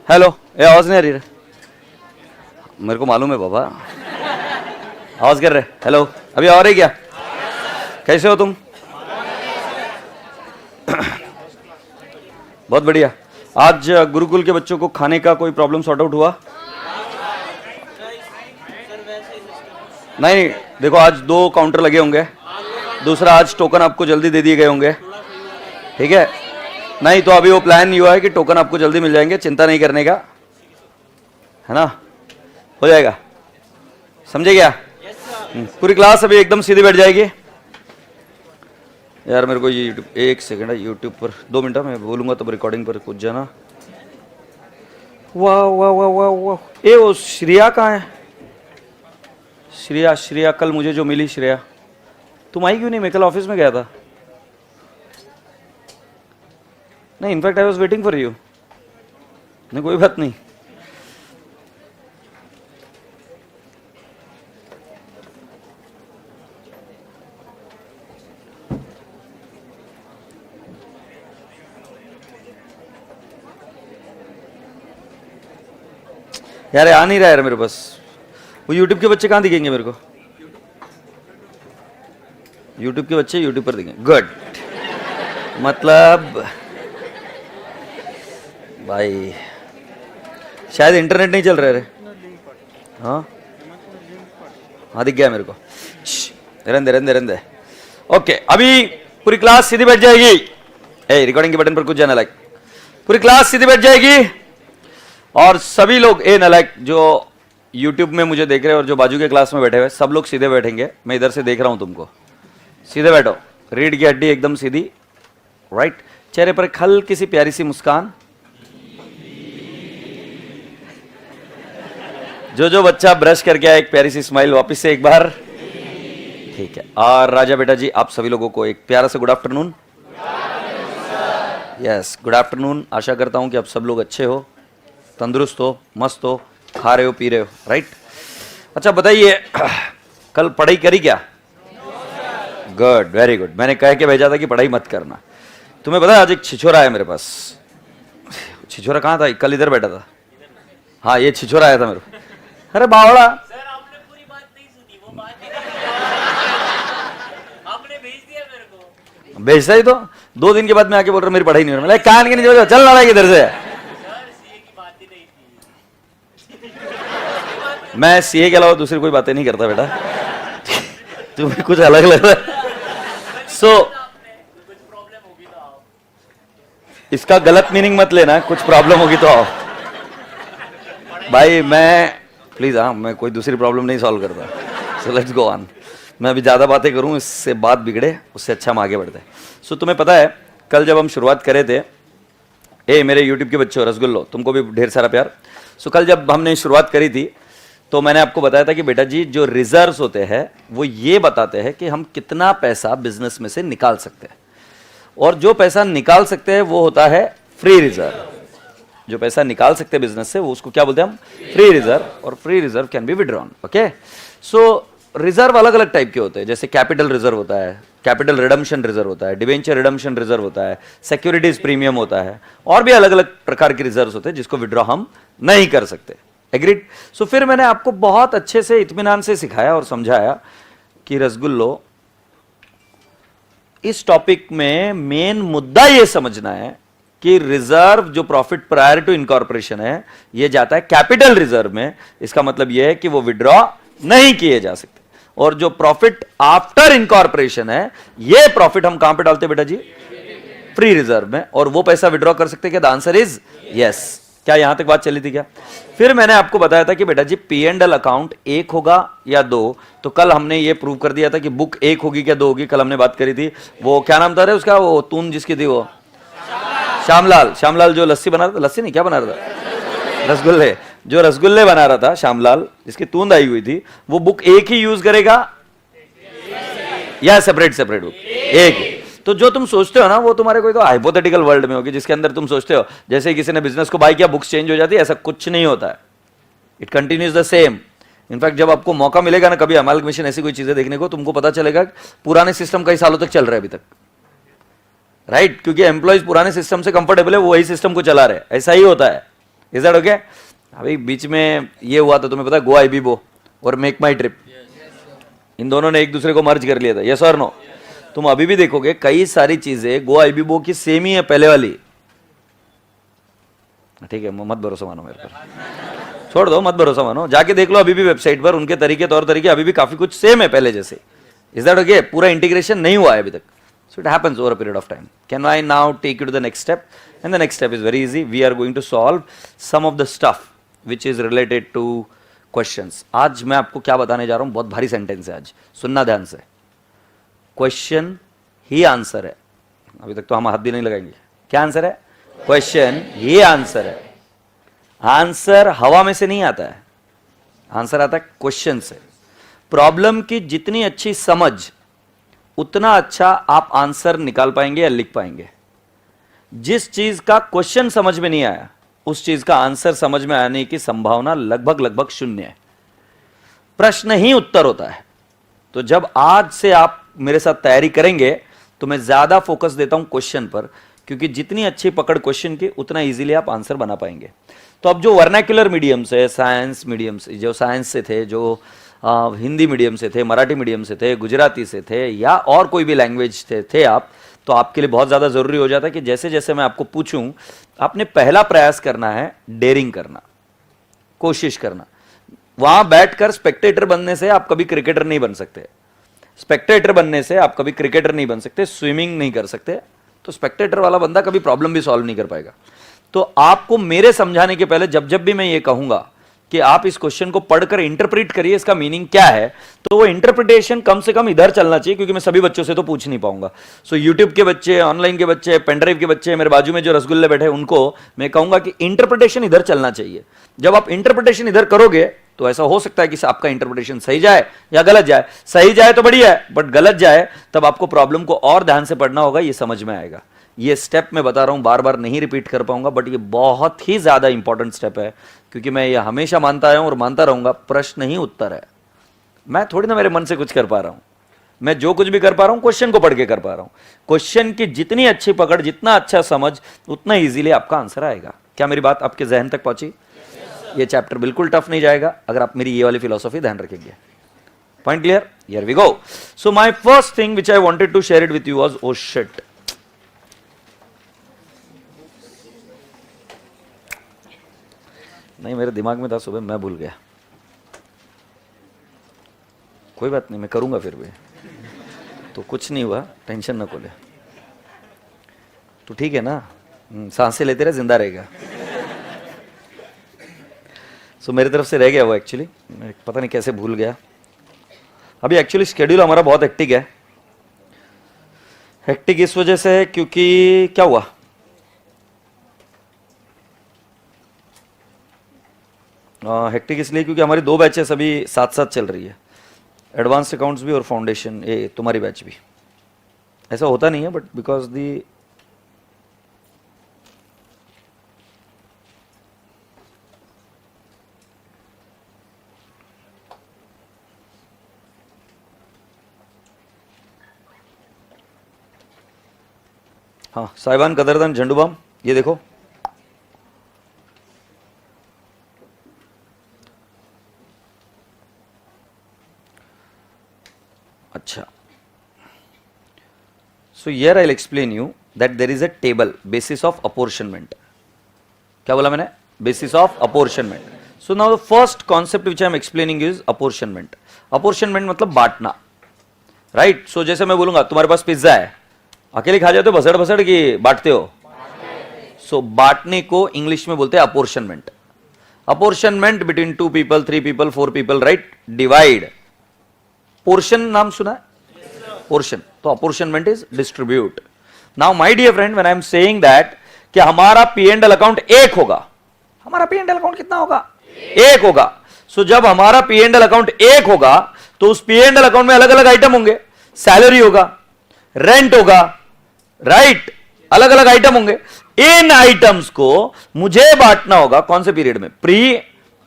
Hello, ये आवाज नहीं आ रही है? मेरे को मालूम है बाबा, आवाज कर रहे। हेलो, अभी आ रही क्या? कैसे हो तुम? बहुत बढ़िया। आज गुरुकुल के बच्चों को खाने का कोई प्रॉब्लम सॉर्ट आउट हुआ? नहीं, देखो आज 2 काउंटर लगे होंगे, दूसरा आज टोकन आपको जल्दी दे दिए गए होंगे, ठीक है? नहीं तो अभी वो प्लान ये हुआ है कि टोकन आपको जल्दी मिल जाएंगे, चिंता नहीं करने का, है ना? हो जाएगा, समझे क्या? पूरी क्लास अभी एकदम सीधी बैठ जाएगी। यार मेरे को ये यूट्यूब, एक सेकंड है, यूट्यूब पर 2 मिनट मैं बोलूंगा तब रिकॉर्डिंग पर कुछ जाना। वाह वाह वाह वाह वाह, ये वो श्रेया कहाँ है? श्रेया कल मुझे जो मिली, श्रेया तुम आई क्यों नहीं? मैं कल ऑफिस में गया था। नहीं, in fact I was waiting for you. नहीं कोई बात नहीं, यार आ नहीं रहा यार मेरे पास। वो यूट्यूब के बच्चे कहाँ दिखेंगे मेरे को? यूट्यूब के बच्चे यूट्यूब पर दिखेंगे, गुड। मतलब भाई शायद इंटरनेट नहीं चल रहा है। हाँ हाँ, दिख गया मेरे को। रहने। ओके, अभी पूरी क्लास सीधी बैठ जाएगी। रिकॉर्डिंग के बटन पर कुछ जाना लाइक, पूरी क्लास सीधी बैठ जाएगी और सभी लोग नालायक जो YouTube में मुझे देख रहे हैं और जो बाजू के क्लास में बैठे हुए सब लोग सीधे बैठेंगे। मैं इधर से देख रहा हूं तुमको, सीधे बैठो। रीढ़ की हड्डी एकदम सीधी, राइट। चेहरे पर एक हल्की सी प्यारी सी मुस्कान। जो बच्चा ब्रश करके आया, एक प्यारी सी स्माइल वापस से एक बार, ठीक है। और राजा बेटा जी, आप सभी लोगों को एक प्यारा सा good afternoon. Yes, good afternoon. आशा करता हूं कि आप सब लोग अच्छे हो, तंदुरुस्त हो, मस्त हो, खा रहे हो, पी रहे हो, राइट। अच्छा बताइए, कल पढ़ाई करी क्या? Good, very good. मैंने कह के भेजा था कि पढ़ाई मत करना। तुम्हें पता है आज एक छिछोरा आया मेरे पास। छिछोरा कहाँ था? कल इधर बैठा था। हाँ, ये छिछोरा आया था मेरे को। अरे बावड़ा, सर आपने पूरी बात नहीं सुनी, वो बात आपने भेज दिया मेरे को। भेजता ही तो 2 दिन के बाद मैं आके बोल रहा मेरी पढ़ाई नहीं हो रही। मैं कान के नीचे चल रहा है इधर से। मैं सीए के अलावा दूसरी कोई बातें नहीं करता बेटा। तुम्हें कुछ अलग लग रहा है। सो इसका गलत मीनिंग मत लेना, कुछ प्रॉब्लम होगी तो आओ भाई। मैं प्लीज, हाँ, मैं कोई दूसरी प्रॉब्लम नहीं सॉल्व करता। So let's go on. मैं अभी ज्यादा बातें करूं, इससे बात बिगड़े, उससे अच्छा हम आगे बढ़ते। सो तुम्हें पता है कल जब हम शुरुआत करे थे, मेरे यूट्यूब के बच्चों, रसगुल्लो, तुमको भी ढेर सारा प्यार। सो कल जब हमने शुरुआत करी थी तो मैंने आपको बताया था कि बेटा जी जो रिजर्व्स होते हैं वो ये बताते हैं कि हम कितना पैसा बिजनेस में से निकाल सकते हैं, और जो पैसा निकाल सकते हैं वो होता है फ्री रिजर्व। जो पैसा निकाल सकते हैं बिजनेस से वो उसको क्या बोलते हैं हम? Free reserve. और free reserve can be withdrawn. Okay, so reserve अलग अलग टाइप के होते हैं, जैसे कैपिटल रिजर्व होता है, कैपिटल रिडम्पशन रिजर्व होता है, डिवेंचर रिडम्पशन रिजर्व होता है, सिक्योरिटीज प्रीमियम होता है, और भी अलग अलग प्रकार के रिजर्व होते हैं जिसको विड्रॉ हम नहीं कर सकते। एग्रीड? सो फिर मैंने आपको बहुत अच्छे से इत्मीनान से सिखाया और समझाया कि रसगुल्लो, इस टॉपिक में मेन मुद्दा यह समझना है कि रिजर्व जो प्रॉफिट प्रायर टू इनकॉर्पोरेशन है, यह जाता है कैपिटल रिजर्व में। इसका मतलब यह है कि वो विड्रॉ नहीं किए जा सकते। और जो प्रॉफिट आफ्टर इनकॉर्पोरेशन है, यह प्रॉफिट हम कहां पे डालते हैं बेटा जी? फ्री रिजर्व में। और वो पैसा विड्रॉ कर सकते हैं क्या? The answer is yes. क्या यहां तक बात चली थी क्या? फिर मैंने आपको बताया था कि बेटा जी P&L अकाउंट 1 होगा या 2। तो कल हमने ये प्रूव कर दिया था कि बुक 1 होगी क्या 2 होगी। कल हमने बात करी थी, वो क्या नाम था रे उसका, वो तून जिसकी थी, वो श्यामलाल जो लस्सी बना रहा था, लस्सी नहीं क्या बना रहा था, रसगुल्ले, जो रसगुल्ले बना रहा था श्यामलाल, जिसकी तूंद आई हुई थी, वो बुक 1 ही यूज करेगा या सेपरेट बुक? 1। तो जो तुम सोचते हो ना वो तुम्हारे कोई तो हाइपोथेटिकल वर्ल्ड में होगी, जिसके अंदर तुम सोचते हो जैसे किसी ने बिजनेस को बाय किया, बुक्स चेंज हो जाती है। ऐसा कुछ नहीं होता है, it continues the same. In fact जब आपको मौका मिलेगा ना कभी अमालगमेशन ऐसी कोई चीजें देखने को, तुमको पता चलेगा पुराने सिस्टम कई सालों तक चल रहा है अभी तक, राइट? क्योंकि एम्प्लॉयज पुराने सिस्टम से कंफर्टेबल है, वो वही सिस्टम को चला रहे। ऐसा ही होता है, इज दैट ओके? अभी बीच में ये हुआ था, तुम्हें पता है, गो आईबीबो और मेक माई ट्रिप, इन दोनों ने एक दूसरे को मर्ज कर लिया था, यस और नो? तुम अभी भी देखोगे कई सारी चीजें गो आईबीबो की सेम ही है पहले वाली। ठीक है, मत भरोसा मानो मेरे पर, छोड़ दो, मत भरोसा मानो, जाके देख लो अभी भी वेबसाइट पर, उनके तरीके तौर तरीके अभी भी काफी कुछ सेम है पहले जैसे। Is that okay? पूरा इंटीग्रेशन नहीं हुआ है अभी तक। So it happens over a period of time. Can I now take you to the next step? And the next step is very easy. We are going to solve some of the stuff which is related to questions. आज मैं आपको क्या बताने जा रहा हूँ, बहुत भारी सेंटेंस है आज, सुनना ध्यान से। क्वेश्चन ही आंसर है। अभी तक तो हम हाथ भी नहीं लगाएंगे। क्या आंसर है? क्वेश्चन ही आंसर है। आंसर हवा में से नहीं आता है, आंसर आता है क्वेश्चन से। प्रॉब्लम की जितनी अच्छी समझ उतना अच्छा आप आंसर निकाल पाएंगे या लिख पाएंगे। जिस चीज का क्वेश्चन समझ में नहीं आया उस चीज का आंसर समझ में आने की संभावना लगभग शून्य है। प्रश्न ही उत्तर होता है। तो जब आज से आप मेरे साथ तैयारी करेंगे तो मैं ज्यादा फोकस देता हूं क्वेश्चन पर, क्योंकि जितनी अच्छी पकड़ क्वेश्चन की उतना इजीली आप आंसर बना पाएंगे। तो अब जो वर्नाक्युलर मीडियम से, साइंस मीडियम से, जो साइंस से थे, जो हिंदी मीडियम से थे, मराठी मीडियम से थे, गुजराती से थे, या और कोई भी लैंग्वेज थे आप, तो आपके लिए बहुत ज़्यादा ज़रूरी हो जाता है कि जैसे जैसे मैं आपको पूछूं, आपने पहला प्रयास करना है डेयरिंग करना, कोशिश करना। वहां बैठकर स्पेक्टेटर बनने से आप कभी क्रिकेटर नहीं बन सकते, स्पेक्टेटर बनने से आप कभी क्रिकेटर नहीं बन सकते, स्विमिंग नहीं कर सकते, तो स्पेक्टेटर वाला बंदा कभी प्रॉब्लम भी सॉल्व नहीं कर पाएगा। तो आपको मेरे समझाने के पहले जब जब भी मैं ये कहूंगा कि आप इस क्वेश्चन को पढ़कर इंटरप्रेट करिए, इसका मीनिंग क्या है, तो वो इंटरप्रिटेशन कम से कम इधर चलना चाहिए, क्योंकि मैं सभी बच्चों से तो पूछ नहीं पाऊंगा। सो यूट्यूब के बच्चे, ऑनलाइन के बच्चे, पेनड्राइव के बच्चे, मेरे बाजू में जो रसगुल्ले बैठे, उनको मैं कहूंगा कि इंटरप्रिटेशन इधर चलना चाहिए। जब आप इंटरप्रिटेशन इधर करोगे तो ऐसा हो सकता है कि आपका इंटरप्रिटेशन सही जाए या गलत जाए। सही जाए तो बढ़िया है, बट गलत जाए तब आपको प्रॉब्लम को और ध्यान से पढ़ना होगा, ये समझ में आएगा। ये स्टेप मैं बता रहा हूं, बार बार नहीं रिपीट कर पाऊंगा, बट ये बहुत ही ज्यादा इंपॉर्टेंट स्टेप है, क्योंकि मैं ये हमेशा मानता आया हूं और मानता रहूंगा, प्रश्न ही उत्तर है। मैं थोड़ी ना मेरे मन से कुछ कर पा रहा हूं, मैं जो कुछ भी कर पा रहा हूं क्वेश्चन को पढ़ के कर पा रहा हूं। क्वेश्चन की जितनी अच्छी पकड़, जितना अच्छा समझ, उतना इजीली आपका आंसर आएगा। क्या मेरी बात आपके जहन तक पहुंची? ये चैप्टर बिल्कुल टफ नहीं जाएगा अगर आप मेरी ये वाली फिलॉसफी ध्यान रखेंगे। Point clear? Here we go. So my first thing which I wanted to share it with you was, oh shit, नहीं मेरे दिमाग में था सुबह, मैं भूल गया। कोई बात नहीं, मैं करूंगा फिर भी, तो कुछ नहीं हुआ, टेंशन न को ले। तो ठीक है ना, सांसें लेते रहे, जिंदा रहेगा। सो मेरी तरफ से रह गया वो, एक्चुअली मैं पता नहीं कैसे भूल गया। अभी एक्चुअली शेड्यूल हमारा बहुत हेक्टिक है। हेक्टिक इस वजह से है क्योंकि क्या हुआ, हेक्टिक इसलिए क्योंकि हमारी 2 बैचेस अभी साथ साथ चल रही है, एडवांस अकाउंट्स भी और फाउंडेशन, ये तुम्हारी बैच भी। ऐसा होता नहीं है, बट बिकॉज दी हाँ, साहिबान, कदरदान, झंडूबाम, ये देखो, अच्छा। So here I'll explain you that there is a table, basis of apportionment. क्या बोला मैंने? Basis of apportionment. So now the first concept which I am explaining is apportionment. Apportionment मतलब बांटना, right? So जैसे मैं बोलूंगा तुम्हारे पास पिज्जा है, अकेले खा जाते हो भसड़ भसड़ की बांटते हो? So बांटने को इंग्लिश में बोलते हैं apportionment. Apportionment between 2 people, 3 people, 4 people, right? Divide. Portion नाम सुना है? पोर्शन, तो apportionment is distribute. Now my dear friend, when I am saying that कि हमारा पी एंड एल अकाउंट 1 होगा, हमारा पी एंड एल अकाउंट कितना होगा? 1 होगा। सो जब हमारा पी एंड एल अकाउंट 1 होगा तो उस पी एंड एल अकाउंट में अलग अलग आइटम होंगे, सैलरी होगा, रेंट होगा, राइट, अलग अलग आइटम होंगे। इन आइटम्स को मुझे बांटना होगा कौन से पीरियड में? प्री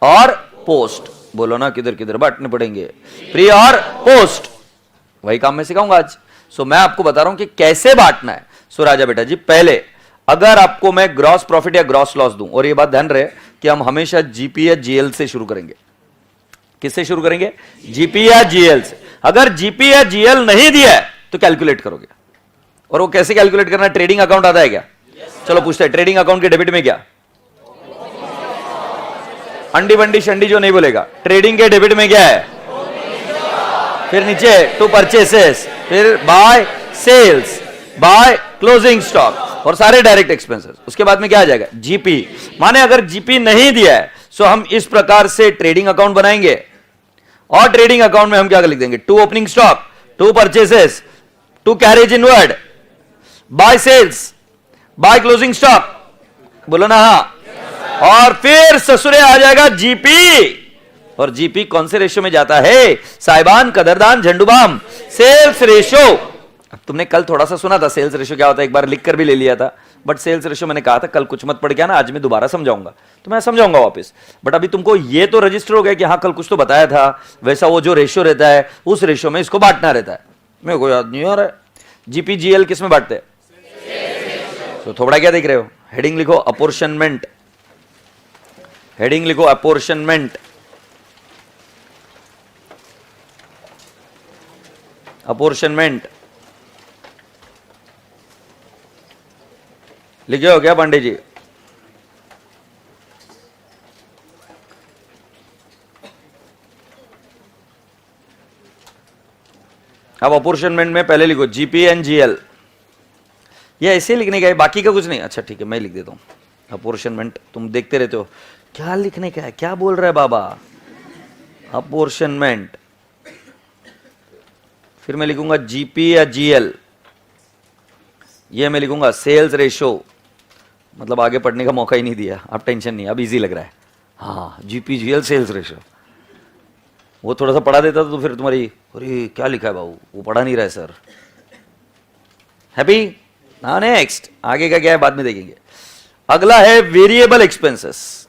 और पोस्ट। बोलो ना, किधर किधर बांटने पड़ेंगे, प्री और पोस्ट। वही काम मैं सिखाऊंगा आज। सो मैं आपको बता रहा हूं कि कैसे बांटना है। सो राजा बेटा जी, पहले अगर आपको मैं ग्रॉस प्रॉफिट या ग्रॉस लॉस दूं, और ये बात ध्यान रहे, कि हम हमेशा जीपी या जीएल से शुरू करेंगे। किससे शुरू करेंगे? जीपी या जीएल से। अगर जीपी या जीएल नहीं दिया है तो कैलकुलेट करोगे। और वो कैसे कैलकुलेट करना है? ट्रेडिंग अकाउंट आता है क्या? चलो पूछते हैं, ट्रेडिंग अकाउंट के डेबिट में क्या? अंडी बंडी शंडी जो नहीं बोलेगा। ट्रेडिंग के डेबिट में क्या है? फिर नीचे टू परचेसेस, फिर by sales, by closing stock और सारे डायरेक्ट एक्सपेंसेस। उसके बाद में क्या आ जाएगा? जीपी। माने अगर जीपी नहीं दिया है तो हम इस प्रकार से ट्रेडिंग अकाउंट बनाएंगे और ट्रेडिंग अकाउंट में हम क्या लिख देंगे? To opening stock, to purchases, to carriage inward, by sales, by closing stock. बोलो ना हाँ। और फिर ससुरे आ जाएगा जीपी। और जीपी कौन से रेशो में जाता है? साहिबान, कदरदान, झंडूबाम, सेल्स रेशो। अब तुमने कल थोड़ा सा सुना था सेल्स रेशो क्या होता है, एक बार लिख कर भी ले लिया था, बट सेल्स रेशो मैंने कहा था कल कुछ मत पड़ गया ना, आज मैं दोबारा समझाऊंगा, तो मैं समझाऊंगा वापस। बट अभी तुमको ये तो रजिस्टर हो गया कि हाँ कल कुछ तो बताया था, वैसा वो जो रेशो रहता है उस रेशो में इसको बांटना रहता है। मेरे को याद नहीं आ रहा है जीपी जीएल किस में बांटते हैं। तो थोड़ा क्या देख रहे हो? हेडिंग लिखो अपोर्शनमेंट, हेडिंग लिखो अपोर्शनमेंट, अपोर्शनमेंट लिखे हो क्या पांडे जी? अब अपोर्शनमेंट में पहले लिखो जीपी एंड जीएल। ये ऐसे लिखने का है, बाकी का कुछ नहीं। अच्छा ठीक है, मैं लिख देता हूं अपोर्शनमेंट। तुम देखते रहते हो क्या लिखने का है, क्या बोल रहा है बाबा? अपोर्शनमेंट। फिर मैं लिखूंगा जीपी या जीएल। ये मैं लिखूंगा सेल्स रेशो। मतलब आगे पढ़ने का मौका ही नहीं दिया, अब टेंशन नहीं, अब इजी लग रहा है। हाँ जीपी जीएल सेल्स रेशो। वो थोड़ा सा पढ़ा देता तो फिर तुम्हारी अरे क्या लिखा है बाबू, वो पढ़ा नहीं रहा है सर। हैप्पी? हाँ नेक्स्ट, आगे का क्या है बाद में देखेंगे। अगला है variable expenses.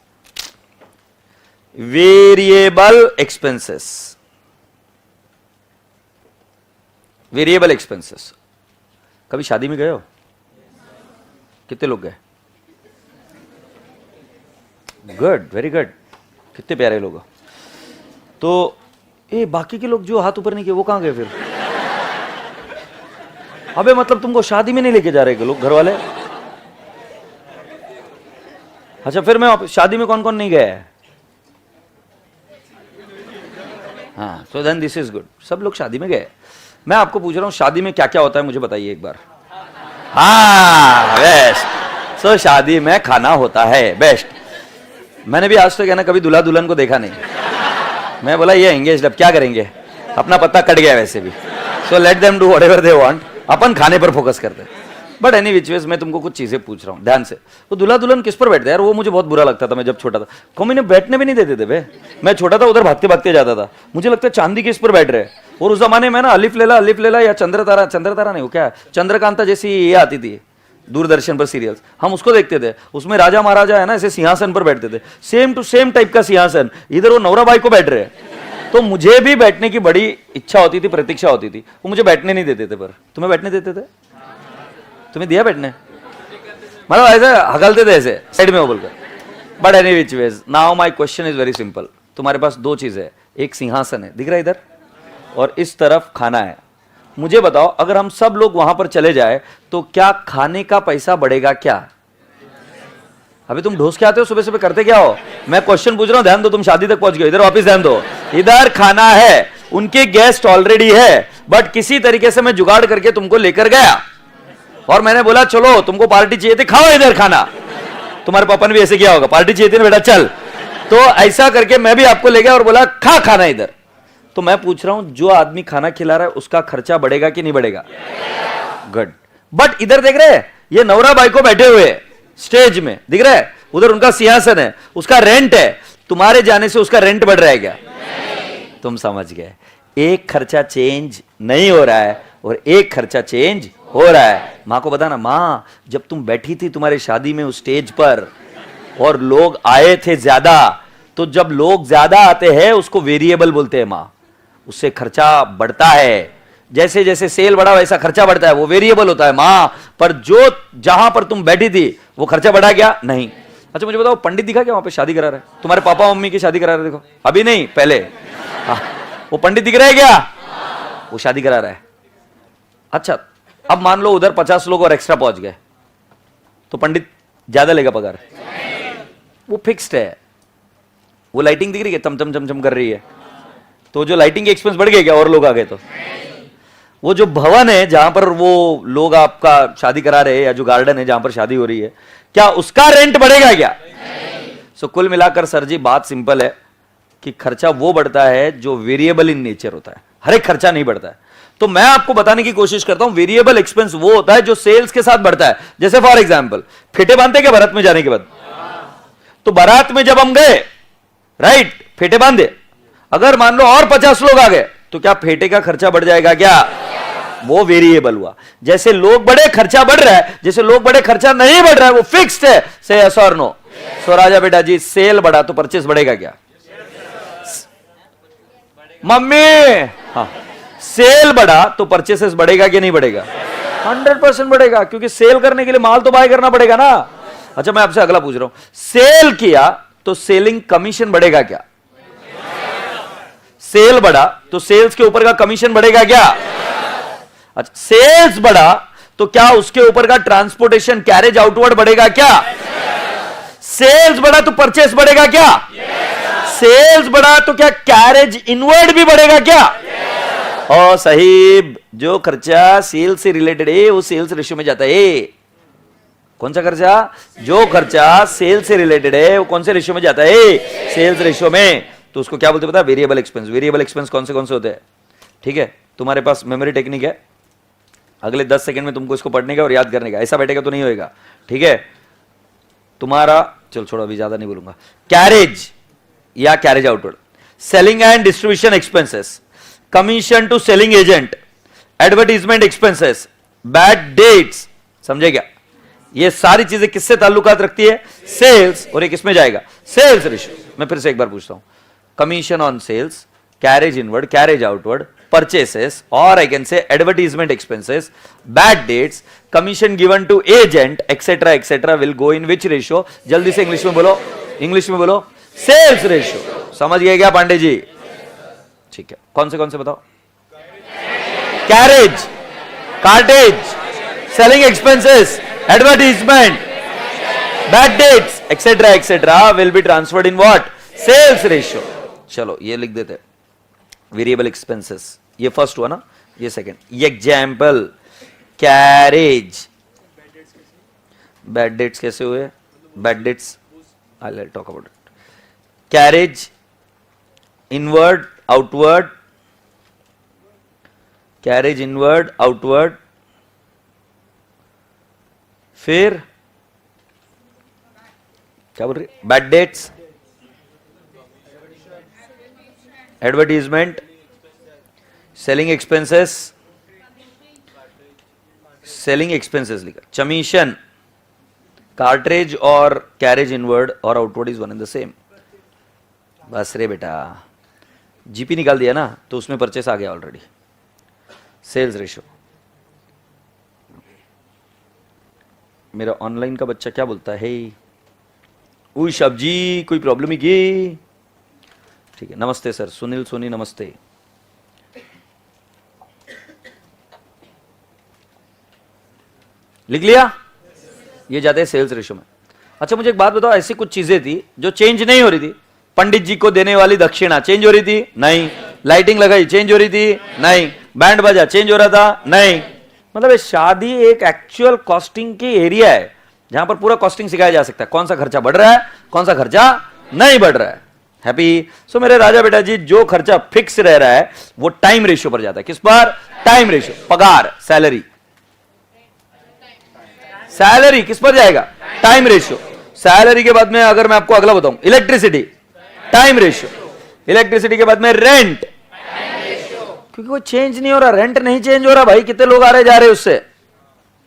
Variable expenses, variable expenses. कभी शादी में गए हो? कितने लोग गए? गुड, वेरी गुड, कितने प्यारे लोग। तो ये बाकी के लोग जो हाथ ऊपर नहीं किए वो कहां गए फिर? अबे मतलब तुमको शादी में नहीं लेके जा रहे लोग, घर वाले? अच्छा फिर मैं शादी में कौन कौन नहीं गया है? हाँ, so then this is good, सब लोग शादी में गए। मैं आपको पूछ रहा हूं शादी में क्या क्या होता है मुझे बताइए एक बार। हाँ बेस्ट। सो शादी में खाना होता है, बेस्ट। मैंने भी आज तक है ना कभी दूल्हा दुल्हन को देखा नहीं। मैं बोला ये एंगेज, अब क्या करेंगे, अपना पत्ता कट गया वैसे भी। So let them do whatever they want, अपन खाने पर फोकस करते हैं। बट एनी विच वेज मैं तुमको कुछ चीजें पूछ रहा हूँ ध्यान से। वो दूल्हा दुल्हन किस पर बैठते हैं यार? वो मुझे बहुत बुरा लगता था मैं जब छोटा था। कौन इन्हें बैठने भी नहीं देते थे बे। मैं छोटा था उधर भागते भागते जाता था, मुझे लगता है चांदी किस पर बैठ रहे। और उस जमाने में ना अलिफ लेला या चंद्र तारा नहीं, वो क्या चंद्रकांता जैसी ये आती थी दूरदर्शन पर सीरियल्स, हम उसको देखते थे। उसमें राजा महाराजा है ना ऐसे सिंहासन पर बैठते थे, सेम टू सेम टाइप का सिंहासन। इधर वो नवरा बाई को बैठ रहे हैं। तो मुझे भी बैठने की बड़ी इच्छा होती थी, प्रतीक्षा होती थी। वो मुझे बैठने नहीं देते थे। पर तुम्हें बैठने देते थे? तुम्हें दिया बैठने? मतलब ऐसे हकलते थे ऐसे साइड में वो बोलकर। But any which ways now my question is very simple. तुम्हारे पास दो चीज है, एक सिंहासन है दिख रहा है इधर, और इस तरफ खाना है। मुझे बताओ अगर हम सब लोग वहां पर चले जाए तो क्या खाने का पैसा बढ़ेगा क्या? अभी तुम ढोस के आते हो सुबह सुबह, करते क्या हो? मैं क्वेश्चन पूछ रहा हूं, ध्यान दो। तुम शादी तक पहुंच गए, इधर वापस ध्यान दो। इधर खाना है, उनके गेस्ट ऑलरेडी है, बट किसी तरीके से मैं जुगाड़ करके तुमको लेकर गया और मैंने बोला चलो तुमको पार्टी चाहिए थी, खाओ इधर खाना। तुम्हारे पापा ने भी ऐसे किया होगा, पार्टी चाहिए थी ना बेटा चल। तो ऐसा करके मैं भी आपको ले गया और बोला खा खाना इधर। तो मैं पूछ रहा हूं जो आदमी खाना खिला रहा है उसका खर्चा बढ़ेगा कि नहीं बढ़ेगा? गुड। बट इधर देख रहे हैं ये नवरा बाई को बैठे हुए स्टेज में, दिख रहा है? उधर उनका सिंहासन है, उसका रेंट है। तुम्हारे जाने से उसका रेंट बढ़ रहा है क्या? तुम समझ गए, एक खर्चा चेंज नहीं हो रहा है और एक खर्चा चेंज हो रहा है। मां को बताना, मां जब तुम बैठी थी तुम्हारी शादी में उस स्टेज पर और लोग आए थे ज्यादा, तो जब लोग ज्यादा आते हैं उसको वेरिएबल बोलते हैं मां, उससे खर्चा बढ़ता है। जैसे जैसे सेल बढ़ा वैसा खर्चा बढ़ता है, वो वेरिएबल होता है मां। पर जो जहां पर तुम बैठी थी वो खर्चा बढ़ा क्या? नहीं। अच्छा मुझे बताओ, पंडित दिखा क्या वहां पे शादी करा रहा है? तुम्हारे पापा मम्मी की शादी करा रहे, देखो अभी नहीं पहले। हाँ, वो पंडित दिख रहा है क्या? वो शादी करा रहा है। अच्छा अब मान लो उधर 50 लोग और एक्स्ट्रा पहुंच गए, तो पंडित ज्यादा लेगा पगार? वो फिक्स्ड है। वो लाइटिंग दिख रही है चम चम चम चम कर रही है, तो जो लाइटिंग के एक्सपेंस बढ़ गए क्या और लोग आ गए? तो वो जो भवन है जहां पर वो लोग आपका शादी करा रहे हैं, या जो गार्डन है जहां पर शादी हो रही है, क्या उसका रेंट बढ़ेगा क्या? सो कुल मिलाकर सर जी बात सिंपल है कि खर्चा वो बढ़ता है जो वेरिएबल इन नेचर होता है, हर एक खर्चा नहीं बढ़ता है। तो मैं आपको बताने की कोशिश करता हूं वेरिएबल एक्सपेंस वो होता है जो सेल्स के साथ बढ़ता है। जैसे फॉर एग्जांपल फेटे बांधते क्या बारात में जाने के बाद? तो बारात में जब हम गए, राइट, फेटे बांधे, अगर मान लो और 50 लोग आ गए तो क्या फेटे का खर्चा बढ़ जाएगा क्या? वो वेरिएबल हुआ। जैसे लोग बढ़े खर्चा बढ़ रहा है, जैसे लोग बढ़े खर्चा नहीं बढ़ रहा है, वो फिक्स्ड है। से यस और नो? सो राजा बेटा जी, सेल बढ़ा तो परचेस बढ़ेगा क्या? मम्मी, हाँ, सेल बढ़ा तो परचेसेस बढ़ेगा कि नहीं बढ़ेगा? 100% बढ़ेगा, क्योंकि सेल करने के लिए माल तो बाय करना पड़ेगा ना। अच्छा मैं आपसे अगला पूछ रहा हूं, सेल किया तो सेलिंग कमीशन बढ़ेगा क्या? सेल बढ़ा तो सेल्स के ऊपर का कमीशन बढ़ेगा क्या? अच्छा सेल्स बढ़ा तो क्या उसके ऊपर का ट्रांसपोर्टेशन कैरेज आउटवर्ड बढ़ेगा क्या? सेल्स बढ़ा तो परचेस बढ़ेगा क्या? सेल्स बढ़ा तो क्या कैरेज इनवर्ड भी बढ़ेगा क्या? और साहिब, जो खर्चा सेल से रिलेटेड है वो सेल्स रेशियो में जाता है। कौन सा खर्चा? जो खर्चा सेल से रिलेटेड है वो कौन से रेशियो में जाता है? सेल्स रेशियो में। तो उसको क्या बोलते हैं पता? Variable expense. वेरिएबल एक्सपेंस कौन से होते हैं? ठीक है, तुम्हारे पास मेमोरी टेक्निक है, अगले 10 सेकंड में तुमको इसको पढ़ने का और याद करने का, ऐसा बैठेगा तो नहीं होएगा। ठीक है, तुम्हारा, चलो छोड़ो अभी ज्यादा नहीं बोलूंगा। कैरेज या carriage outward, selling and distribution expenses, commission to selling agent, advertisement expenses, bad debts, समझे क्या? ये सारी चीजें किससे ताल्लुकात रखती है? सेल्स। और ये किसमें जाएगा? Sales ratio. मैं फिर से एक बार पूछता हूं, commission on sales, carriage inward, carriage outward, purchases, or I can say advertisement expenses, bad dates, commission given to agent, etc. will go in which ratio? जल्दी से इंग्लिश में बोलो, इंग्लिश में बोलो, सेल्स रेशियो। समझ गए क्या पांडे जी? ठीक है, कौन से बताओ? Carriage, cartage, selling expenses, advertisement, bad debts, etc. will be transferred in what? Sales ratio. चलो ये लिख देते, वेरिएबल एक्सपेंसेस, ये फर्स्ट हुआ ना, ये second. Example, carriage, bad debts कैसे हुए? Bad dates I will talk about it. Carriage inward outward, carriage inward outward, फिर क्या बोल रही? Bad debts, advertisement, selling expenses, selling expenses लिखा, कमीशन, कार्ट्रेज और कैरेज इनवर्ड और outward is one and the same. बस रे बेटा, जीपी निकाल दिया ना, तो उसमें परचेस आ गया ऑलरेडी। Sales ratio. मेरा ऑनलाइन का बच्चा क्या बोलता है? उई सब्जी, कोई प्रॉब्लम ही की? ठीक है, नमस्ते सर, सुनील सोनी नमस्ते। लिख लिया? ये जाते हैं सेल्स रेशियो में। अच्छा मुझे एक बात बताओ, ऐसी कुछ चीजें थी जो चेंज नहीं हो रही थी? पंडित जी को देने वाली दक्षिणा चेंज हो रही थी? नहीं। लाइटिंग लगाई चेंज हो रही थी? नहीं। बैंड बजा चेंज हो रहा था? नहीं। मतलब ये शादी एक एक्चुअल कॉस्टिंग की एरिया है जहां पर पूरा कॉस्टिंग सिखाया जा सकता है, कौन सा खर्चा बढ़ रहा है, कौन सा खर्चा नहीं बढ़ रहा है। हैप्पी? सो मेरे राजा बेटा जी, जो खर्चा फिक्स रह रहा है वो टाइम रेशियो पर जाता है। किस पर? Time ratio. पगार, सैलरी, सैलरी किस पर जाएगा? Time ratio. सैलरी के बाद में अगर मैं आपको अगला बताऊं, इलेक्ट्रिसिटी, टाइम रेशियो। इलेक्ट्रिसिटी के बाद में रेंट, क्योंकि वो चेंज नहीं हो रहा, रेंट नहीं चेंज हो रहा भाई, कितने लोग आ रहे जा रहे उससे।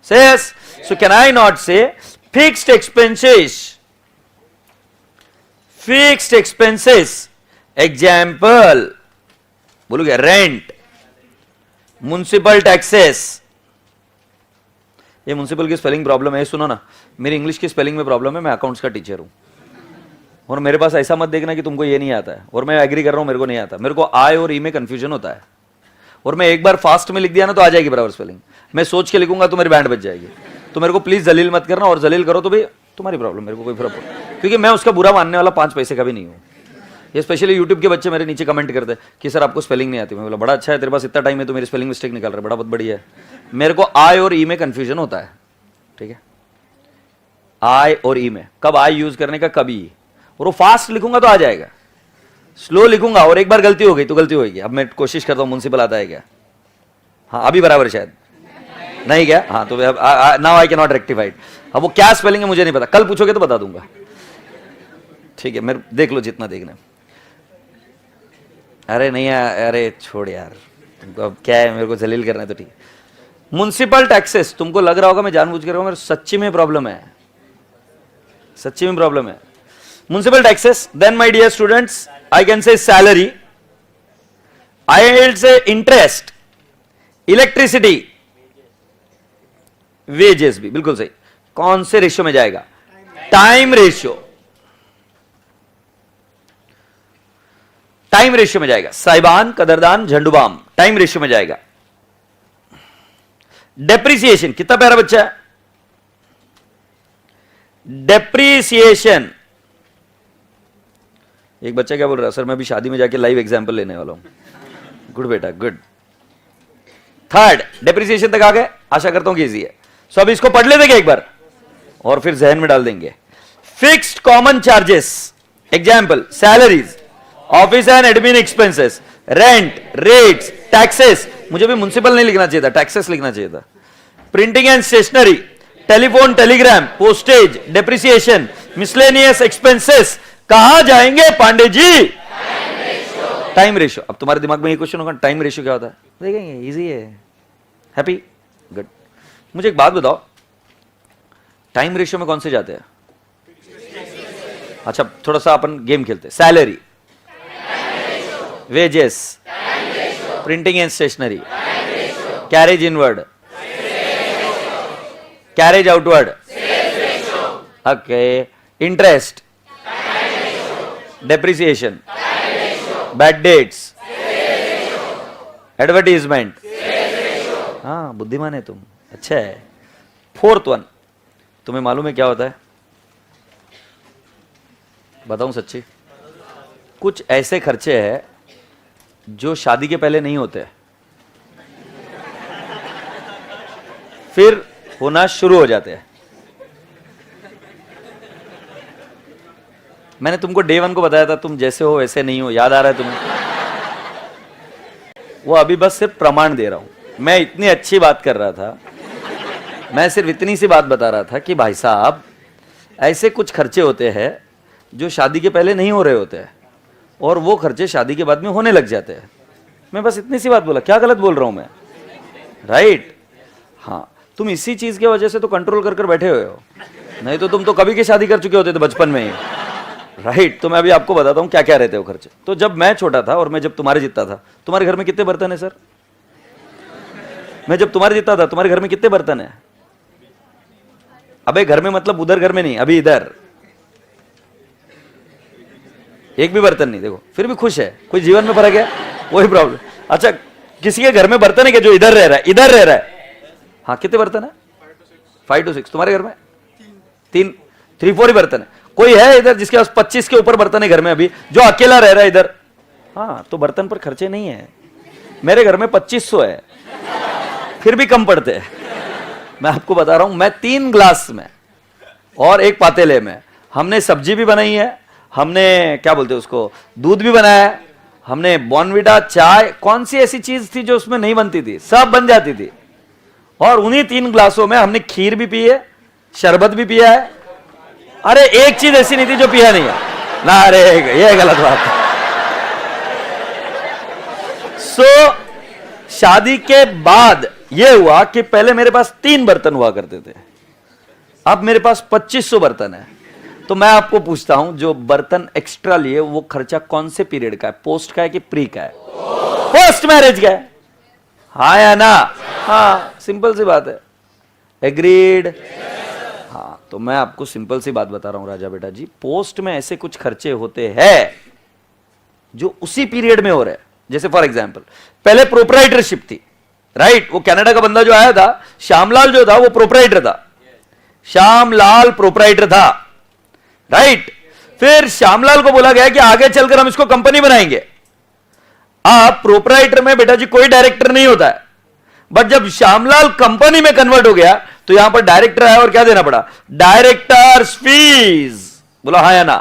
सेस, so can I not say fixed expenses, fixed expenses, example बोलोगे रेंट, म्युनिसिपल टैक्सेस। ये म्युनिसिपल की स्पेलिंग प्रॉब्लम है, सुनो ना, मेरी इंग्लिश की स्पेलिंग में प्रॉब्लम है, मैं अकाउंट्स का टीचर हूं। और मेरे पास ऐसा मत देखना कि तुमको ये नहीं आता है, और मैं एग्री कर रहा हूं मेरे को नहीं आता। मेरे को आई और ई में कंफ्यूजन होता है, और मैं एक बार फास्ट में लिख दिया ना तो आ जाएगी बराबर स्पेलिंग। मैं सोच के लिखूंगा तो मेरी बैंड बच जाएगी। तो मेरे को प्लीज जलील मत करना, और जलील करो तो भी तुम्हारी प्रॉब्लम, मेरे को कोई फर्क नहीं, क्योंकि मैं उसका बुरा मानने वाला 5 पैसे का भी नहीं हूँ। ये स्पेशली यूट्यूब के बच्चे मेरे नीचे कमेंट करते हैं कि सर आपको स्पेलिंग नहीं आती। मैं बोला बड़ा अच्छा है, तेरे पास इतना टाइम है तो मेरी स्पेलिंग मिस्टेक निकाल रहा है, बड़ा बहुत बढ़िया है। मेरे को आई और ई में कंफ्यूजन होता है, ठीक है, आई और ई में, कब आई यूज करने का कब ई। और वो फास्ट लिखूंगा तो आ जाएगा, स्लो लिखूंगा और एक बार गलती हो गई तो गलती होगी। अब मैं कोशिश करता हूं, म्युनिसिपल आता है क्या? हाँ अभी बराबर शायद नहीं क्या? हाँ तो now I can not rectified. अब वो क्या स्पेलिंग है मुझे नहीं पता, कल पूछोगे तो बता दूंगा, ठीक है। मेरे देख लो जितना देखना है। अरे नहीं अरे छोड़ यार, तुमको अब क्या है, मेरे को जलील करना है तो ठीक है। म्युनिसिपल टैक्सेस, तुमको लग रहा होगा मैं जानबूझ कर रहा हूं, मेरे सच्ची में प्रॉब्लम है, सच्ची में प्रॉब्लम है। Municipal taxes, then my dear students I can say salary, I will say interest, electricity, wages भी बिल्कुल सही। कौन से रेशियो में जाएगा? टाइम रेशियो, टाइम रेशियो में जाएगा। साइबान, कदरदान, झंडूबाम टाइम रेशियो में जाएगा। डेप्रिसिएशन, कितना प्यारा बच्चा है, डेप्रिसिएशन। एक बच्चा क्या बोल रहा है, सर मैं अभी शादी में जाके लाइव एग्जांपल लेने वाला हूं। गुड बेटा गुड। थर्ड, डेप्रिसिएशन तक आ गए, आशा करता हूं कि इजी है। सो अब इसको पढ़ लेते एक बार और फिर जहन में डाल देंगे। Fixed common charges, example salaries, office and admin expenses, rent, rates, taxes. मुझे भी म्युनिसिपल नहीं लिखना चाहिए था, टैक्सेस लिखना चाहिए था। Printing and stationery, telephone, telegram, postage, depreciation, miscellaneous expenses. कहां जाएंगे पांडे जी? Time ratio. अब तुम्हारे दिमाग में ये क्वेश्चन होगा, टाइम रेशियो क्या होता है? देखेंगे, इजी है। हैप्पी? गुड। मुझे एक बात बताओ, टाइम रेशियो में कौन से जाते हैं? अच्छा थोड़ा सा अपन गेम खेलते हैं। Salary, wages, printing and stationery, carriage inward, carriage outward, okay, interest, depreciation, bad debts, advertisement. हाँ बुद्धिमान है तुम, अच्छा है। फोर्थ वन, तुम्हें मालूम है क्या होता है? बताऊं सच्ची, कुछ ऐसे खर्चे हैं जो शादी के पहले नहीं होते, फिर होना शुरू हो जाते हैं। मैंने तुमको डे 1 को बताया था, तुम जैसे हो वैसे नहीं हो, याद आ रहा है तुम्हें? वो अभी बस सिर्फ प्रमाण दे रहा हूं। मैं इतनी अच्छी बात कर रहा था, मैं सिर्फ इतनी सी बात बता रहा था कि भाई साहब ऐसे कुछ खर्चे होते हैं जो शादी के पहले नहीं हो रहे होते हैं, और वो खर्चे शादी के बाद में होने लग जाते हैं। मैं बस इतनी सी बात बोला, क्या गलत बोल रहा हूं मैं? राइट? हाँ, तुम इसी चीज की वजह से तो कंट्रोल कर कर बैठे हुए हो, नहीं तो तुम तो कभी की शादी कर चुके होते थे बचपन में ही। राइट? तो मैं अभी आपको बताता हूं क्या क्या रहते हो खर्चे। तो जब मैं छोटा था और मैं जब तुम्हारे जितना था, तुम्हारे घर में कितने बर्तन है सर? मैं जब तुम्हारे जितना था, तुम्हारे घर में कितने बर्तन है? अबे घर में मतलब उधर घर में नहीं, अभी इधर एक भी बर्तन नहीं। देखो फिर भी खुश है, कोई जीवन में फर्क है? कोई प्रॉब्लम? अच्छा किसी के घर में बर्तन है क्या जो इधर रह रहा है, इधर रह रहा है? हाँ कितने बर्तन है? 5 to 6। तुम्हारे घर में 3-4 ही बर्तन है। कोई है इधर जिसके पास 25 के ऊपर बर्तन है घर में अभी, जो अकेला रह रहा है इधर? हाँ तो बर्तन पर खर्चे नहीं है। मेरे घर में 2500 है, फिर भी कम पड़ते हैं। मैं आपको बता रहा हूं, मैं 3 ग्लास में और 1 पातेले में हमने सब्जी भी बनाई है, हमने क्या बोलते हैं उसको, दूध भी बनाया है, हमने बॉर्नविटा, चाय, कौन सी ऐसी चीज थी जो उसमें नहीं बनती थी, सब बन जाती थी। और उन्हीं 3 ग्लासों में हमने खीर भी पी है, शरबत भी पिया है। अरे एक चीज ऐसी नहीं थी जो पिया नहीं है ना। अरे ये गलत बात है। शादी के बाद ये हुआ कि पहले मेरे पास 3 बर्तन हुआ करते थे, अब मेरे पास 2500 बर्तन है। तो मैं आपको पूछता हूं, जो बर्तन एक्स्ट्रा लिए वो खर्चा कौन से पीरियड का है? पोस्ट का है कि प्री का है? पोस्ट मैरिज का है। हाँ या ना? हाँ, सिंपल सी बात है। एग्रीड? हाँ, तो तो मैं आपको सिंपल सी बात बता रहा हूं राजा बेटा जी, पोस्ट में ऐसे कुछ खर्चे होते हैं जो उसी पीरियड में हो रहे हैं। जैसे फॉर एग्जांपल पहले प्रोप्राइटरशिप थी, राइट? वो कनाडा का बंदा जो आया था, श्यामलाल जो था, वो प्रोप्राइटर था, श्यामलाल प्रोप्राइटर था, राइट? फिर श्यामलाल को बोला गया कि आगे चलकर हम इसको कंपनी बनाएंगे। आप प्रोप्राइटर में बेटा जी कोई डायरेक्टर नहीं होता है, बट जब श्यामलाल कंपनी में कन्वर्ट हो गया तो यहां पर डायरेक्टर आया और क्या देना पड़ा? Directors fees. बोला हाँ या ना?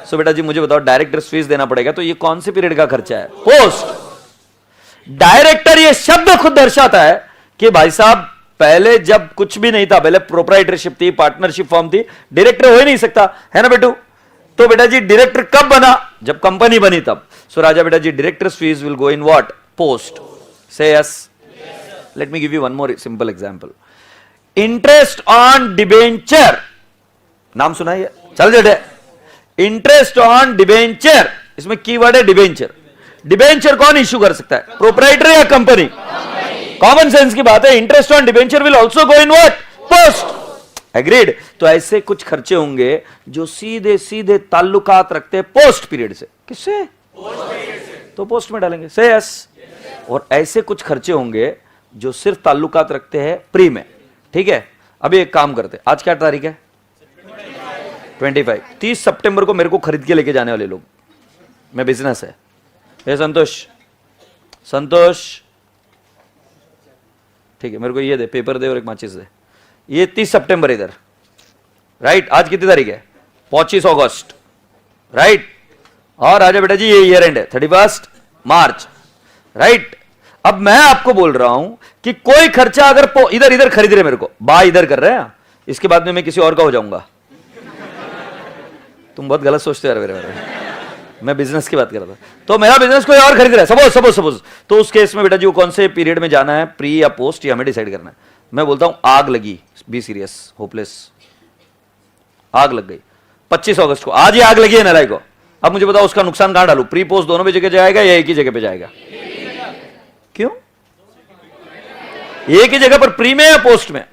सो बेटा जी मुझे बताओ, डायरेक्टर्स फीस देना पड़ेगा, तो ये कौन से पीरियड का खर्चा है? पोस्ट। डायरेक्टर ये शब्द खुद दर्शाता है कि भाई साहब पहले जब कुछ भी नहीं था, पहले प्रोप्राइटरशिप थी, पार्टनरशिप फॉर्म थी, डायरेक्टर हो ही नहीं सकता, है ना बेटू? तो बेटा जी डायरेक्टर कब बना? जब कंपनी बनी तब। सो राजा बेटा जी directors fees will go in what? Post. Say yes. Let me give you one more simple example. Interest on debenture, नाम सुना है? चल जेठे, इंटरेस्ट ऑन डिबेंचर, इसमें कीवर्ड है डिबेंचर। डिबेंचर कौन इश्यू कर सकता है? प्रोप्राइटर या कंपनी? कॉमन सेंस की बात है, interest on debenture will also go in what? Post. Agreed? तो ऐसे कुछ खर्चे होंगे जो सीधे सीधे ताल्लुकात रखते हैं पोस्ट पीरियड से। किससे? तो पोस्ट में डालेंगे। से यस। और ऐसे कुछ खर्चे होंगे जो सिर्फ ताल्लुकात रखते हैं प्री में। ठीक है, अभी एक काम करते, आज क्या तारीख है? 25। 30 सितंबर को मेरे को खरीद के लेके जाने वाले लोग, मैं बिजनेस है। ए संतोष, संतोष ठीक है, मेरे को ये दे, पेपर दे और एक माचिस दे। ये 30 सितंबर इधर, राइट? आज कितनी तारीख है? 25 अगस्त, राइट? और राजा बेटा जी ये ईयर एंड है 31 मार्च, राइट? अब मैं आपको बोल रहा हूं कि कोई खर्चा अगर इधर इधर खरीद रहे, मेरे को बा इधर कर रहे हैं, इसके बाद में मैं किसी और का हो जाऊंगा। तुम बहुत गलत सोचते हो मेरे बारे में, मैं बिजनेस की बात कर रहा था। तो मेरा बिजनेस कोई और खरीद रहा है, सपोज, तो उस केस में बेटा जी वो कौन से पीरियड में जाना है, प्री या पोस्ट, ये हमें डिसाइड करना है। मैं बोलता हूं आग लगी, बी सीरियस, होपलेस, आग लग गई 25 अगस्त को, आज ही आग लगी है नाराय को। अब मुझे बताओ उसका नुकसान कहां डालू? प्री पोस्ट दोनों भी जगह जाएगा या एक ही जगह पे जाएगा? क्यों? एक ही जगह पर, प्री में या पोस्ट में?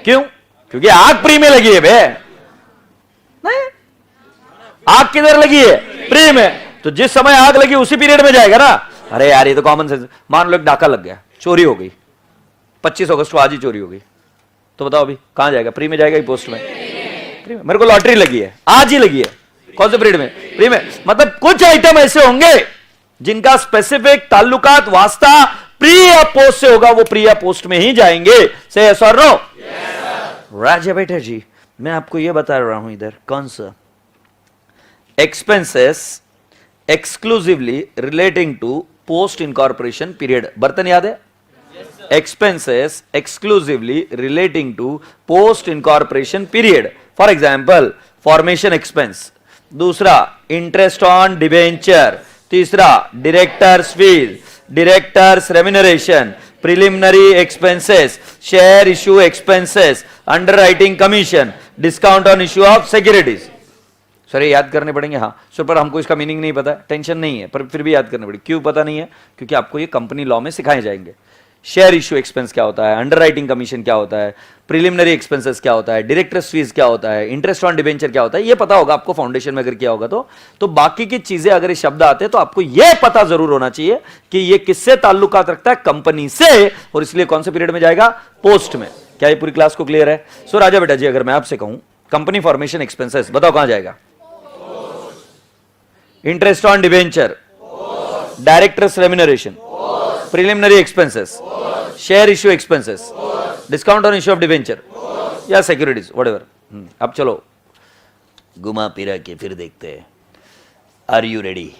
क्यों? क्योंकि आग प्री में लगी है बे। नहीं, आग किधर लगी है? प्री में। तो जिस समय आग लगी उसी पीरियड में जाएगा ना। अरे यार ये तो कॉमन सेंस। मान लो एक डाका लग गया, चोरी हो गई 25 अगस्त को, आज ही चोरी हो गई, तो बताओ अभी कहां जाएगा? प्री में जाएगा कि पोस्ट में? प्री में। मेरे को लॉटरी लगी है, आज ही लगी है, कौन से पीरियड में? प्री में। मतलब कुछ आइटम ऐसे होंगे जिनका स्पेसिफिक ताल्लुकात वास्ता प्री या पोस्ट से होगा, वो प्री या पोस्ट में ही जाएंगे। से यस और नो? राजा बेटा जी मैं आपको यह बता रहा हूं इधर, कौन सा? Expenses exclusively relating to post incorporation period. बर्तन याद है? Expenses exclusively relating to post incorporation period. For example formation expense, दूसरा इंटरेस्ट ऑन डिबेंचर, तीसरा directors fees, directors remuneration, preliminary expenses, share issue expenses, underwriting commission, discount on issue of securities. Sir ये याद करने पड़ेंगे। हाँ sir, पर हमको इसका मीनिंग नहीं पता, टेंशन नहीं है, पर फिर भी याद करने पड़ेगी। क्यों पता नहीं है? क्योंकि आपको ये कंपनी लॉ में सिखाए जाएंगे। शेयर इश्यू एक्सपेंस क्या होता है, अंडरराइटिंग कमीशन क्या होता है, प्रिलिमिनरी एक्सपेंसेस क्या होता है, डायरेक्टर्स फीस क्या होता है, इंटरेस्ट ऑन डिबेंचर क्या होता है, ये पता होगा आपको फाउंडेशन में अगर किया होगा तो बाकी की चीजें अगर ये शब्द आते हैं तो आपको ये पता जरूर होना चाहिए कि ये किससे ताल्लुकात रखता है? कंपनी से। और इसलिए कौन से पीरियड में जाएगा? पोस्ट में। क्या ये पूरी क्लास को क्लियर है? सो राजा बेटा जी अगर मैं आपसे कहूं कंपनी फॉर्मेशन एक्सपेंसेस, बताओ कहां जाएगा? Interest on debenture, directors remuneration, preliminary expenses, share issue expenses, discount on issue of debenture या सिक्योरिटीज, व्हाटएवर। अब चलो घुमा फिरा के फिर देखते हैं। Are you ready?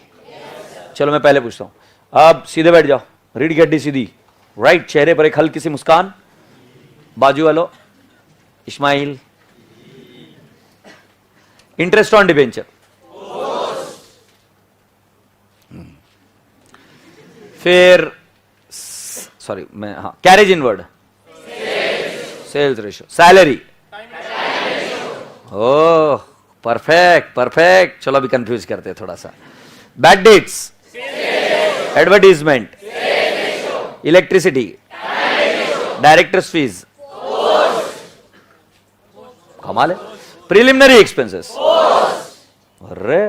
चलो मैं पहले पूछता हूं, आप सीधे बैठ जाओ, रीढ़ की हड्डी सीधी, राइट, चेहरे पर एक हल्की सी मुस्कान, बाजू वालों इस्माइल। इंटरेस्ट ऑन डिबेंचर, फिर सॉरी मैं हाँ carriage inward, sales ratio, salary. Oh perfect perfect. चलो अभी कंफ्यूज करते हैं थोड़ा सा। Bad debts, advertisement, electricity, directors fees, कमाल है। प्रिलिमिनरी एक्सपेंसेस, अरे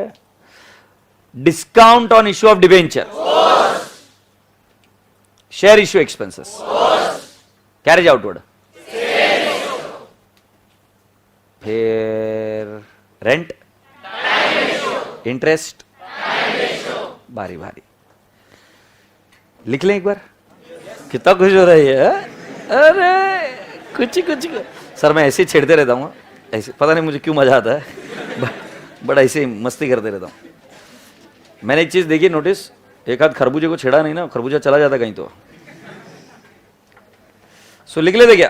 discount on issue of debenture, share issue expenses, carriage outward, फिर रेंट, इंटरेस्ट, भारी भारी। लिख लें एक बार, कितना खुश हो रही है। अरे कुछ सर, मैं ऐसे ही छेड़ते रहता हूँ, ऐसे पता नहीं मुझे क्यों मजा आता है, बड़ा ऐसे ही मस्ती करते रहता हूँ। मैंने एक चीज देखी, नोटिस, एक आध खरबूजे को छेड़ा नहीं ना, खरबूजा चला जाता कहीं तो। सो लिख लेते क्या,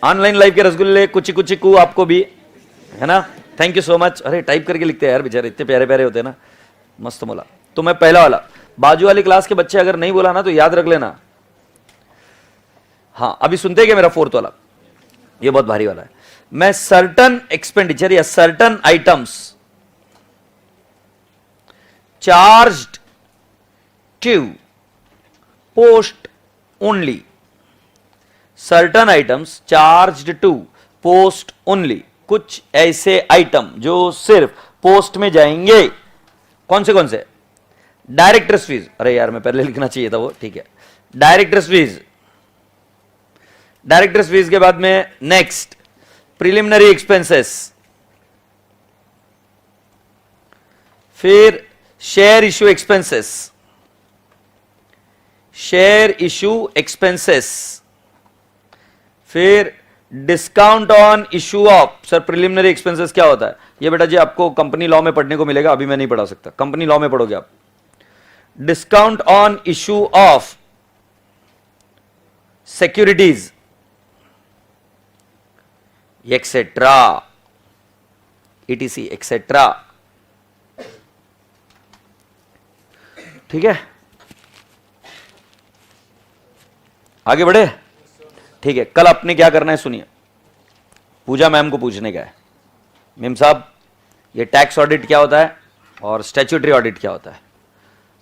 ऑनलाइन लाइव के रसगुल्ले कुची कुची कू आपको भी, है ना। Thank you so much. अरे टाइप करके लिखते हैं यार बेचारे, इतने प्यारे प्यारे होते हैं ना, मस्त बोला। तो मैं पहला वाला, बाजू वाली क्लास के बच्चे अगर नहीं बोला ना तो याद रख लेना। हाँ अभी सुनते हैं क्या मेरा फोर्थ वाला, ये बहुत भारी वाला है। मैं सर्टन एक्सपेंडिचर या certain items charged to post only, certain items charged to post only, कुछ ऐसे आइटम जो सिर्फ पोस्ट में जाएंगे। कौन से? डायरेक्टर्स फीस, अरे यार मैं पहले लिखना चाहिए था वो, ठीक है। डायरेक्टर्स फीस के बाद में नेक्स्ट प्रिलिमिनरी एक्सपेंसेस, फिर शेयर इश्यू एक्सपेंसेस, फिर discount on issue of. Sir preliminary expenses क्या होता है? ये बेटा जी आपको कंपनी लॉ में पढ़ने को मिलेगा, अभी मैं नहीं पढ़ा सकता, कंपनी लॉ में पढ़ोगे आप। Discount on issue of securities etcetera, ETC etcetera, ठीक है। आगे बढ़े, ठीक है। कल आपने क्या करना है सुनिए, पूजा मैम को पूछने का है, मैम साहब ये टैक्स ऑडिट क्या होता है और स्टैट्यूटरी ऑडिट क्या होता है।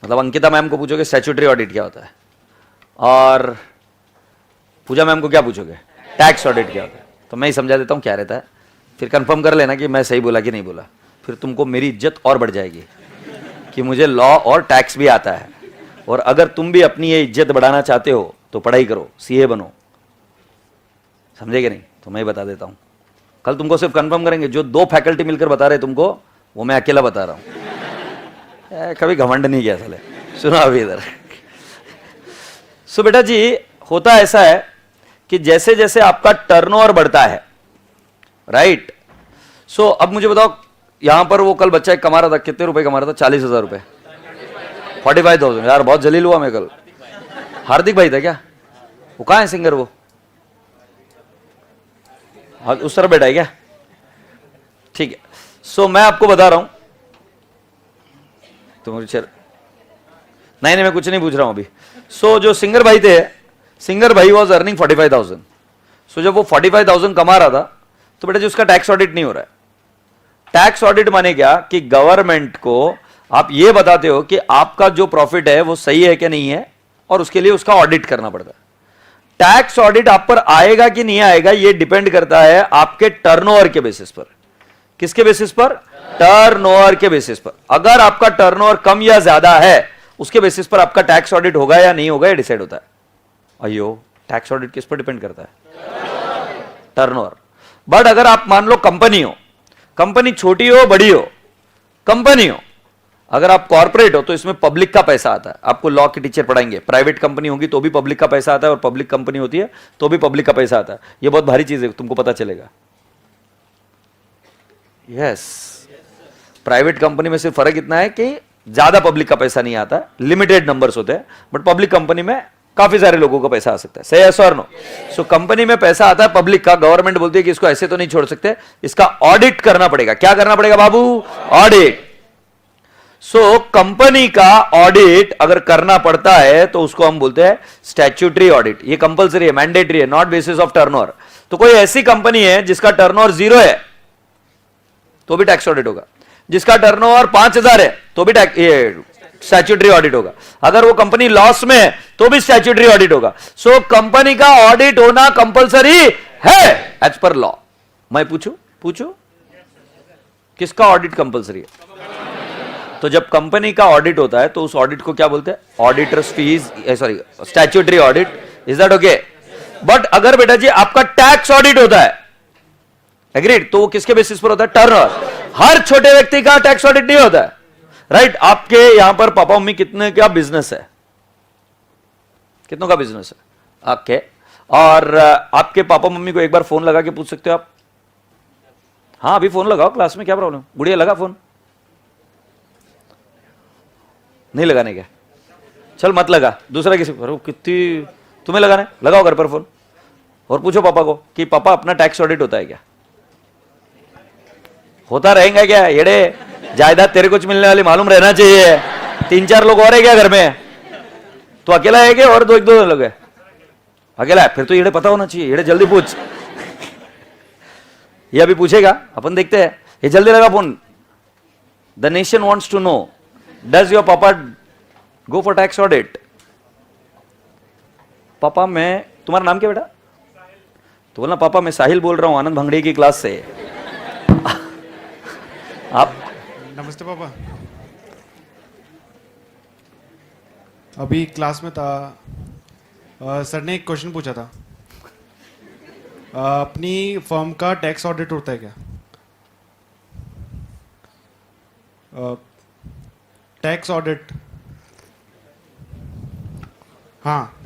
मतलब अंकिता मैम को पूछोगे स्टैट्यूटरी ऑडिट क्या होता है, और पूजा मैम को क्या पूछोगे, टैक्स ऑडिट क्या होता है। तो मैं ही समझा देता हूँ क्या रहता है, फिर कंफर्म कर लेना कि मैं सही बोला कि नहीं बोला, फिर तुमको मेरी इज्जत और बढ़ जाएगी कि मुझे लॉ और टैक्स भी आता है। और अगर तुम भी अपनी ये इज्जत बढ़ाना चाहते हो तो पढ़ाई करो, CA बनो, समझे कि नहीं। तो मैं ही बता देता हूँ, कल तुमको सिर्फ कंफर्म करेंगे, जो 2 फैकल्टी मिलकर बता रहे तुमको वो मैं अकेला बता रहा हूँ, कभी घमंड नहीं किया साले। सुनो अभी इधर। सो बेटा जी होता ऐसा है कि जैसे जैसे आपका टर्नओवर बढ़ता है, राइट। सो अब मुझे बताओ, यहां पर वो कल बच्चा कमा रहा था, कितने रुपए कमा रहा था? 40,000 रुपए, 45,000। यार बहुत जलील हुआ मैं कल। हार्दिक भाई था क्या? वो कहां है सिंगर वो? उस तरफ बैठा है क्या? ठीक है। सो मैं आपको बता रहा हूं, तो मुझे नहीं मैं कुछ नहीं पूछ रहा हूं अभी। सो जो सिंगर भाई थे, सिंगर भाई वॉज अर्निंग 45,000। सो जब वो 45,000 कमा रहा था तो बेटा जी उसका टैक्स ऑडिट नहीं हो रहा है। टैक्स ऑडिट माने क्या कि गवर्नमेंट को आप ये बताते हो कि आपका जो प्रॉफिट है वो सही है कि नहीं है, और उसके लिए उसका ऑडिट करना पड़ता है। टैक्स ऑडिट आप पर आएगा कि नहीं आएगा ये डिपेंड करता है आपके टर्नओवर के बेसिस पर। किसके बेसिस पर? टर्नओवर के बेसिस पर। अगर आपका टर्नओवर कम या ज्यादा है उसके बेसिस पर आपका टैक्स ऑडिट होगा या नहीं होगा ये डिसाइड होता है। अयो, टैक्स ऑडिट किस पर डिपेंड करता है? टर्नओवर। बट अगर आप मान लो कंपनी हो, कंपनी छोटी हो बड़ी हो, कंपनी हो, अगर आप कॉर्पोरेट हो तो इसमें पब्लिक का पैसा आता है। आपको लॉ के टीचर पढ़ाएंगे, प्राइवेट कंपनी होगी तो भी पब्लिक का पैसा आता है, और पब्लिक कंपनी होती है तो भी पब्लिक का पैसा आता है। ये बहुत भारी चीज है, तुमको पता चलेगा। यस, प्राइवेट कंपनी में सिर्फ फर्क इतना है कि ज्यादा पब्लिक का पैसा नहीं आता, लिमिटेड नंबर्स होते हैं, बट पब्लिक कंपनी में काफी सारे लोगों का पैसा आ सकता है। सही है सर? नो। सो कंपनी में पैसा आता है पब्लिक का, गवर्नमेंट बोलती है कि इसको ऐसे तो नहीं छोड़ सकते, इसका ऑडिट करना पड़ेगा। क्या करना पड़ेगा बाबू? ऑडिट। सो कंपनी का ऑडिट अगर करना पड़ता है तो उसको हम बोलते हैं स्टैट्यूटरी ऑडिट। ये कंपलसरी है, मैंडेटरी है, नॉट बेसिस ऑफ टर्नओवर। तो कोई ऐसी कंपनी है जिसका टर्नओवर 0 है तो भी टैक्स ऑडिट होगा, जिसका टर्नओवर 5,000 है तो भी स्टैट्यूटरी ऑडिट होगा, अगर वो कंपनी लॉस में है तो भी स्टैट्यूटरी ऑडिट होगा। सो कंपनी का ऑडिट होना कंपलसरी है एज पर लॉ। मैं पूछूं पूछो, किसका ऑडिट कंपलसरी है? तो जब कंपनी का ऑडिट होता है तो उस ऑडिट को क्या बोलते हैं? Auditors fees, sorry statutory audit. Is that okay? But अगर बेटा जी आपका टैक्स ऑडिट होता है, एग्रीड, तो वो किसके बेसिस पर होता है? टर्नओवर। हर छोटे व्यक्ति का टैक्स ऑडिट नहीं होता है, राइट? आपके यहां पर पापा मम्मी कितने का बिजनेस है? कितनों का बिजनेस है? ओके। और आपके पापा मम्मी को एक बार फोन लगा के पूछ सकते हो आप? हाँ अभी फोन लगाओ, क्लास में क्या प्रॉब्लम? गुड़िया लगा फोन? नहीं लगाने क्या? चल मत लगा, दूसरा किसी पर। कितनी तुम्हें लगाना है, लगाओ घर पर फोन और पूछो पापा को कि पापा अपना टैक्स ऑडिट होता है क्या? होता रहेगा क्या? येड़े, जायदाद तेरे कुछ मिलने वाली मालूम रहना चाहिए। 3-4 लोग और है क्या घर में? तो अकेला है क्या और 2-1-2 लोग है? अकेला है, फिर तो येड़े पता होना चाहिए। येड़े जल्दी पूछ। ये अभी पूछेगा, अपन देखते हैं। ये जल्दी लगा phone. The nation wants to know, does your papa go for tax audit? पापा मैं, तुम्हारा नाम क्या बेटा? तो बोलना पापा मैं साहिल बोल रहा हूं आनंद भंगड़ी की क्लास से। आप? नमस्ते पापा। अभी क्लास में था, सर ने एक क्वेश्चन पूछा था, अपनी फर्म का टैक्स ऑडिट होता है क्या? टैक्स ऑडिट, हाँ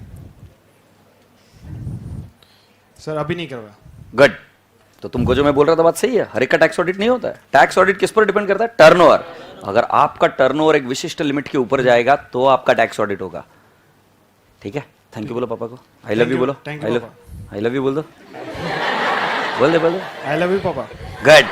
सर अभी नहीं करवाया। गुड। तो तुमको जो मैं बोल रहा था बात सही है, हर एक का टैक्स ऑडिट नहीं होता है। टैक्स ऑडिट किस पर डिपेंड करता है? टर्नओवर। अगर आपका टर्नओवर एक विशिष्ट लिमिट के ऊपर जाएगा तो आपका टैक्स ऑडिट होगा। ठीक है, थैंक यू बोलो पापा को। आई लव यू बोलो। थैंक यू पापा। आई लव यू बोल दो, बोल दे बोल दे। आई लव यू पापा। गुड।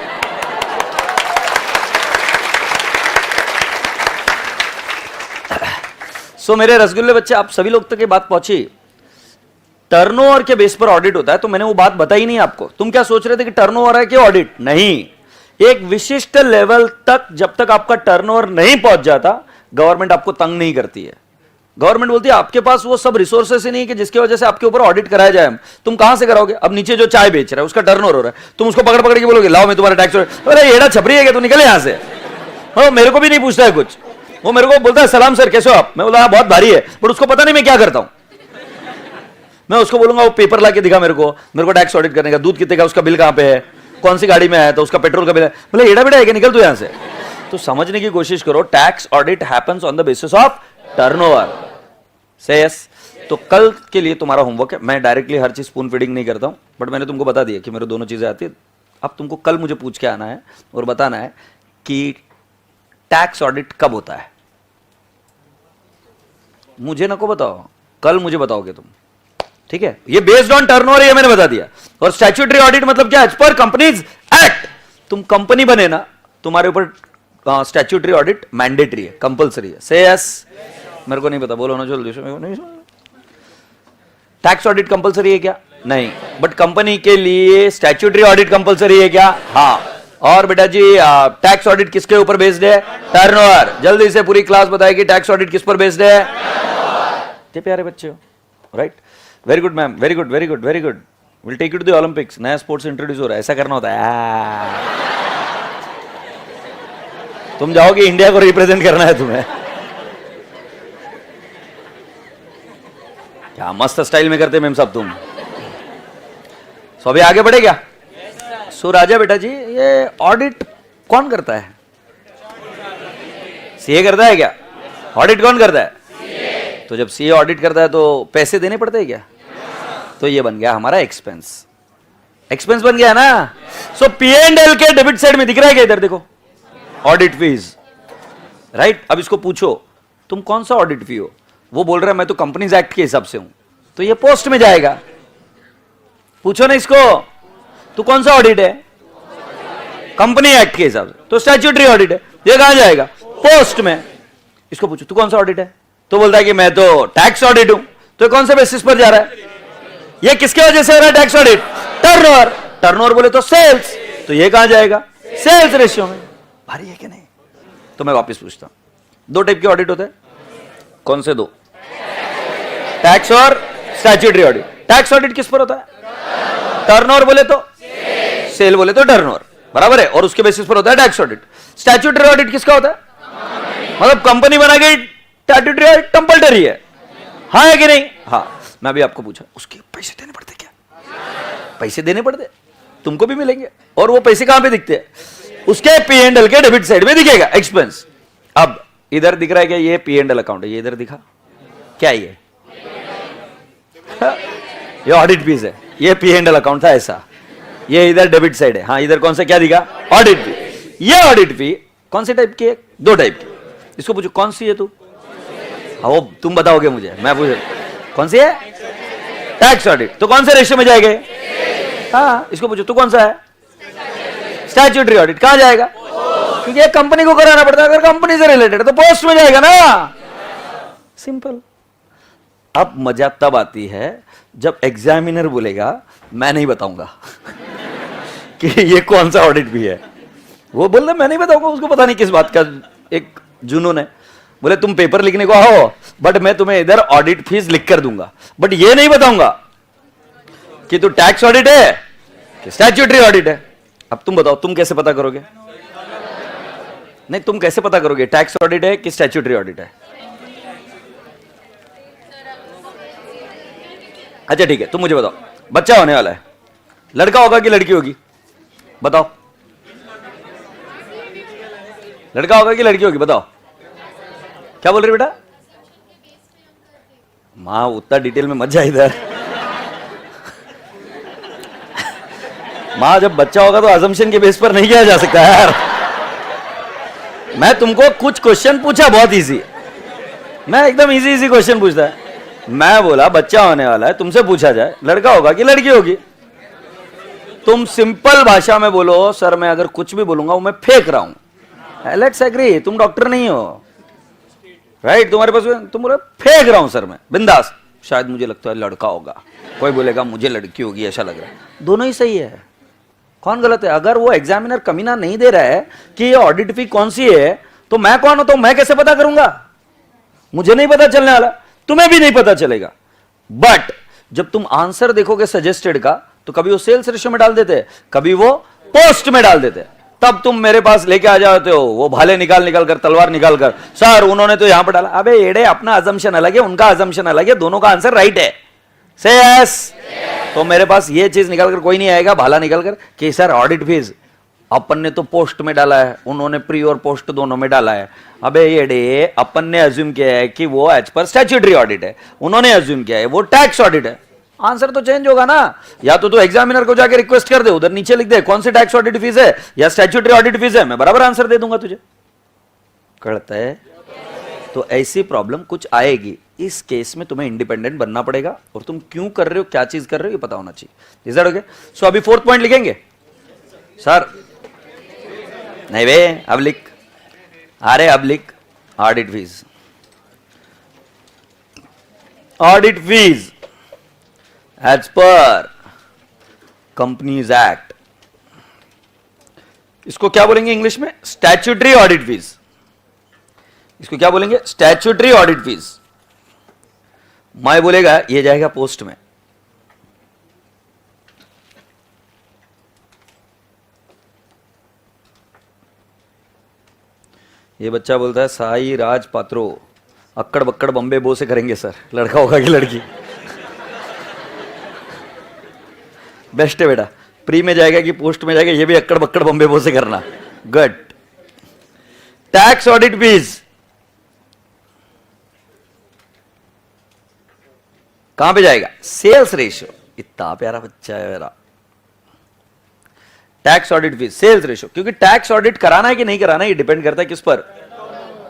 सो मेरे रसगुल्ले बच्चे, आप सभी लोग तक ये बात पहुंची। टर्नओवर के बेस पर ऑडिट होता है, तो मैंने वो बात बताई नहीं आपको। तुम क्या सोच रहे थे कि टर्नओवर है कि ऑडिट? नहीं, एक विशिष्ट लेवल तक जब तक आपका टर्नओवर नहीं पहुंच जाता, गवर्नमेंट आपको तंग नहीं करती है। गवर्नमेंट बोलती है आपके पास वो सब रिसोर्सेस ही नहीं कि जिसकी वजह से आपके ऊपर ऑडिट कराया जाए। तुम कहां से कराओगे? अब नीचे जो चाय बेच रहा है उसका टर्नओवर हो रहा है, तुम उसको पकड़ पकड़ के बोलोगे लाओ मैं तुम्हारा टैक्स। अरे येड़ा छपरी है क्या, तू निकल यहां से। वो मेरे को भी नहीं पूछता है कुछ, वो मेरे को बोलता है सलाम सर कैसे हो आप? मैं बोला बहुत भारी है, बट उसको पता नहीं मैं क्या करता हूं। मैं उसको बोलूंगा वो पेपर ला के दिखा मेरे को टैक्स ऑडिट करने का। दूध कितने का, उसका बिल कहां पे है, कौन सी गाड़ी में आया, तो उसका पेट्रोल का बिल है। बोले एड़ा बेटा है क्या, निकल तू यहां से। तो समझने की कोशिश करो, tax audit happens on the basis of turnover. से यस। तो कल के लिए तुम्हारा होमवर्क है, मैं डायरेक्टली हर चीज स्पून फीडिंग नहीं करता हूं, बट मैंने तुमको बता दिया कि मेरे दोनों चीजें आती है। अब तुमको कल मुझे पूछ के आना है और बताना है कि टैक्स ऑडिट कब होता है। मुझे नको बताओ, कल मुझे बताओगे तुम। ठीक है, ये बेस्ड ऑन टर्नओवर, ये मैंने बता दिया। और स्टैट्यूटरी ऑडिट मतलब क्या? As per companies act. तुम कंपनी बने ना, तुम्हारे ऊपर स्टैट्यूटरी ऑडिट मैंडेटरी है, कंपलसरी है। से यस। मेरे को नहीं पता, बोलो ना जल्दी से। मेरे को नहीं। टैक्स ऑडिट कंपलसरी है क्या? नहीं, बट कंपनी के लिए स्टैट्यूटरी ऑडिट कंपलसरी है क्या? हाँ। और बेटा जी टैक्स ऑडिट किसके ऊपर बेस्ड है? टर्नओवर। जल्दी से पूरी क्लास बताएगी टैक्स ऑडिट किस पर बेस्ड है? ये प्यारे बच्चे हो, right? Very good ma'am, very good very good very good. Will take you to the Olympics. नया स्पोर्ट्स इंट्रोड्यूस हो रहा है, ऐसा करना होता है। तुम जाओगे, इंडिया को रिप्रेजेंट करना है तुम्हें। क्या मस्त स्टाइल में करते मैम सब तुम। सो अभी आगे बढ़े क्या? सो राजा बेटा जी, ये ऑडिट कौन करता है? सीए करता है क्या? ऑडिट कौन करता है? तो जब सीए ऑडिट करता है तो पैसे देने पड़ते हैं क्या? तो ये बन गया हमारा एक्सपेंस। एक्सपेंस बन गया ना। सो P&L के डेबिट साइड में दिख रहा है क्या? इधर देखो, ऑडिट फीस, राइट? अब इसको पूछो तुम कौन सा ऑडिट फी हो? वो बोल रहा है मैं तो कंपनीज एक्ट के हिसाब से हूं, तो ये पोस्ट में जाएगा। पूछो ना इसको, तू कौन सा ऑडिट है? कंपनी एक्ट के हिसाब से, तो स्टैट्यूटरी ऑडिट है। ये कहां जाएगा? पोस्ट में। इसको पूछो तू कौन सा ऑडिट है, तो बोलता है कि मैं तो टैक्स ऑडिट हूं। तो कौन से बेसिस पर जा रहा है? ये किसके वजह से हो रहा है टैक्स ऑडिट? टर्नओवर। टर्नओवर बोले तो सेल्स, तो ये कहां जाएगा? सेल्स रेशियो में। भारी है कि नहीं? तो मैं वापस पूछता हूं, दो टाइप के ऑडिट होते हैं। कौन से दो? टैक्स और स्टैट्यूटरी ऑडिट। टैक्स ऑडिट किस पर होता है? टर्नओवर बोले तो सेल बोले तो टर्नओवर। बराबर है, और उसके बेसिस पर होता है टैक्स ऑडिट। स्टैट्यूटरी ऑडिट किसका होता है? मतलब कंपनी बना गई, स्टैट्यूटरी ऑडिट कंपल्सरी है, हाँ है कि नहीं? हाँ। मैं अभी आपको पूछा, उसके पैसे देने पड़ते क्या? पैसे देने पड़ते, तुमको भी मिलेंगे। और वो पैसे कहां पे दिखते हैं? उसके P&L के डेबिट साइड में दिखेगा एक्सपेंस। अब इधर दिख रहा है कि ये P&L अकाउंट है, ये इधर दिखा क्या? ये ये ऑडिट फीस है, ये P&L अकाउंट था ऐसा, ये इधर डेबिट साइड है। हाँ, इधर कौन सा क्या दिखा? ऑडिट फी। ये ऑडिट फी कौन से टाइप की है? दो टाइप की। इसको पूछो कौन सी है तू? हाँ, वो तुम बताओगे मुझे, मैं पूछ कौन सी है? Tax audit. तो कौन से रेशियो में जाएगा? हाँ, इसको पूछो तू कौन सा है? Statutory audit. कहां जाएगा? क्योंकि ये कंपनी को कराना पड़ता है, अगर कंपनी से रिलेटेड है तो पोस्ट में जाएगा ना, सिंपल। अब मजा तब आती है जब एग्जामिनर बोलेगा मैं नहीं बताऊंगा कि ये कौन सा ऑडिट भी है। वो बोल रहा मैं नहीं बताऊंगा, उसको पता नहीं किस बात का एक जुनून है। बोले तुम पेपर लिखने को आओ, बट मैं तुम्हें इधर ऑडिट फीस लिख कर दूंगा, बट ये नहीं बताऊंगा कि तू टैक्स ऑडिट है कि स्टैट्यूटरी ऑडिट है। अब तुम बताओ, तुम कैसे पता करोगे? नहीं, तुम कैसे पता करोगे टैक्स ऑडिट है कि स्टैट्यूटरी ऑडिट है? अच्छा ठीक है, तुम मुझे बताओ, बच्चा होने वाला है, लड़का होगा कि लड़की होगी? बताओ, लड़का होगा कि लड़की होगी? बताओ। क्या बोल रही बेटा? मां उतना डिटेल में मत जा इधर। मां जब बच्चा होगा तो अजम्पशन के बेस पर नहीं किया जा सकता यार। मैं तुमको कुछ क्वेश्चन पूछा बहुत इजी, मैं एकदम इजी क्वेश्चन पूछता है। मैं बोला बच्चा होने वाला है, तुमसे पूछा जाए लड़का होगा कि लड़की होगी? तुम सिंपल भाषा में बोलो सर मैं अगर कुछ भी बोलूंगा वो मैं फेंक रहा हूं। लेट्स एग्री, तुम डॉक्टर नहीं हो, राइट? तुम्हारे पास तुम बोले फेंक रहा हूं सर मैं, बिंदास। शायद मुझे लगता है लड़का होगा, कोई बोलेगा मुझे लड़की होगी, ऐसा लग रहा है। दोनों ही सही है, कौन गलत है? अगर वो एग्जामिनर कमीना नहीं दे रहा है कि ये ऑडिट फी कौन सी है, तो मैं कौन होता हूं? मैं कैसे पता करूंगा? मुझे नहीं पता चलने वाला, तुम्हें भी नहीं पता चलेगा। बट जब तुम आंसर देखोगे सजेस्टेड का, तो कभी वो सेल्स रेशियो में डाल देते, कभी वो पोस्ट में डाल देते। तब तुम मेरे पास लेके आ जाते हो वो भाले निकाल कर, तलवार निकाल कर, सर उन्होंने तो यहां पर डाला। अबे एड़े, अपना अजम्पशन अलग है, उनका अजम्पशन अलग है, दोनों का आंसर राइट है। से यस। तो मेरे पास ये चीज निकाल कर कोई नहीं आएगा, भाला निकाल कर कि सर ऑडिट फीस अपन ने तो पोस्ट में डाला है, उन्होंने प्री और पोस्ट दोनों में डाला है। अबे ये डे, अपन ने अज्यूम किया है कि वो एज पर स्टैट्यूटरी ऑडिट है, उन्होंने अज्यूम किया है वो टैक्स ऑडिट है। आंसर तो चेंज होगा ना। या तो एग्जामिनर को जाके रिक्वेस्ट कर दे, उधर नीचे लिख दे कौन सी टैक्स ऑडिट फीस है या स्टैट्यूटरी ऑडिट फीस है, मैं बराबर आंसर दे दूंगा तुझे। करता है तो ऐसी प्रॉब्लम कुछ आएगी। इस केस में तुम्हें इंडिपेंडेंट बनना पड़ेगा, और तुम क्यों कर रहे हो, क्या चीज कर रहे हो, ये पता होना चाहिए। Is that okay? सो अभी फोर्थ पॉइंट लिखेंगे सर? नहीं बे, अब लिख। अरे अब लिख, audit fees. Audit fees as per companies act, इसको क्या बोलेंगे इंग्लिश में? Statutory audit fees. इसको क्या बोलेंगे? Statutory audit fees. मैं बोलेगा ये जाएगा पोस्ट में। ये बच्चा बोलता है साई राज पात्रो अक्कड़ बक्कड़ बम्बे बो से करेंगे सर, लड़का होगा कि लड़की? बेस्ट है बेटा, प्री में जाएगा कि पोस्ट में जाएगा, ये भी अक्कड़ बक्कड़ बम्बे बो से करना। गुड। टैक्स ऑडिट फीस कहां पे जाएगा? Sales ratio. इतना प्यारा बच्चा है मेरा। Tax audit fees, sales ratio, क्योंकि टैक्स ऑडिट कराना है कि नहीं कराना है ये डिपेंड करता है किस पर?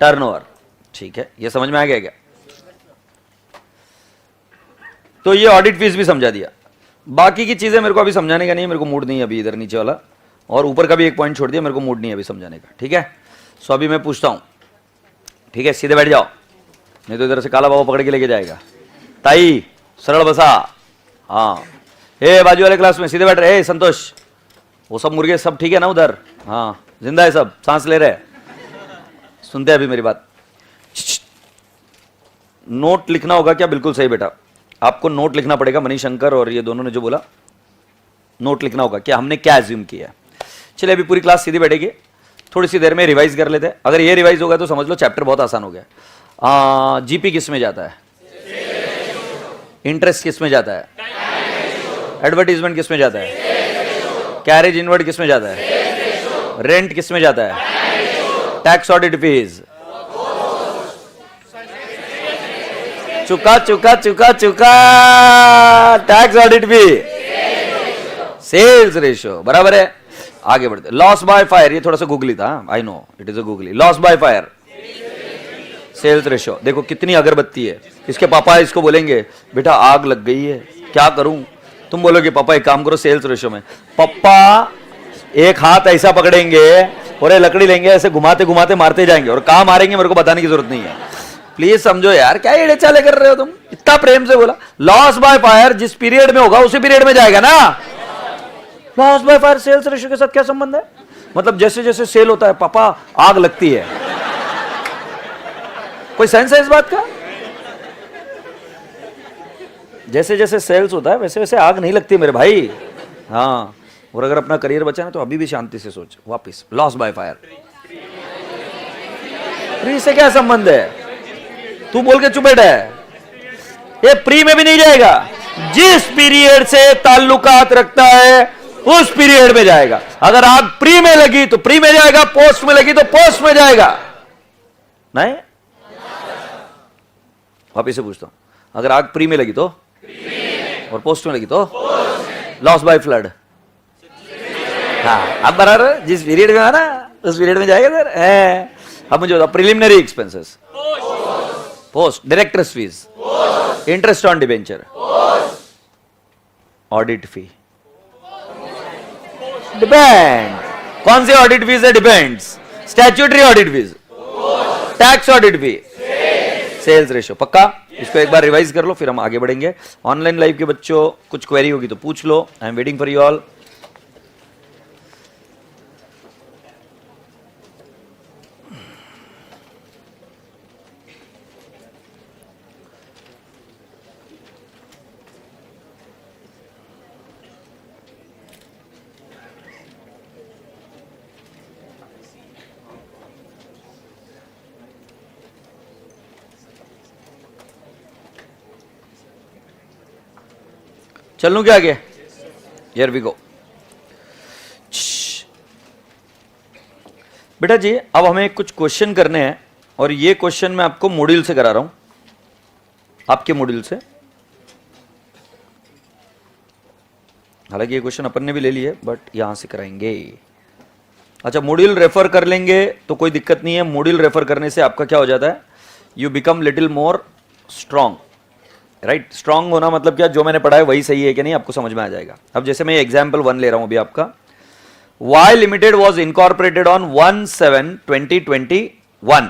टर्नओवर। ठीक है, ये समझ में आ गया क्या? तो ये ऑडिट फीस भी समझा दिया। बाकी की चीजें मेरे को अभी समझाने का नहीं है, मेरे को मूड नहीं है अभी इधर नीचे वाला, और ऊपर का भी एक पॉइंट छोड़ दिया, मेरे को मूड नहीं है अभी समझाने का। ठीक है, सो अभी मैं पूछता हूं। ठीक है, सीधे बैठ जाओ, नहीं तो इधर से काला बाबा पकड़ के लेके जाएगा। ताई सरल बसा। हाँ, हे बाजू वाले क्लास में सीधे बैठ रहे। संतोष, वो सब मुर्गे सब ठीक है ना उधर? हाँ, जिंदा है सब, सांस ले रहे, सुनते हैं अभी मेरी बात। नोट लिखना होगा क्या? बिल्कुल सही बेटा, आपको नोट लिखना पड़ेगा। मनीष शंकर और ये दोनों ने जो बोला, नोट लिखना होगा कि हमने क्या एज्यूम किया। चलिए अभी पूरी क्लास सीधी बैठेगी, थोड़ी सी देर में रिवाइज कर लेते हैं। अगर ये रिवाइज होगा तो समझ लो चैप्टर बहुत आसान हो गया। जीपी किस में जाता है? इंटरेस्ट किस में जाता है? एडवर्टीजमेंट किस में जाता है? कैरेज इनवर्ड किस में जाता है? रेंट किस में जाता है? Tax audit fees. चुका चुका चुका चुका tax audit fee, sales ratio, बराबर है। आगे बढ़ते, लॉस बाय फायर, ये थोड़ा सा गूगली था, I know it is a googly. Loss by fire, sales ratio. देखो कितनी अगरबत्ती है, इसके पापा इसको बोलेंगे बेटा आग लग गई है क्या करूं, तुम बोलोगे पापा एक काम करो सेल्स रेशियो में। पापा एक हाथ ऐसा पकड़ेंगे और ये लकड़ी लेंगे, ऐसे घुमाते घुमाते मारते जाएंगे और कहां मारेंगे मेरे को बताने की जरूरत नहीं है। प्लीज समझो यार, क्या ये चाले कर रहे हो तुम, इतना प्रेम से बोला। लॉस बाय फायर जिस पीरियड में होगा उसी पीरियड में जाएगा ना। Loss by fire sales ratio के साथ क्या संबंध है? मतलब जैसे जैसे सेल होता है पापा आग लगती है, कोई सेंस है इस बात का? जैसे जैसे सेल्स होता है वैसे वैसे आग नहीं लगती मेरे भाई। हाँ, और अगर अपना करियर बचाना तो अभी भी शांति से सोच। वापिस लॉस बाय फायर, प्री से क्या संबंध है? तू बोल के चुप बैठा है, ये प्री में भी नहीं जाएगा। जिस पीरियड से ताल्लुकात रखता है उस पीरियड में जाएगा। अगर आग प्री में लगी तो प्री में जाएगा, पोस्ट में लगी तो पोस्ट में जाएगा। नहीं, वापिस से पूछता हूं, अगर आग प्री में लगी तो और पोस्ट में लगी तो लॉस बाय फ्लड। हाँ, अब बराबर जिस पीरियड में है ना उस पीरियड में जाएगा सर। अब मुझे बताओ, preliminary expenses, post, directors fees, interest on debenture, audit fee, depend. कौन सी ऑडिट फीस है? Depends. Statutory audit fees, tax audit fee, sales ratio. पक्का? इसको एक बार रिवाइज कर लो, फिर हम आगे बढ़ेंगे। ऑनलाइन लाइव के बच्चों कुछ क्वेरी होगी तो पूछ लो, I am waiting for you all. चलूं क्या आगे? Here we go. बेटा जी अब हमें कुछ क्वेश्चन करने हैं और ये क्वेश्चन मैं आपको मॉड्यूल से करा रहा हूं, आपके मॉड्यूल से। हालांकि ये क्वेश्चन अपन ने भी ले लिए बट यहां से कराएंगे। अच्छा, मॉड्यूल रेफर कर लेंगे तो कोई दिक्कत नहीं है। मॉड्यूल रेफर करने से आपका क्या हो जाता है? You become little more strong, right. Strong होना मतलब क्या? जो मैंने पढ़ा है वही सही है कि नहीं आपको समझ में आ जाएगा। अब जैसे मैं एग्जाम्पल 1 ले रहा हूं अभी आपका। Y limited was incorporated on 1/7/2021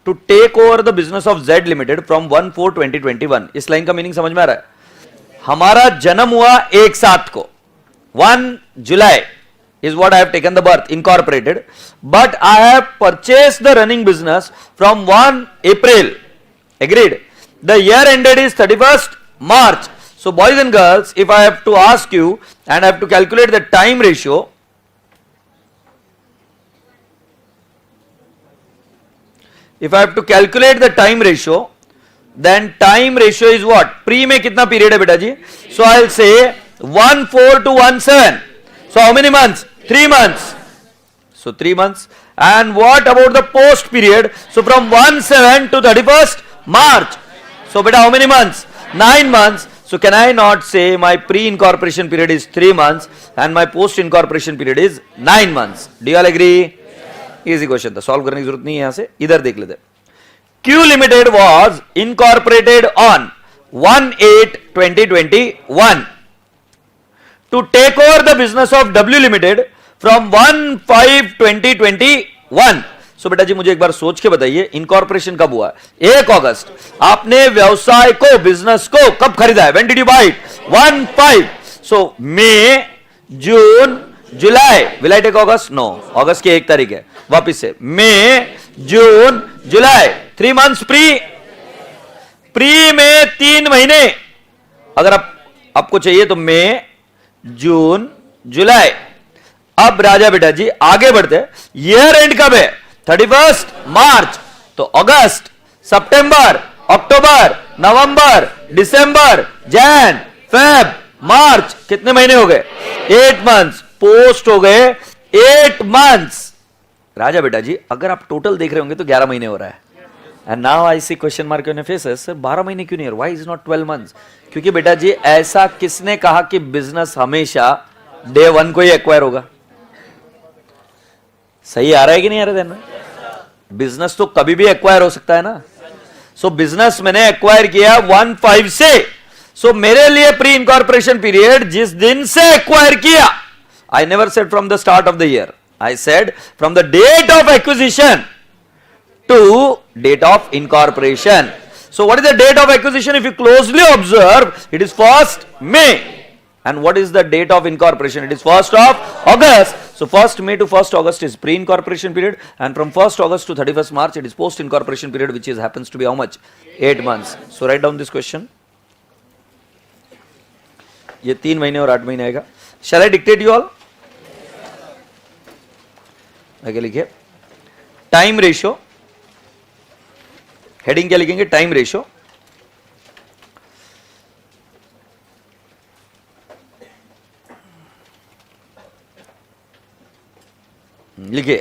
to take over the business of Z limited from 1/4/2021। इस लाइन का मीनिंग समझ में आ रहा है? हमारा जन्म हुआ 1/7 को, 1 जुलाई is what I have taken the birth, incorporated, but I have purchased the running business from 1 April. Agreed? The year ended is 31st March. So boys and girls, if I have to ask you and I have to calculate the time ratio, if I have to calculate the time ratio, then time ratio is what? Pre में कितना period है बेटा जी? So I'll say 1/4 to 1/7. So how many months? 3 months. So 3 months. And what about the post period? So from 1/7 to 31st March. So beta how many months? 9 months. So can I not say my pre-incorporation period is 3 months and my post-incorporation period is 9 months? Do you all agree? Easy question था, solve करने की जरूरत नहीं है। यहाँ से इधर देख लेते। Q Limited was incorporated on 1/8/2021 to take over the business of W Limited from 1/5/2021. सो बेटा जी मुझे एक बार सोच के बताइए, इनकॉर्पोरेशन कब हुआ? 1 अगस्त। आपने व्यवसाय को, बिजनेस को कब खरीदा है? When did you buy it? 1/5. So May, June, July. Will I take August? No, अगस्त की 1 तारीख है। वापिस से मई, जून, जुलाई, 3 मंथ्स प्री में 3 महीने। अगर आपको चाहिए तो मई, जून, जुलाई। अब राजा बेटा जी आगे बढ़ते, ईयर एंड कब है? 31 मार्च। तो अगस्त, सितंबर, अक्टूबर, नवंबर, दिसंबर, जैन, फेब, मार्च, कितने महीने हो गए? 8 मंथ्स। पोस्ट हो गए 8 मंथ्स। राजा बेटा जी अगर आप टोटल देख रहे होंगे तो 11 महीने हो रहा है। And now I see question mark on your faces, sir 12 महीने क्यों नहीं? Why is not 12 months? क्योंकि बेटा जी ऐसा किसने कहा कि बिजनेस हमेशा डे 1 को ही एक्वायर होगा? सही आ रहा है कि नहीं आ रहा है? बिजनेस तो कभी भी एक्वायर हो सकता है ना। सो बिजनेस मैंने एक्वायर किया 1/5 से। सो मेरे लिए प्री इनकॉर्पोरेशन पीरियड जिस दिन से एक्वायर किया, I never said from the start of the year, I said from the date of acquisition to date of incorporation. So what is the date of acquisition? If you closely observe, it is 1st May. And what is the date of incorporation? It is 1st of August. So 1st May to 1st August is pre-incorporation period, and from 1st August to 31st March it is post-incorporation period, which is happens to be how much? 8 months. So write down this question. ये 3 महीने और 8 महीने आएगा. Shall I dictate you all? आगे लिखिए. Time ratio. Heading क्या लिखेंगे? Time ratio. लिखिए,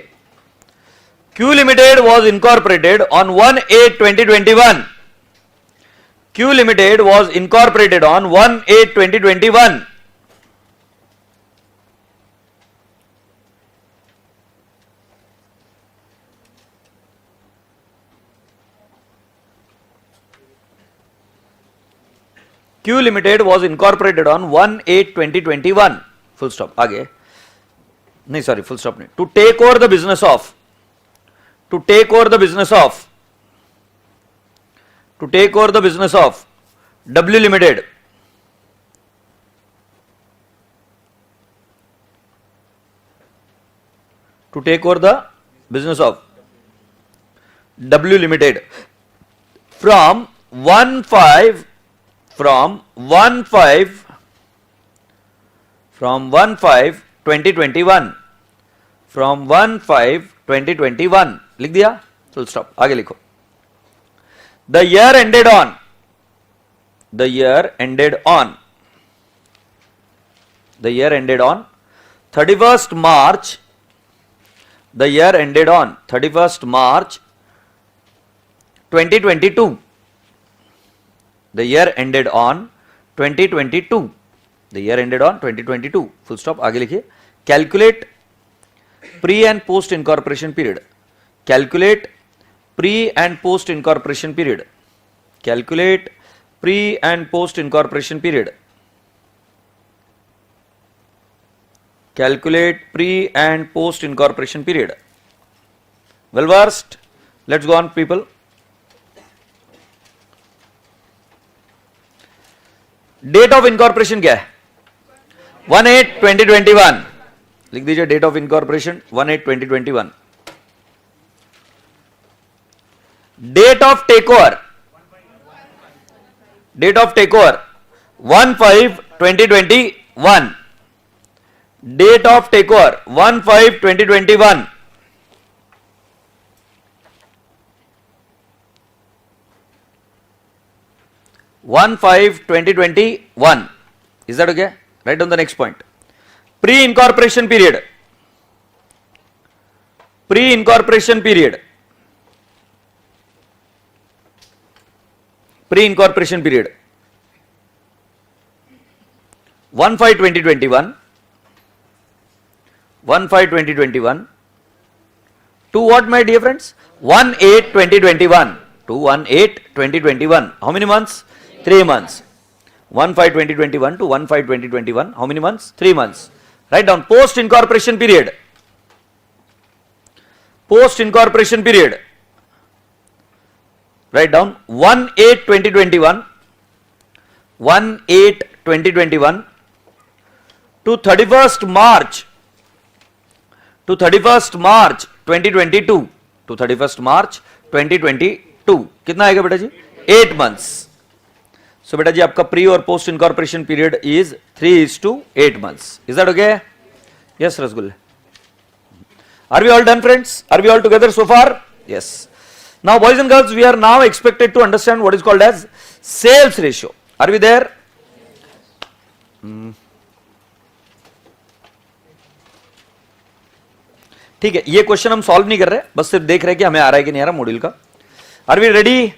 Q limited was incorporated on 1/8/2021. Q limited was incorporated on 1/8/2021. Q Limited was incorporated on 1/8/2021. Full stop. आगे नहीं, सॉरी, फुल स्टॉप नहीं. To take over the business of, to take over the business of, to take over the business of W Limited. To take over the business of W Limited from 1/5 2021. From 1/5/2021 लिख दिया. Full stop. आगे लिखो. The year ended on, the year ended on 31st March. The year ended on 31st March 2022. The year ended on 2022. The year ended on 2022. Full stop. आगे लिखिए. Calculate pre and post incorporation period. Calculate pre and post incorporation period. Calculate pre and post incorporation period. Calculate pre and post incorporation period. Well versed? Let's go on, people. Date of incorporation क्या है? 1/8/2021. लिख दीजिए date of incorporation 1/8/2021. Date of take over, date of take over 1/5/2021. Date of take over 1/5/2021. One 1/5/2021. Is that okay? Write down the next point. Pre-incorporation period. Pre-incorporation period. Pre-incorporation period. 1/5/2021. 1/5/2021. To what, my dear friends? 1/8/2021. To 1/8/2021. How many months? 3 months. 1/5/2021 to 1/5/2021. How many months? 3 months. Write down post incorporation period. Post incorporation period. Write down 1/8/2021. 1/8/2021 to 31st March. To 31st March 2022. To 31st March 2022. कितना आएगा बेटा जी? 8 months. So बेटा जी आपका pre और post incorporation period is 3:8 months. Is that okay? Yes, रसगुल्ले. Are we all done, friends? Are we all together so far? Yes. Now, boys and girls, we are now expected to understand what is called as sales ratio. Are we there? ठीक है, ये question हम solve नहीं कर रहे, बस सिर्फ देख रहे हैं कि हमें आ रहा है कि नहीं आ रहा मॉड्यूल का. Are we ready?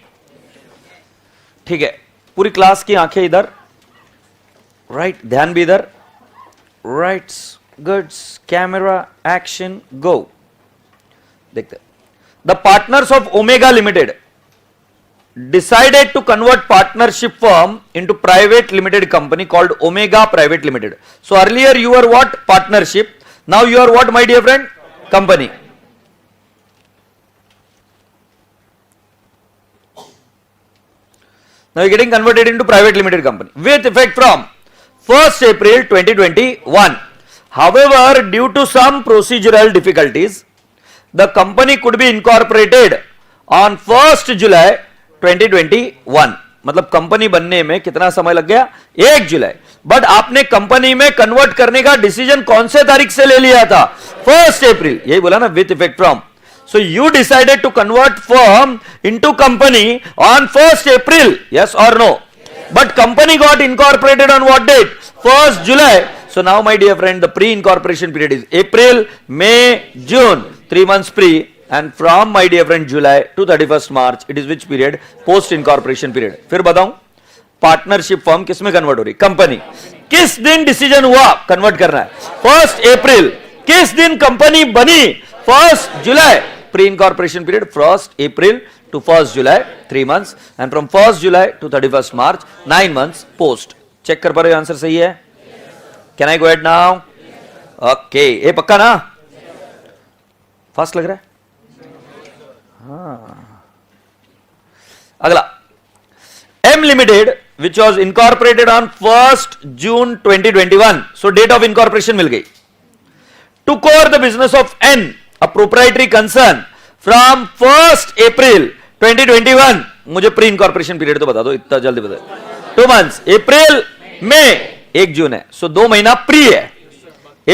ठीक है, पूरी क्लास की आंखें इधर, राइट, ध्यान भी इधर, राइट, गुड्स, कैमरा, एक्शन, गो. देखते हैं. The partners of omega limited decided to convert partnership firm into private limited company called Omega Private Limited. So earlier you were what? Partnership. Now you are what, my dear friend? Company. Now you're getting converted into private limited company with effect from 1st April 2021. However, due to some procedural difficulties, the company could be incorporated on 1st July 2021. मतलब company बनने में कितना समय लग गया? 1 जुलाई. But आपने company में convert करने का डिसीजन कौन से तारीख से ले लिया था? 1st अप्रैल. यही बोला ना, with effect from. So you decided to convert firm into company on 1st April. Yes or no? But company got incorporated on what date? 1st July. So now, my dear friend, the pre-incorporation period is April, May, June. 3 months pre. And from, my dear friend, July to 31st March, it is which period? Post incorporation period. फिर बताऊं, partnership firm किस में convert हो रही? Company. किस दिन decision हुआ convert करना है? 1st अप्रैल. किस दिन कंपनी बनी? 1st July. Pre incorporation period 1st April to 1st July, 3 months, and from 1st July to 31st March, 9 months post. Check कर पा रहे हो? आंसर सही है? Can I go at now? Okay, ये पक्का ना? फास्ट लग रहा है? अगला, M Limited, which was incorporated on 1st June 2021. So date of incorporation मिल गई. Took over the business of N, a proprietary concern, from 1st April 2021. मुझे pre incorporation period तो बता दो, इतना जल्दी बता. 2 months, अप्रैल, मई, 1 जून है. सो 2 महीना प्री है.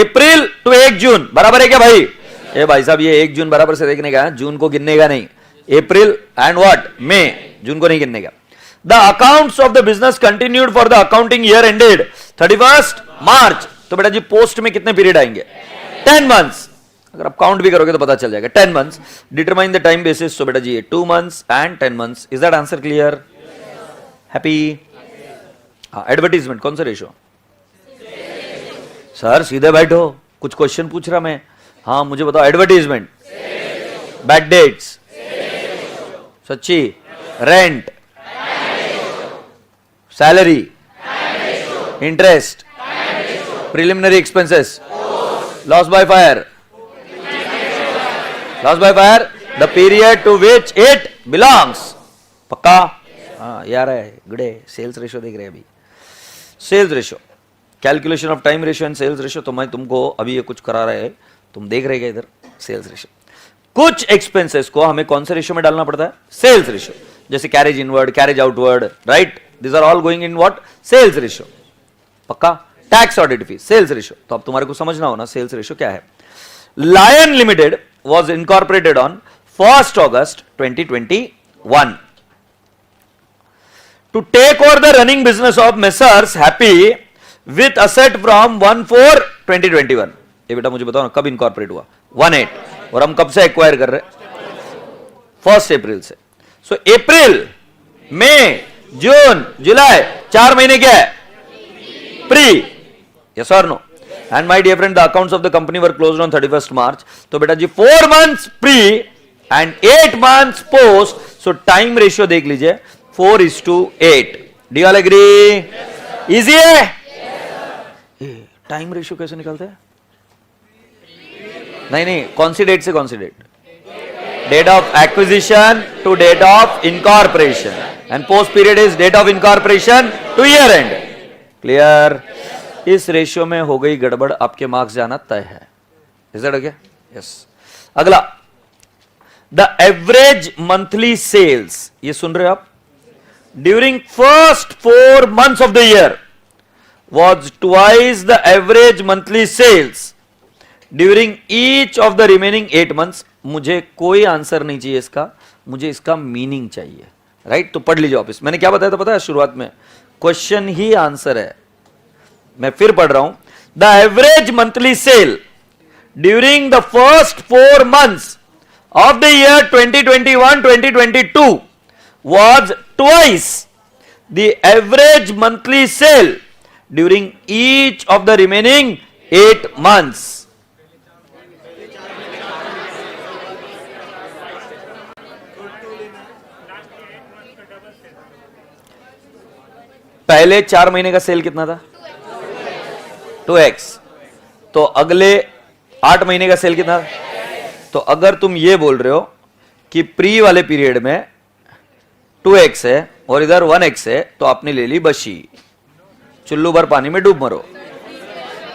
अप्रैल टू 1 जून बराबर है क्या भाई? ए भाई साहब, ये 1 जून बराबर से देखने का, जून को गिनने का नहीं. अप्रैल एंड व्हाट? मई. जून को नहीं गिनने का. The accounts of the business continued for the accounting year ended 31st मार्च. तो बेटा जी पोस्ट में कितने पीरियड आएंगे? 10 मंथ्स. अगर आप काउंट भी करोगे तो पता चल जाएगा. 10 months. Determine the time basis. तो बेटा जी 2 months and 10 months. Is that answer clear? Happy? हाँ, एडवर्टीजमेंट कौन सा रेशो? सर सीधे बैठो, कुछ क्वेश्चन पूछ रहा मैं. हाँ मुझे बताओ. एडवर्टीजमेंट, बैड डेट्स, सच्ची, rent, salary, interest, preliminary expenses, loss by fire, loss by fire, the period to which it belongs. पक्का? हाँ यार है. गुडे. सेल्स रेशियो देख रहे हैं अभी. Sales ratio, calculation of time ratio and sales ratio. तो मैं तुमको अभी ये कुछ करा रहे हैं, तुम देख रहे हैं इधर. Sales ratio. कुछ एक्सपेंसेस को हमें कौन से रेशियो में डालना पड़ता है? Sales ratio. जैसे carriage inward, carriage outward, right? This are all going in what? Sales ratio. पक्का? Tax audit fee, sales ratio. तो अब तुम्हारे को समझना हो ना सेल्स रेशियो क्या है. Lion limited was incorporated on 1st August 2021 to take over the running business of Messrs Happy with asset from 1/4/2021. ये बेटा मुझे बताओ ना कब इनकॉर्पोरेट हुआ? 1/8. और हम कब से एक्वायर कर रहे हैं? 1st अप्रैल से. सो अप्रैल, मई, जून, जुलाई, 4 महीने क्या है? प्री. यस और no? And my dear friend, the accounts of the company were closed on 31st March. तो बेटा जी 4 months pre and 8 months post. So time ratio देख लीजिए 4:8. Do you all agree? Easy है? टाइम रेशियो कैसे निकालते हैं? नहीं, कौन सी डेट से कौन सी date? Date of acquisition to date of incorporation. And post period is date of incorporation to year end. Clear? इस रेशियो में हो गई गड़बड़, आपके मार्क्स जाना तय है. Is that okay? यस. अगला, द एवरेज मंथली सेल्स. ये सुन रहे हो आप? During first 4 months of the year was twice the average monthly sales during each of the remaining 8 months, मुझे कोई आंसर नहीं चाहिए इसका, मुझे इसका मीनिंग चाहिए, राइट? तो पढ़ लीजिए ऑफिस। मैंने क्या बताया था पता है शुरुआत में? क्वेश्चन ही आंसर है। मैं फिर पढ़ रहा हूं, the average monthly cell during the first 4 months of the year 2021-2022 was twice the average monthly sale during each of the remaining 8 months. पहले 4 महीने का सेल कितना था? 2x। तो अगले 8 महीने का सेल कितना? तो अगर तुम ये बोल रहे हो कि प्री वाले पीरियड में 2x है और इधर 1x है, तो आपने ले ली बशी, चुल्लू भर पानी में डूब मरो,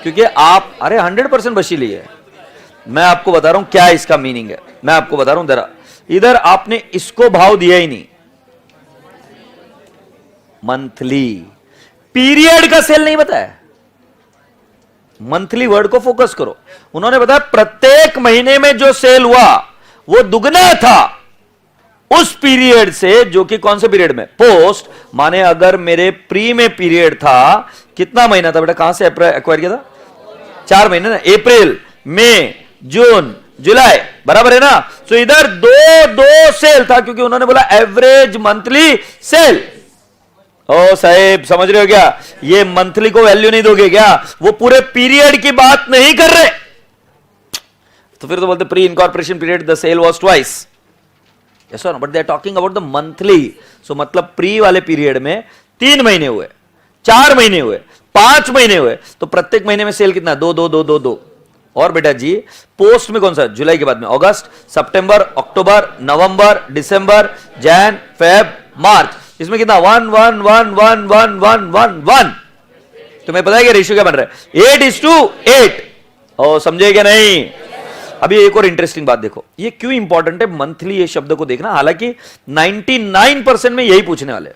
क्योंकि आप 100% बशी ली है। मैं आपको बता रहा हूं क्या इसका मीनिंग है, मैं आपको बता रहा हूं जरा। इधर आपने इसको भाव दिया ही नहीं, मंथली, पीरियड का सेल नहीं बताया, मंथली वर्ड को फोकस करो। उन्होंने बताया प्रत्येक महीने में जो सेल हुआ वो दुगना था उस पीरियड से, जो कि कौन से पीरियड में? पोस्ट। माने अगर मेरे प्री में पीरियड था, कितना महीना था बेटा? कहां से एक्वायर किया था? 4 महीने ना, अप्रैल, मई, जून, जुलाई, बराबर है ना? तो इधर दो सेल था, क्योंकि उन्होंने बोला एवरेज मंथली सेल। ओ साहेब, समझ रहे हो क्या? ये मंथली को वैल्यू नहीं दोगे क्या? वो पूरे पीरियड की बात नहीं कर रहे। तो फिर तो बोलते pre incorporation period the sale was twice, yes और no, but they are talking about the monthly. So मतलब प्री वाले पीरियड में 3 महीने हुए, 4 महीने हुए, 5 महीने हुए, तो प्रत्येक महीने में सेल कितना? 2। और बेटा जी पोस्ट में कौन सा? जुलाई के बाद में अगस्त, सितंबर, अक्टूबर, नवंबर, दिसंबर, जैन, फेब, मार्च। इसमें कितना? 1 तुम्हें पता है कि रेशियो क्या बन रहा है? 8:8। ओ समझे क्या नहीं? अभी एक और इंटरेस्टिंग बात देखो, ये क्यों इंपॉर्टेंट है मंथली ये शब्द को देखना। हालांकि 99% में यही पूछने वाले,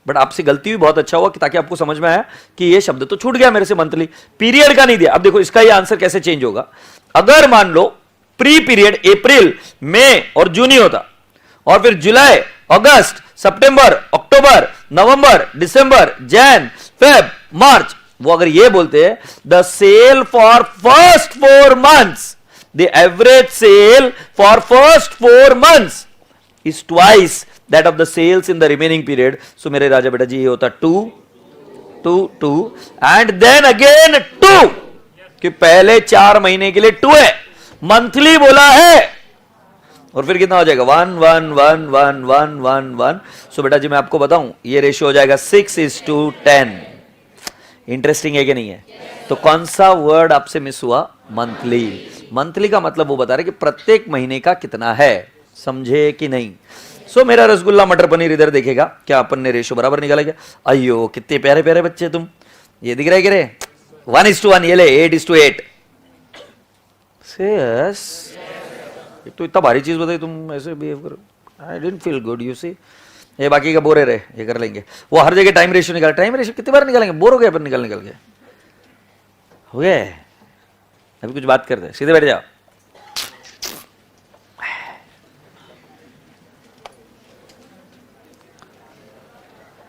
बट आपसे गलती हुई, बहुत अच्छा हुआ कि ताकि आपको समझ में आया कि ये शब्द तो छूट गया मेरे से, मंथली पीरियड का नहीं दिया। अब देखो इसका ये आंसर कैसे चेंज होगा। अगर मान लो प्री पीरियड अप्रैल, मई और जून ही होता, और फिर जुलाई, अगस्त, सितंबर, अक्टूबर, नवंबर, दिसंबर, जैन, फेब, मार्च, वो अगर ये बोलते हैं the sale for first 4 months, the average sale for first 4 months is twice that of the sales in the remaining period. So मेरे राजा बेटा जी ये होता 2 एंड देन अगेन 2, कि पहले 4 महीने के लिए 2 है, मंथली बोला है, और फिर कितना हो जाएगा? 1. सो बेटा जी मैं आपको बताऊं, ये रेशियो हो जाएगा 6:10। इंटरेस्टिंग है कि नहीं है? तो कौन सा वर्ड आपसे मिस हुआ? मंथली। मंथली का मतलब वो बता रहे कि प्रत्येक महीने का कितना है, समझे कि नहीं? सो मेरा रसगुल्ला मटर पनीर इधर देखेगा, क्या अपन ने रेशियो बराबर निकाला क्या? अयो कितने प्यारे प्यारे बच्चे तुम, ये दिख रहा है कि रे 1:1, ये ले 8:8। यस, तो इतना भारी चीज बताई, तुम ऐसे बिहेव करो, I didn't feel good, you see. ये बाकी का बोरे रहे, ये कर लेंगे। वो हर जगह टाइम रेशियो निकाल, टाइम रेशियो कितनी बार निकालेंगे? बोर हो गए अपन निकाल के, हो गए। अभी कुछ बात करते हैं, सीधे बैठ जाओ।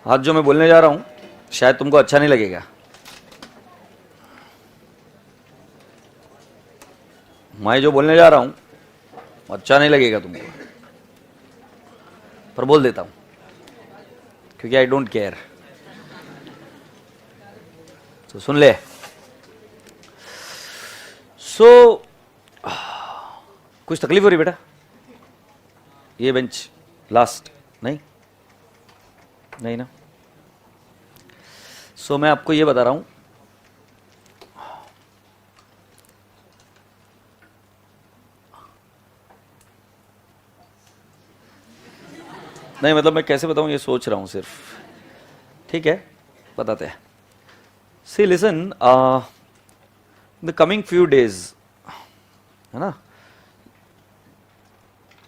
आज जो मैं बोलने जा रहा हूं शायद तुमको अच्छा नहीं लगेगा, मैं जो बोलने जा रहा हूं अच्छा नहीं लगेगा तुमको, पर बोल देता हूं क्योंकि आई डोंट केयर। तो सुन ले। कुछ तकलीफ हो रही बेटा? ये बेंच लास्ट नहीं ना? मैं आपको ये बता रहा हूं, नहीं मतलब मैं कैसे बताऊं ये सोच रहा हूं सिर्फ, ठीक है बताते हैं। See listen, the coming few days है ना,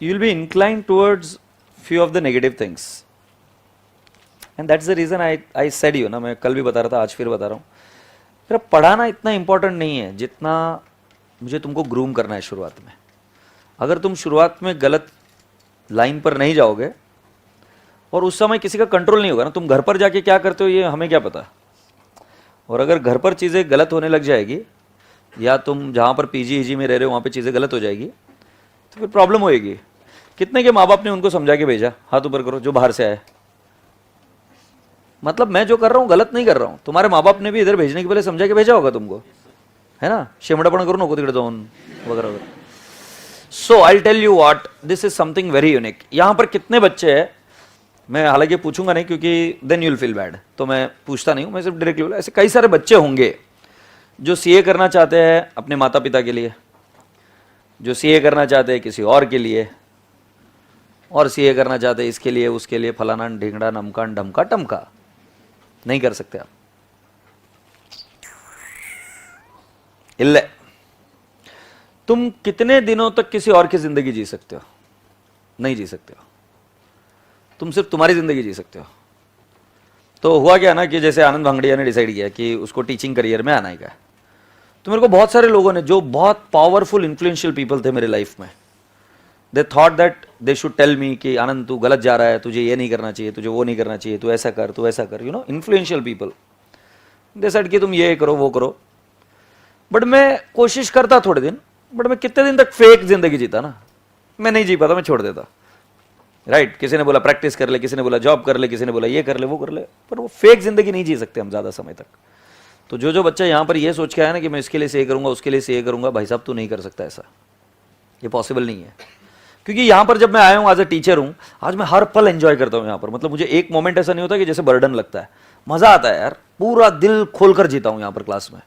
you will be inclined towards few of the negative things, and that's the reason I said you ना, मैं कल भी बता रहा था आज फिर बता रहा हूँ, मेरा पढ़ाना इतना इंपॉर्टेंट नहीं है जितना मुझे तुमको ग्रूम करना है शुरुआत में। अगर तुम शुरुआत में गलत लाइन पर नहीं जाओगे और उस समय किसी का कंट्रोल नहीं होगा ना, तुम घर पर जाके क्या करते हो ये हमें क्या पता। और अगर घर पर चीज़ें गलत होने लग जाएगी या तुम जहाँ पर पीजी में रह रहे हो वहाँ पे चीज़ें गलत हो जाएगी तो फिर प्रॉब्लम होएगी। कितने के माँ बाप ने उनको समझा के भेजा, हाथ ऊपर करो जो बाहर से आए। मतलब मैं जो कर रहा हूँ गलत नहीं कर रहा हूँ, तुम्हारे माँ बाप ने भी इधर भेजने के पहले समझा के भेजा होगा तुमको, है ना। शेमड़ापण करो नको तिकडे जाऊन वगैरह वगैरह। So I tell you what, this is something very unique. यहाँ पर कितने बच्चे हैं, मैं हालांकि पूछूंगा नहीं क्योंकि then you will feel bad, तो मैं पूछता नहीं हूँ, मैं सिर्फ डायरेक्टली बोला। ऐसे कई सारे बच्चे होंगे जो सीए करना चाहते हैं अपने माता पिता के लिए, जो सीए करना चाहते हैं किसी और के लिए, और सीए करना चाहते हैं इसके लिए उसके लिए, फलाना ढिंगड़ा नमकान ढमका टमका। नहीं कर सकते आप। इल्ले तुम कितने दिनों तक किसी और की जिंदगी जी सकते हो? नहीं जी सकते हो। तुम सिर्फ तुम्हारी जिंदगी जी सकते हो। तो हुआ क्या ना कि जैसे आनंद भांगड़िया ने डिसाइड किया कि उसको टीचिंग करियर में आना ही है, तो मेरे को बहुत सारे लोगों ने जो बहुत पावरफुल इन्फ्लुएंशियल पीपल थे मेरे लाइफ में, they thought that they should tell me कि आनंद तू गलत जा रहा है, तुझे ये नहीं करना चाहिए, तुझे वो नहीं करना चाहिए, तू ऐसा कर, तू ऐसा कर। You know, influential people they said कि तुम ये करो वो करो। बट मैं कोशिश करता थोड़े दिन, बट मैं कितने दिन तक फेक जिंदगी जीता ना, मैं नहीं जी पाता, मैं छोड़ देता। राइट, किसी ने बोला प्रैक्टिस कर ले, किसी ने बोला जॉब कर ले, किसी ने बोला ये कर ले वो कर ले, पर वो फेक जिंदगी नहीं जी सकते हम ज़्यादा समय तक। तो जो बच्चा यहाँ पर ये सोच के आया ना कि मैं इसके लिए से ये करूँगा उसके लिए से ये करूँगा, भाई साहब तू नहीं कर सकता ऐसा, ये पॉसिबल नहीं है। क्योंकि यहाँ पर जब मैं आया हूँ एज ए टीचर हूँ, आज मैं हर पल एंजॉय करता हूँ यहाँ पर। मतलब मुझे एक मोमेंट ऐसा नहीं होता कि जैसे बर्डन लगता है, मज़ा आता है यार, पूरा दिल खोलकर जीता हूँ यहाँ पर क्लास में।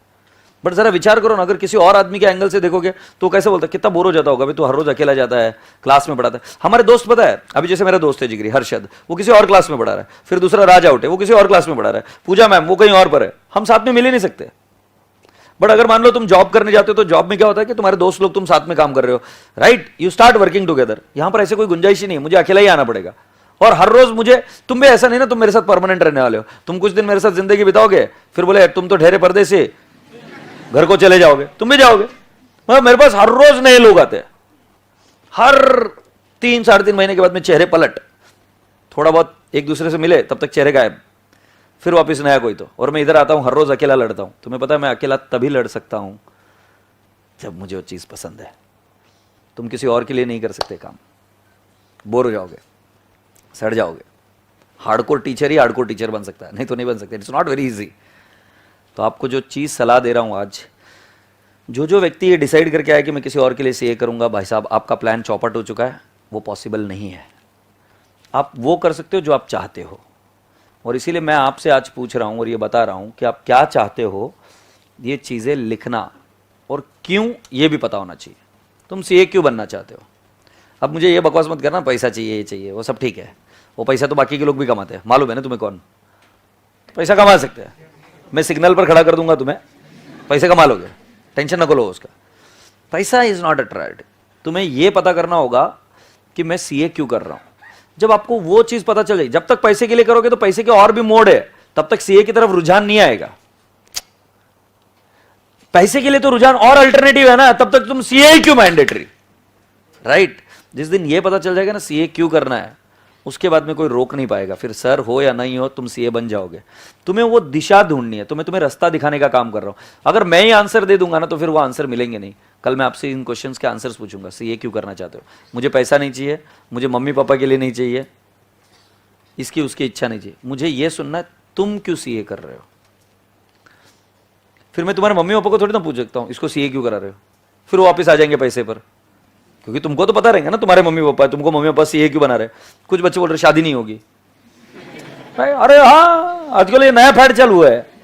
बट जरा विचार करो ना, अगर किसी और आदमी के एंगल से देखोगे तो कैसे बोलता है, कितना बोर हो जाता होगा भाई, तू हर रोज अकेला जाता है, क्लास में पढ़ाता है। हमारे दोस्त पता है, अभी जैसे मेरा दोस्त है जिगरी हर्षद, वो किसी और क्लास में पढ़ा रहा है, फिर दूसरा राज आउट है, वो किसी और क्लास में पढ़ा रहा है, पूजा मैम वो कहीं और पर है, हम साथ में मिल ही नहीं सकते। बट अगर मान लो तुम जॉब करने जाते हो तो जॉब में क्या होता है कि तुम्हारे दोस्त लोग तुम साथ में काम कर रहे हो, right, you start working together. यहां पर ऐसे कोई गुंजाइश ही नहीं, मुझे अकेला ही आना पड़ेगा। और हर रोज मुझे, तुम भी ऐसा नहीं ना तुम मेरे साथ परमानेंट रहने वाले हो, तुम कुछ दिन मेरे साथ जिंदगी बिताओगे फिर बोले तुम तो ठहरे पर्दे से घर को चले जाओगे, तुम भी जाओगे। मतलब मेरे पास हर रोज नए लोग आते हैं, हर 3-3.5 महीने के बाद में चेहरे पलट, थोड़ा बहुत एक दूसरे से मिले तब तक चेहरे गायब, फिर वापस नया कोई। तो और मैं इधर आता हूं हर रोज अकेला लड़ता हूं। तुम्हें पता है मैं अकेला तभी लड़ सकता हूं जब मुझे वो चीज पसंद है। तुम किसी और के लिए नहीं कर सकते काम, बोर हो जाओगे, सड़ जाओगे। हार्डकोर टीचर ही हार्डकोर टीचर बन सकता है, नहीं तो नहीं बन सकते। It's not very easy. तो आपको जो चीज़ सलाह दे रहा हूँ आज, जो व्यक्ति ये डिसाइड करके आया कि मैं किसी और के लिए से ये करूँगा, भाई साहब आपका प्लान चौपट हो चुका है, वो पॉसिबल नहीं है। आप वो कर सकते हो जो आप चाहते हो। और इसीलिए मैं आपसे आज पूछ रहा हूँ और ये बता रहा हूँ कि आप क्या चाहते हो, ये चीज़ें लिखना, और क्यों ये भी पता होना चाहिए। तुम सीए क्यों बनना चाहते हो? अब मुझे ये बकवास मत करना पैसा चाहिए ये चाहिए, वो सब ठीक है, वो पैसा तो बाकी के लोग भी कमाते हैं, मालूम है ना तुम्हें कौन पैसा कमा सकते हैं। मैं सिग्नल पर खड़ा कर दूंगा तुम्हें, पैसे कमा लोगे, टेंशन न लो उसका। पैसा इज नॉट अट्रैक्ट। तुम्हें यह पता करना होगा कि मैं सीए क्यों कर रहा हूं। जब आपको वो चीज पता चल जाए, जब तक पैसे के लिए करोगे तो पैसे के और भी मोड है, तब तक सीए की तरफ रुझान नहीं आएगा। पैसे के लिए तो रुझान और अल्टरनेटिव है ना, तब तक तुम सीए क्यों मैंडेटरी, राइट। जिस दिन ये पता चल जाएगा ना सीए क्यों करना है, उसके बाद में कोई रोक नहीं पाएगा। फिर सर हो या नहीं हो, तुम सीए बन जाओगे। तुम्हें वो दिशा ढूंढनी है, तो मैं तुम्हें रास्ता दिखाने का काम कर रहा हूं। अगर मैं ही आंसर दे दूंगा ना तो फिर वो आंसर मिलेंगे नहीं। कल मैं आपसे इन क्वेश्चंस के आंसर्स पूछूंगा, सीए क्यों करना चाहते हो? मुझे पैसा नहीं चाहिए, मुझे मम्मी पापा के लिए नहीं चाहिए, इसकी उसकी इच्छा नहीं चाहिए, मुझे ये सुनना है तुम क्यों सीए कर रहे हो। फिर मैं तुम्हारे मम्मी पापा को थोड़ी ना पूछ सकता हूँ इसको सीए क्यों करा रहे हो, फिर वो वापस आ जाएंगे पैसे पर, क्योंकि तुमको तो पता रहेगा ना तुम्हारे मम्मी पापा, तुमको मम्मी पापा सीए क्यों बना रहे। कुछ बच्चे बोल रहे शादी नहीं होगी, अरे हाँ आजकल ये नया फैड चालू है,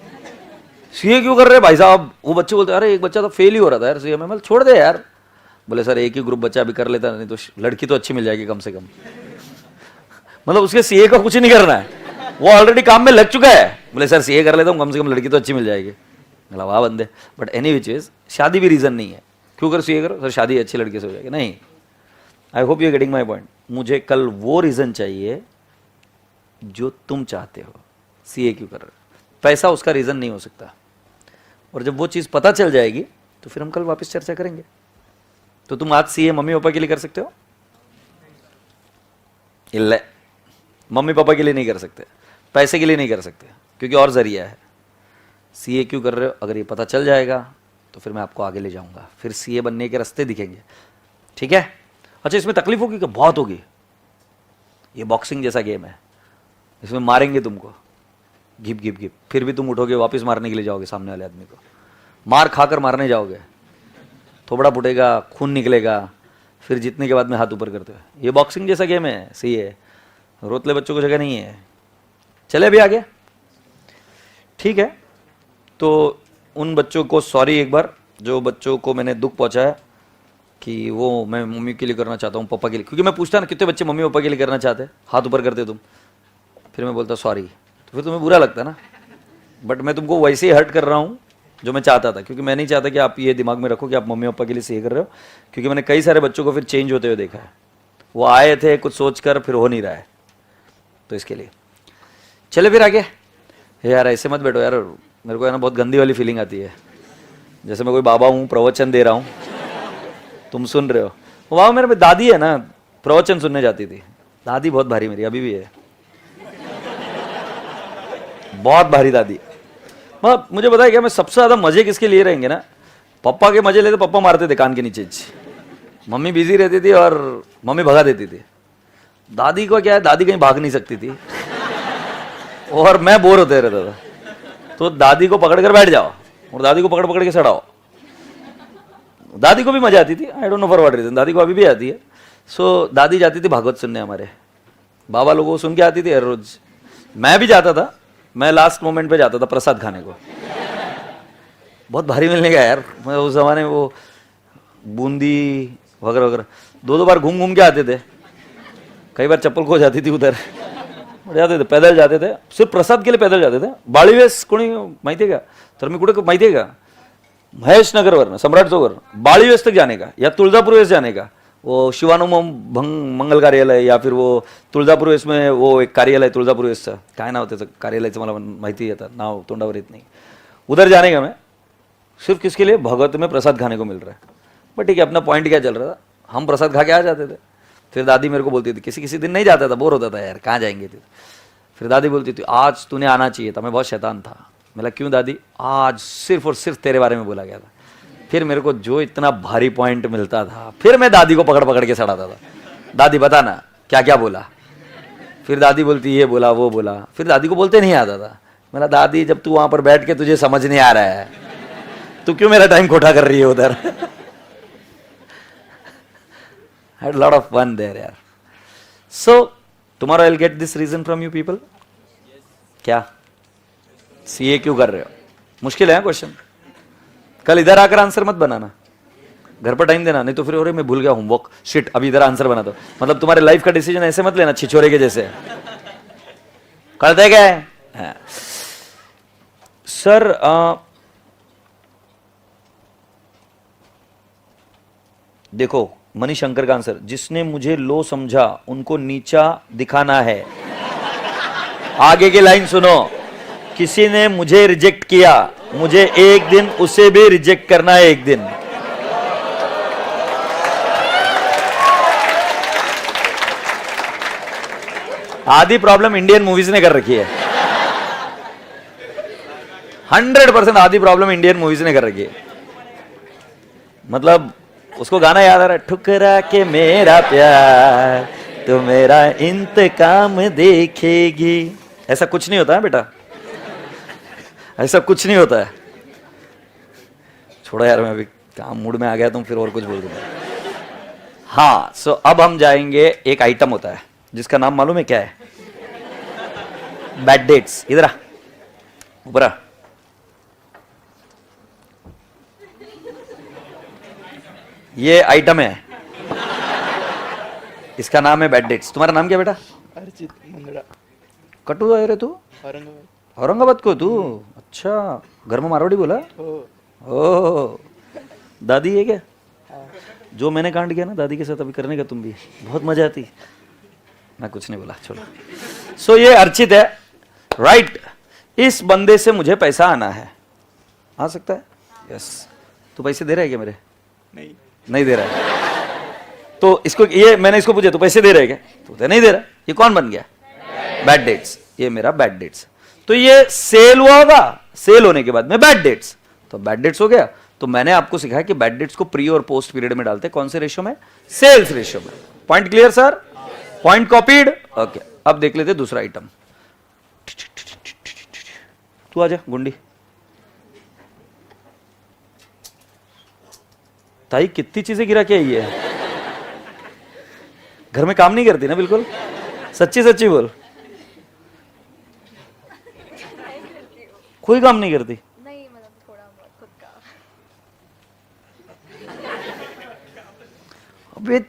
सीए क्यों कर रहे भाई साहब। वो बच्चे बोलते अरे एक बच्चा तो फेल ही हो रहा था यार सीए में, मतलब छोड़ दे यार। बोले सर एक ही ग्रुप बच्चा अभी कर लेता, नहीं तो लड़की तो अच्छी मिल जाएगी कम से कम। मतलब उसके सीए का कुछ नहीं करना है, वो ऑलरेडी काम में लग चुका है। बोले सर सीए कर लेता हूँ, कम से कम लड़की तो अच्छी मिल जाएगी। मतलब वाह बंदे। बट एनी विच इज, शादी भी रीजन नहीं है क्यों कर सीए करो, सर शादी अच्छी लड़की से हो जाएगी, नहीं। I hope you getting my point. मुझे कल वो रीजन चाहिए जो तुम चाहते हो, सीए क्यों कर रहे हो। पैसा उसका रीजन नहीं हो सकता। और जब वो चीज़ पता चल जाएगी तो फिर हम कल वापस चर्चा करेंगे। तो तुम आज सीए मम्मी पापा के लिए कर सकते हो? इल्ले, मम्मी पापा के लिए नहीं कर सकते, पैसे के लिए नहीं कर सकते, क्योंकि और जरिया है। सीए क्यों कर रहे हो? अगर ये पता चल जाएगा तो फिर मैं आपको आगे ले जाऊंगा, फिर सीए बनने के रास्ते दिखेंगे, ठीक है? अच्छा, इसमें तकलीफ होगी क्या? बहुत होगी। ये बॉक्सिंग जैसा गेम है, इसमें मारेंगे तुमको घिप घिप घिप, फिर भी तुम उठोगे, वापस मारने के लिए जाओगे सामने वाले आदमी को, मार खाकर मारने जाओगे, थोबड़ा फुटेगा, खून निकलेगा, फिर जीतने के बाद में हाथ ऊपर करते हो। ये बॉक्सिंग जैसा गेम है, सही है। रोतले बच्चों को जगह नहीं है। चले अभी आगे, ठीक है? तो उन बच्चों को सॉरी एक बार, जो बच्चों को मैंने दुख पहुंचाया कि वो मैं मम्मी के लिए करना चाहता हूँ, पापा के लिए, क्योंकि मैं पूछता ना कितने बच्चे मम्मी पापा के लिए करना चाहते हैं, हाथ ऊपर करते तुम, फिर मैं बोलता सॉरी, तो फिर तुम्हें बुरा लगता ना। बट मैं तुमको वैसे ही हर्ट कर रहा हूँ जो मैं चाहता था, क्योंकि मैं नहीं चाहता कि आप ये दिमाग में रखो कि आप मम्मी पापा के लिए सही कर रहे हो, क्योंकि मैंने कई सारे बच्चों को फिर चेंज होते हुए देखा है। वो आए थे कुछ सोच कर, फिर हो नहीं रहा है, तो इसके लिए चले फिर आगे। यार ऐसे मत बैठो यार, मेरे को है ना बहुत गंदी वाली फीलिंग आती है, जैसे मैं कोई बाबा हूँ, प्रवचन दे रहा हूँ, तुम सुन रहे हो। वहाँ मेरे में दादी है ना, प्रवचन सुनने जाती थी, दादी बहुत भारी मेरी, अभी भी है, बहुत भारी दादी। मतलब मुझे पता है क्या, मैं सबसे ज्यादा मजे किसके लिए रहेंगे ना, पापा के मजे लेते, पापा मारते थे कान के नीचे, मम्मी बिजी रहती थी और मम्मी भगा देती थी। दादी को क्या है, दादी कहीं भाग नहीं सकती थी और मैं बोर होते रहता था, तो दादी को पकड़ कर बैठ जाओ और दादी को पकड़ पकड़ के सड़ाओ। दादी को भी मजा आती थी, I don't know for what reason, दादी को अभी भी आती है। सो दादी जाती थी भागवत सुनने, हमारे बाबा लोगों को सुन के आती थी हर रोज। मैं भी जाता था, मैं लास्ट मोमेंट पे जाता था प्रसाद खाने को, बहुत भारी मिलने का यार। मैं उस जमाने में वो बूंदी वगैरह वगैरह 2-2 बार घूम घूम के आते थे, कई बार चप्पल खो जाती थी उधर, जाते थे पैदल जाते थे, सिर्फ प्रसाद के लिए पैदल जाते थे। बाळीवेस कोणी माहिती है का? तर मी कुठे माहिती है का? महेश नगर वरनं सम्राट चौक बाळीवेस तक जाने का या तुळजापुर वेस जाने का, वो शिवानुम मंगल कार्यालय या फिर वो तुळजापुर वेस में वो एक कार्यालय तुळजापुर वेसचं, काय नाव त्याचं कार्यालयाचं मला माहिती येतं, नाव तोंडावर येत नहीं। उधर जाने का मैं, सिर्फ किसके लिए? भगवत में प्रसाद खाने को मिल रहा है। बट ठीक है, अपना पॉइंट क्या चल रहा था, हम प्रसाद खा के आ जाते थे। फिर दादी मेरे को बोलती थी, किसी किसी दिन नहीं जाता था, बोर होता था यार, कहाँ जाएंगे थे। फिर दादी बोलती थी आज तूने आना चाहिए था, मैं बहुत शैतान था। मैं क्यों दादी? आज सिर्फ और सिर्फ तेरे बारे में बोला गया था। फिर मेरे को जो इतना भारी पॉइंट मिलता था, फिर मैं दादी को पकड़ पकड़ के सड़ाता था, दादी बता ना क्या क्या बोला। फिर दादी बोलती ये बोला वो बोला, फिर दादी को बोलते नहीं आता था। मेरा दादी जब तू वहां पर बैठ के तुझे समझ नहीं आ रहा है, तू क्यों मेरा टाइम खोटा कर रही है उधर। had a lot of fun there यार। So tomorrow I'll get this reason from you people। क्या सीए क्यों कर रहे हो? मुश्किल है क्वेश्चन, कल इधर आकर आंसर मत बनाना, घर पर टाइम देना, नहीं तो फिर अरे मैं भूल गया होमवर्क, शिट अभी इधर आंसर बना दो। मतलब तुम्हारे लाइफ का डिसीजन ऐसे मत लेना छिछोरे के जैसे, करते क्या है सर? देखो मणिशंकर का आंसर, जिसने मुझे लो समझा उनको नीचा दिखाना है। आगे की लाइन सुनो, किसी ने मुझे रिजेक्ट किया, मुझे एक दिन उसे भी रिजेक्ट करना है एक दिन। आधी प्रॉब्लम इंडियन मूवीज ने कर रखी है, 100% आधी प्रॉब्लम इंडियन मूवीज ने कर रखी है। मतलब उसको गाना याद आ रहा है, ठुकरा के मेरा प्यार तो मेरा इंतकाम देखेगी। ऐसा कुछ नहीं होता है बेटा, ऐसा कुछ नहीं होता है। छोड़ो यार, मैं अभी काम मूड में आ गया तो फिर और कुछ बोल दूंगा। हाँ, सो अब हम जाएंगे, एक आइटम होता है जिसका नाम मालूम है क्या है? Bad dates. इधर आ, ऊपर आ। ये आइटम है, इसका नाम है बैड डेट्स। तुम्हारा नाम क्या बेटा? अर्चित मंगड़ा, कटु आए रे तू? औरंगाबाद। औरंगाबाद को तू? अच्छा, घर में मारवाड़ी बोला? ओ दादी है क्या? जो मैंने कांड किया ना दादी के साथ, अभी करने का तुम भी, बहुत मजा आती। मैं कुछ नहीं बोला, छोड़ो। सो ये अर्चित है, राइट। इस बंदे से मुझे पैसा आना है, आ सकता है? यस। तू पैसे दे रहा है क्या मेरे? नहीं नहीं दे रहा है। तो इसको ये मैंने इसको पूछा, तू पैसे दे रहा है क्या? तो नहीं दे रहा। ये कौन बन गया? Bad debts. ये मेरा बैड डेट्स। तो ये सेल हुआ होगा, सेल होने के बाद में बैड डेट्स, तो बैड डेट्स हो गया। तो मैंने आपको सिखाया कि बैड डेट्स को प्री और पोस्ट पीरियड में डालते हैं। कौन से रेशियो में? सेल्स रेशियो में। Point clear sir? Point copied? Okay, अब देख लेते दूसरा आइटम। तू आजा गुंडी। ताई कितनी चीजें गिरा के आई है। घर में काम नहीं करती ना बिल्कुल? सच्ची सच्ची बोल। कोई काम नहीं करती? नहीं, मतलब थोड़ा बहुत खुद का। अबे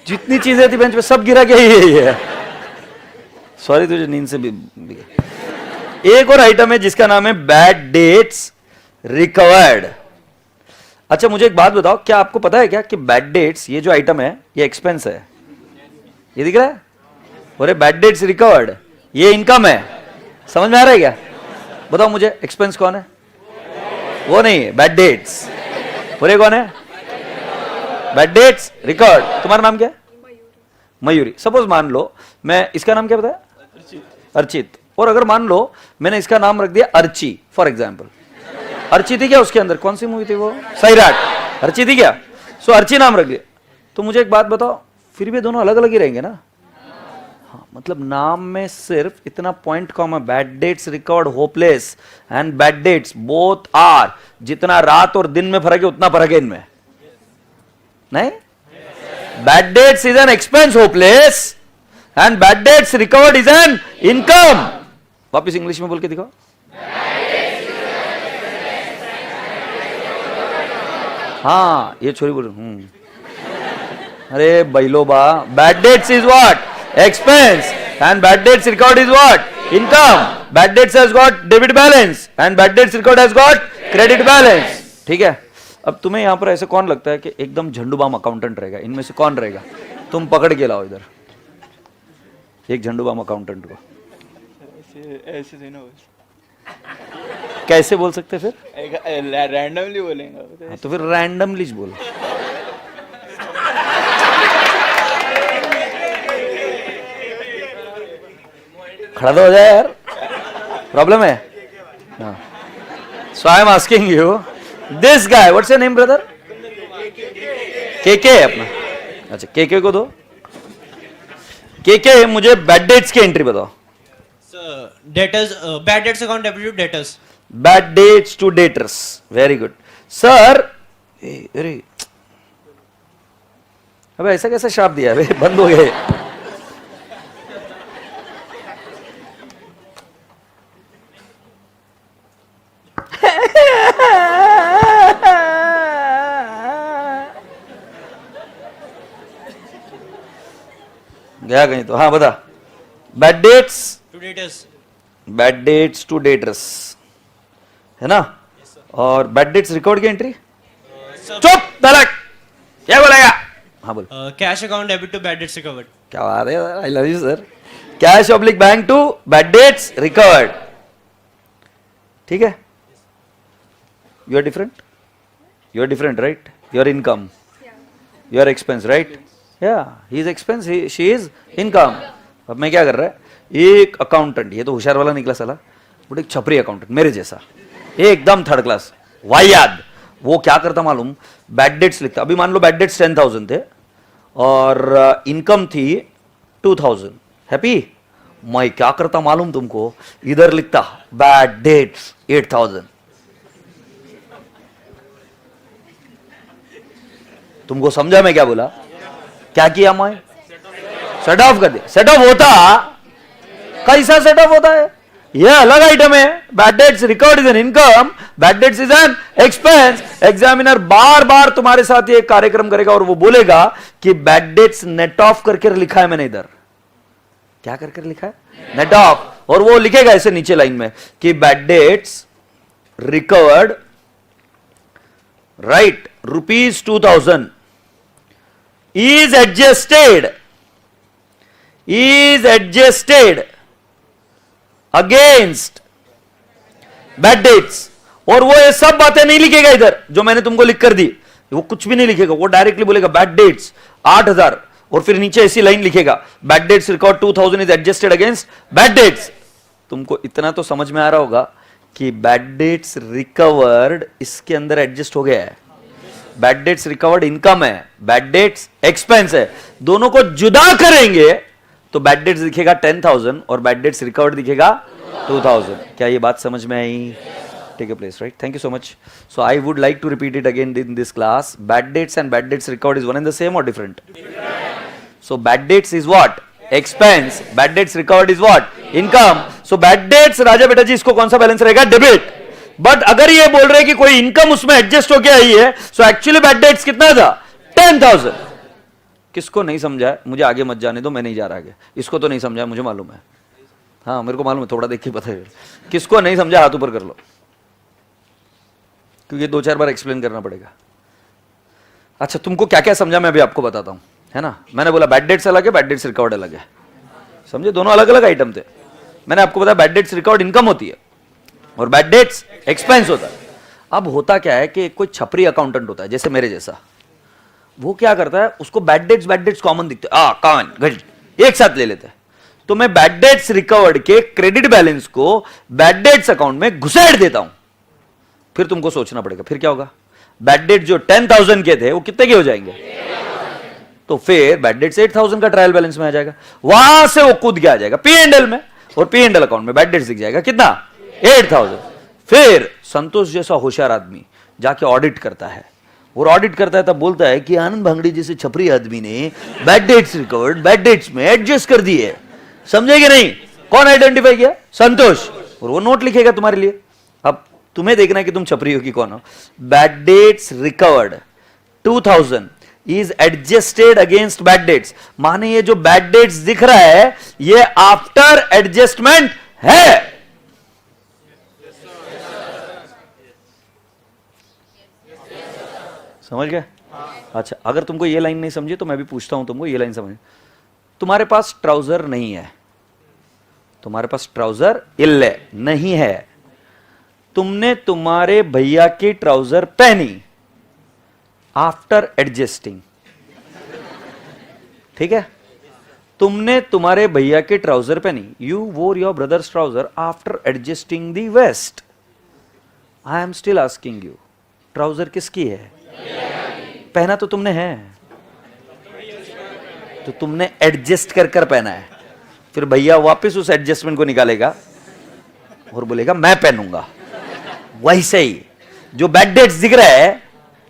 जितनी चीजें थी बेंच पे सब गिरा के ही है। सॉरी, तुझे नींद से भी एक और आइटम है जिसका नाम है बैड डेट्स रिकवर्ड। अच्छा मुझे एक बात बताओ, क्या आपको पता है क्या कि बैड डेट्स ये जो आइटम है ये एक्सपेंस है? ये दिख रहा है? और बैड डेट्स रिकवर्ड ये इनकम है। समझ में आ रहा है क्या? बताओ मुझे, एक्सपेंस कौन है? वो नहीं है, बैड डेट्स। और ये कौन है? Bad debts recovered. तुम्हारा नाम क्या है? मयूरी। सपोज मान लो मैं, इसका नाम क्या बताया? अर्चित। और अगर मान लो मैंने इसका नाम रख दिया अर्ची फॉर एग्जाम्पल। अर्ची थी क्या उसके अंदर? कौन सी मूवी थी वो? सैराट। अर्ची थी क्या? सो अर्ची नाम रख दिया। तो मुझे एक बात बताओ, फिर भी दोनों अलग अलग ही रहेंगे ना? हाँ, मतलब नाम में सिर्फ इतना point comma, bad debts recovered hopeless and bad debts both are, जितना रात और दिन में फर्क है उतना फर्क है इनमें। नहीं, bad debts is an expense hopeless and bad debts recovered is an income. वापिस इंग्लिश में बोल के दिखाओ। हाँ, ये छोरी बोल। अरे बैलोबा, bad debts is what? Expense and bad debts record is what? Income. Bad debts has got debit balance and bad debts record has got credit balance. ठीक है, अब तुम्हें यहां पर ऐसे कौन लगता है कि एकदम झंडूबाम अकाउंटेंट रहेगा? इनमें से कौन रहेगा? तुम पकड़ के लाओ इधर एक झंडूबाम अकाउंटेंट को। ऐसे थे ना बस। कैसे बोल सकते फिर? रैंडमली बोलेंगे। हाँ, तो फिर रैंडमली बोल। खड़ा तो हो जाए यार, प्रॉब्लम है। So I am asking you, this guy, what's your name brother? KK अपना। अच्छा, केके को दो। केके, मुझे बैड डेट्स की एंट्री बताओ। Debtors, bad debts account debit to debtors. Bad debts to debtors. Very good sir. अरे अबे ऐसा कैसा श्राप दिया है? बंद हो गए। गया कहीं तो? हाँ बता। Bad debts To debtors. Bad debts to debtors है ना? और बैड डेट्स रिकॉर्ड की एंट्री? चुप तलक, क्या बोलेगा? हाँ बोल। Cash account debit to bad debts recovered. क्या बात है, I love you sir. Cash oblique bank to bad debts recovered. ठीक है, you are different, you are different right? Your income, your expense right? या he is expense, she is income. अब मैं क्या कर रहा है, एक अकाउंटेंट, ये तो होशियार वाला निकला साला, बट एक छपरी अकाउंटेंट मेरे जैसा, एकदम थर्ड क्लास वाहियात, वो क्या करता मालूम? बैड डेट्स लिखता। अभी मान लो बैड डेट्स 10,000 थे और इनकम थी 2,000। हैप्पी? मैं क्या करता मालूम तुमको? इधर लिखता बैड डेट्स 8,000। तुमको समझा मैं क्या बोला? क्या किया मैं? सेट ऑफ कर दिया। सेट ऑफ होता कैसा सेट ऑफ होता है? यह अलग आइटम है। Bad debts record is an income, bad debts is an expense. Examiner बार बार तुम्हारे साथ ये कार्यक्रम करेगा और वो बोलेगा कि बैड डेट्स नेट ऑफ करके लिखा है मैंने इधर। क्या करके लिखा है? Net of. और वो लिखेगा ऐसे नीचे लाइन में कि bad debts recovered right ₹2,000 is adjusted against bad dates और वो ये सब बातें नहीं लिखेगा इधर जो मैंने तुमको लिख कर दी, वो कुछ भी नहीं लिखेगा, वो डायरेक्टली बोलेगा बैड डेट्स 8000 और फिर नीचे ऐसी लाइन लिखेगा bad debts record 2000 is adjusted against bad debts. तुमको इतना तो समझ में आ रहा होगा कि बैड डेट्स रिकवर्ड इसके अंदर एडजस्ट हो गया है। बैड डेट्स रिकवर्ड इनकम है, बैड डेट्स एक्सपेंस है, दोनों को जुदा करेंगे तो बैड डेट्स दिखेगा 10,000 और बैड डेट्स रिकवर्ड दिखेगा 2000। क्या ये बात समझ में आई? Take a place, right? Thank you so much. So I would like to repeat it again in this class. Bad dates and bad dates record is one and the same or different? Different. So bad dates is what? Expense. Bad dates recovered is what? Income. So bad dates राजा बेटा जी इसको कौन सा balance रहेगा? Debit. But अगर ये बोल रहे कि कोई इनकम उसमें एडजस्ट होके आई है, सो एक्चुअली बैड डेट्स कितना था? 10,000। किसको नहीं समझा है? मुझे आगे मत जाने दो, मैं नहीं जा रहा आगे। इसको तो नहीं समझा, मुझे मालूम है। हाँ मेरे को मालूम है, थोड़ा देख के पता है। किसको नहीं समझा हाथ ऊपर कर लो, क्योंकि 2-4 बार एक्सप्लेन करना पड़ेगा। अच्छा तुमको क्या क्या समझा मैं अभी आपको बताता हूं, है ना। मैंने बोला बैड डेट्स अलग है, बैड डेट्स रिकॉर्ड अलग है, समझे? दोनों अलग अलग आइटम थे। मैंने आपको बताया बैड डेट्स रिकॉर्ड इनकम होती है और बैड डेट्स एक्सपेंस होता है। अब होता क्या है कि कोई छपरी अकाउंटेंट होता है जैसे मेरे जैसा, वो क्या करता है, उसको बैड डेट्स कॉमन दिखते हैं, कॉमन घड़ी एक साथ ले लेते हैं। तो मैं बैड डेट्स रिकवर्ड के क्रेडिट बैलेंस को बैड डेट्स अकाउंट में घुसेड़ देता हूं। फिर तुमको सोचना पड़ेगा फिर क्या होगा। बैड डेट जो 10,000 के थे वो कितने के हो जाएंगे? तो फिर बैड डेट्स 8,000 का ट्रायल बैलेंस में आ जाएगा। वहां से वो कूद के आ जाएगा P&L में, और P&L अकाउंट में बैड डेट्स दिख जाएगा कितना? 8,000। फिर संतोष जैसा होशियार आदमी जाके ऑडिट करता है, और ऑडिट करता है तब बोलता है कि आनंद भांगड़ी जैसे छपरी आदमी ने bad debts recovered bad debts में एडजस्ट कर दिए। समझे कि नहीं? कौन आइडेंटिफाई किया? संतोष। और वो नोट लिखेगा तुम्हारे लिए। अब तुम्हें देखना है कि तुम छपरी हो कि कौन हो। Bad debts recovered 2000 is adjusted against bad debts, माने ये जो बैड डेट्स दिख रहा है ये आफ्टर एडजस्टमेंट है। समझ गए? अच्छा अगर तुमको ये लाइन नहीं समझी तो मैं भी पूछता हूं तुमको, ये लाइन समझ। तुम्हारे पास ट्राउजर नहीं है, तुम्हारे पास ट्राउजर इल्ले नहीं है, तुमने तुम्हारे भैया की ट्राउजर पहनी आफ्टर एडजस्टिंग, ठीक है? तुमने तुम्हारे भैया की ट्राउजर पहनी, you wore your brother's trouser after adjusting the waist. I am still asking you, trouser किसकी है? पहना तो तुमने है, तो तुमने एडजस्ट कर कर पहना है। फिर भैया वापस उस एडजस्टमेंट को निकालेगा और बोलेगा मैं पहनूंगा। वैसे ही जो बैड डेट्स दिख रहा है